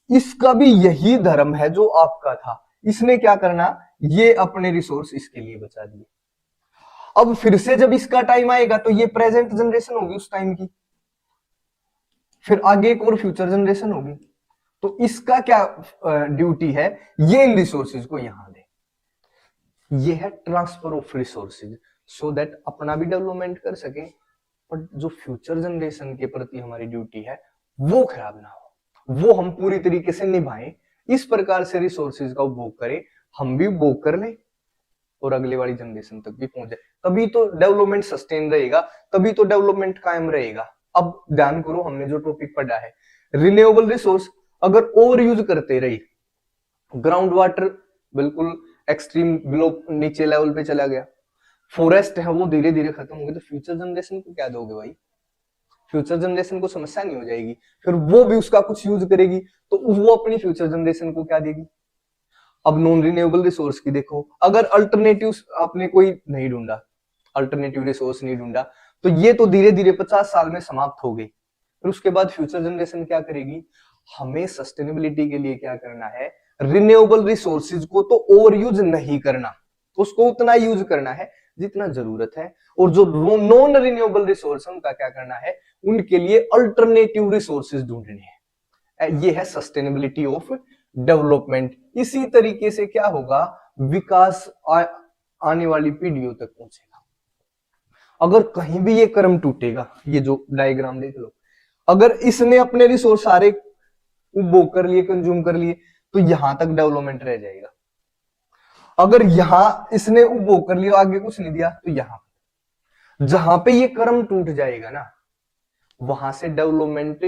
इसका भी यही धर्म है जो आपका था, इसने क्या करना? ये अपने रिसोर्स इसके लिए बचा दिए। अब फिर से जब इसका टाइम आएगा तो ये प्रेजेंट जनरेशन होगी उस टाइम की, फिर आगे एक और फ्यूचर जनरेशन होगी। तो इसका क्या ड्यूटी है? ये इन रिसोर्सेज को यहां दे, ये है transfer of resources, so that अपना भी डेवलपमेंट कर सके, पर जो फ्यूचर जनरेशन के प्रति हमारी ड्यूटी है वो खराब ना हो, वो हम पूरी तरीके से निभाएं। इस प्रकार से रिसोर्सेज का उपभोग करें, हम भी उपभोग कर लें और अगले वाली जनरेशन तक भी पहुंच जाए, तभी तो डेवलपमेंट सस्टेन रहेगा, तभी तो डेवलपमेंट कायम रहेगा। अब ध्यान करो, हमने जो टॉपिक पढ़ा है रिन्यूएबल रिसोर्स अगर ओवर यूज करते रहे, ग्राउंड वाटर बिल्कुल एक्सट्रीम बिलो नीचे लेवल पे चला गया, फॉरेस्ट है वो धीरे धीरे खत्म हो गए, तो फ्यूचर जनरेशन को क्या दोगे भाई? फ्यूचर जनरेशन को समस्या नहीं हो जाएगी? फिर वो भी उसका कुछ यूज करेगी तो वो अपनी फ्यूचर जनरेशन को क्या देगी? अब नॉन रिन्यूएबल रिसोर्स की देखो, अगर अल्टरनेटिव आपने कोई नहीं ढूंढा, अल्टरनेटिव रिसोर्स नहीं ढूंढा, तो ये तो धीरे धीरे 50 साल में समाप्त हो गई। फिर उसके बाद फ्यूचर जनरेशन क्या करेगी? हमें सस्टेनेबिलिटी के लिए क्या करना है? रिन्यूएबल रिसोर्सेज को तो ओवर यूज नहीं करना, उसको उतना यूज करना है जितना जरूरत है, और जो नॉन रिन्यूएबल रिसोर्स है उनका क्या करना है? उनके लिए अल्टरनेटिव रिसोर्सेज ढूंढने हैं। ये है सस्टेनेबिलिटी ऑफ डेवलपमेंट। इसी तरीके से क्या होगा? विकास आने वाली पीढ़ियों तक पहुंचेगा। अगर कहीं भी ये क्रम टूटेगा, ये जो डायग्राम देख लो, अगर इसने अपने रिसोर्स सारे उपभोग कर लिए, कंज्यूम कर लिए, तो यहां तक डेवलपमेंट रह जाएगा। अगर यहां इसने उपभोग कर लिया, आगे कुछ नहीं दिया, तो यहां जहां पे ये क्रम टूट जाएगा ना, वहां से डेवलपमेंट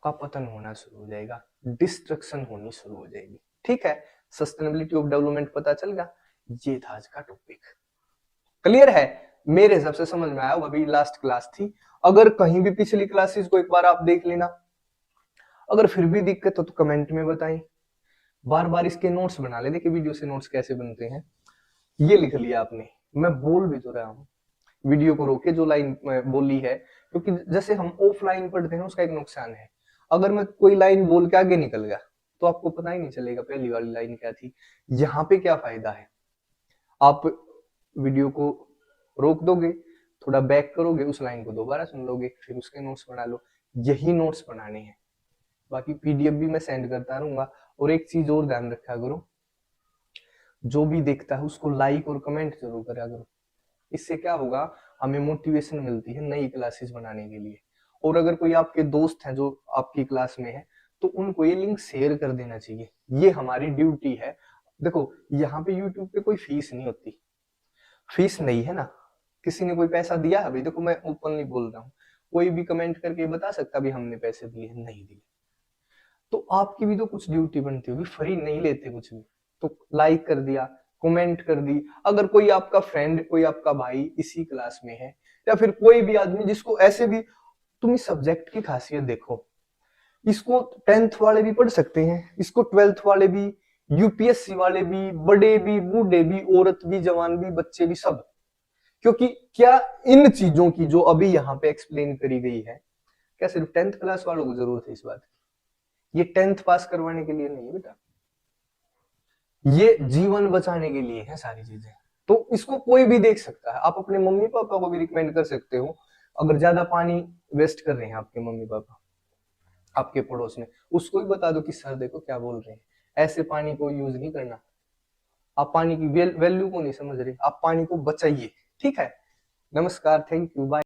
का पतन होना शुरू हो जाएगा, डिस्ट्रक्शन होनी शुरू हो जाएगी। ठीक है, सस्टेनेबिलिटी ऑफ डेवलपमेंट पता चल गया। ये था आज का टॉपिक। क्लियर है? मेरे हिसाब से समझ में आया होगा। अभी लास्ट क्लास थी, अगर कहीं भी पिछली क्लासेस को एक बार आप देख लेना, अगर फिर भी दिक्कत हो तो कमेंट में बताएं। बार बार इसके नोट्स बना ले, देखिए वीडियो से नोट्स कैसे बनते हैं। ये लिख लिया आपने, मैं बोल भी तो रहा हूं, वीडियो को रोके जो लाइन बोली है, क्योंकि जैसे हम ऑफलाइन पढ़ते हैं उसका एक नुकसान है, अगर मैं कोई लाइन बोल के आगे निकल गया तो आपको पता ही नहीं चलेगा पहली वाली लाइन क्या थी। यहाँ पे क्या फायदा है? आप वीडियो को रोक दोगे, थोड़ा बैक करोगे, उस लाइन को दोबारा सुन लोगे, फिर उसके नोट्स बना लो। यही नोट्स बनाने हैं, बाकी पीडीएफ भी मैं सेंड करता रहूंगा। और एक चीज और ध्यान रखा करो, जो भी देखता है उसको लाइक और कमेंट जरूर करा करो। इससे क्या होगा? हमें मोटिवेशन मिलती है नई क्लासेस बनाने के लिए। और अगर कोई आपके दोस्त हैं जो आपकी क्लास में है, तो उनको ये लिंक शेयर कर देना चाहिए। ये हमारी ड्यूटी है। देखो, यहाँ पे यूट्यूब पे कोई फीस नहीं होती, फीस नहीं है ना, किसी ने कोई पैसा दिया है? भाई देखो, मैं ओपनली बोल रहा हूँ, कोई भी कमेंट करके बता सकता भी हमने पैसे दिए, नहीं दिए। तो आपकी भी तो कुछ ड्यूटी बनती होगी, फ्री नहीं लेते कुछ भी। तो लाइक कर दिया, कमेंट कर दी। अगर कोई आपका फ्रेंड, कोई आपका भाई इसी क्लास में है, या फिर कोई भी आदमी जिसको ऐसे भी, तुम इस सब्जेक्ट की खासियत देखो, इसको 10th वाले भी पढ़ सकते हैं, इसको 12th वाले भी, यूपीएससी वाले भी, बड़े भी, बूढ़े भी, औरत भी, जवान भी, बच्चे भी, सब। क्योंकि क्या इन चीजों की जो अभी यहाँ पे एक्सप्लेन करी गई है, क्या सिर्फ 10th क्लास वालों को जरूरत है इस बात की? ये 10th पास करवाने के लिए नहीं है बेटा, ये जीवन बचाने के लिए है सारी चीजें। तो इसको कोई भी देख सकता है। आप अपने मम्मी पापा को भी रिकमेंड कर सकते हो, अगर ज्यादा पानी वेस्ट कर रहे हैं आपके मम्मी पापा आपके पड़ोस में, उसको भी बता दो कि सर देखो क्या बोल रहे हैं, ऐसे पानी को यूज नहीं करना। आप पानी की वैल्यू को नहीं समझ रहे, आप पानी को बचाइए। ठीक है, नमस्कार, थैंक यू, बाय।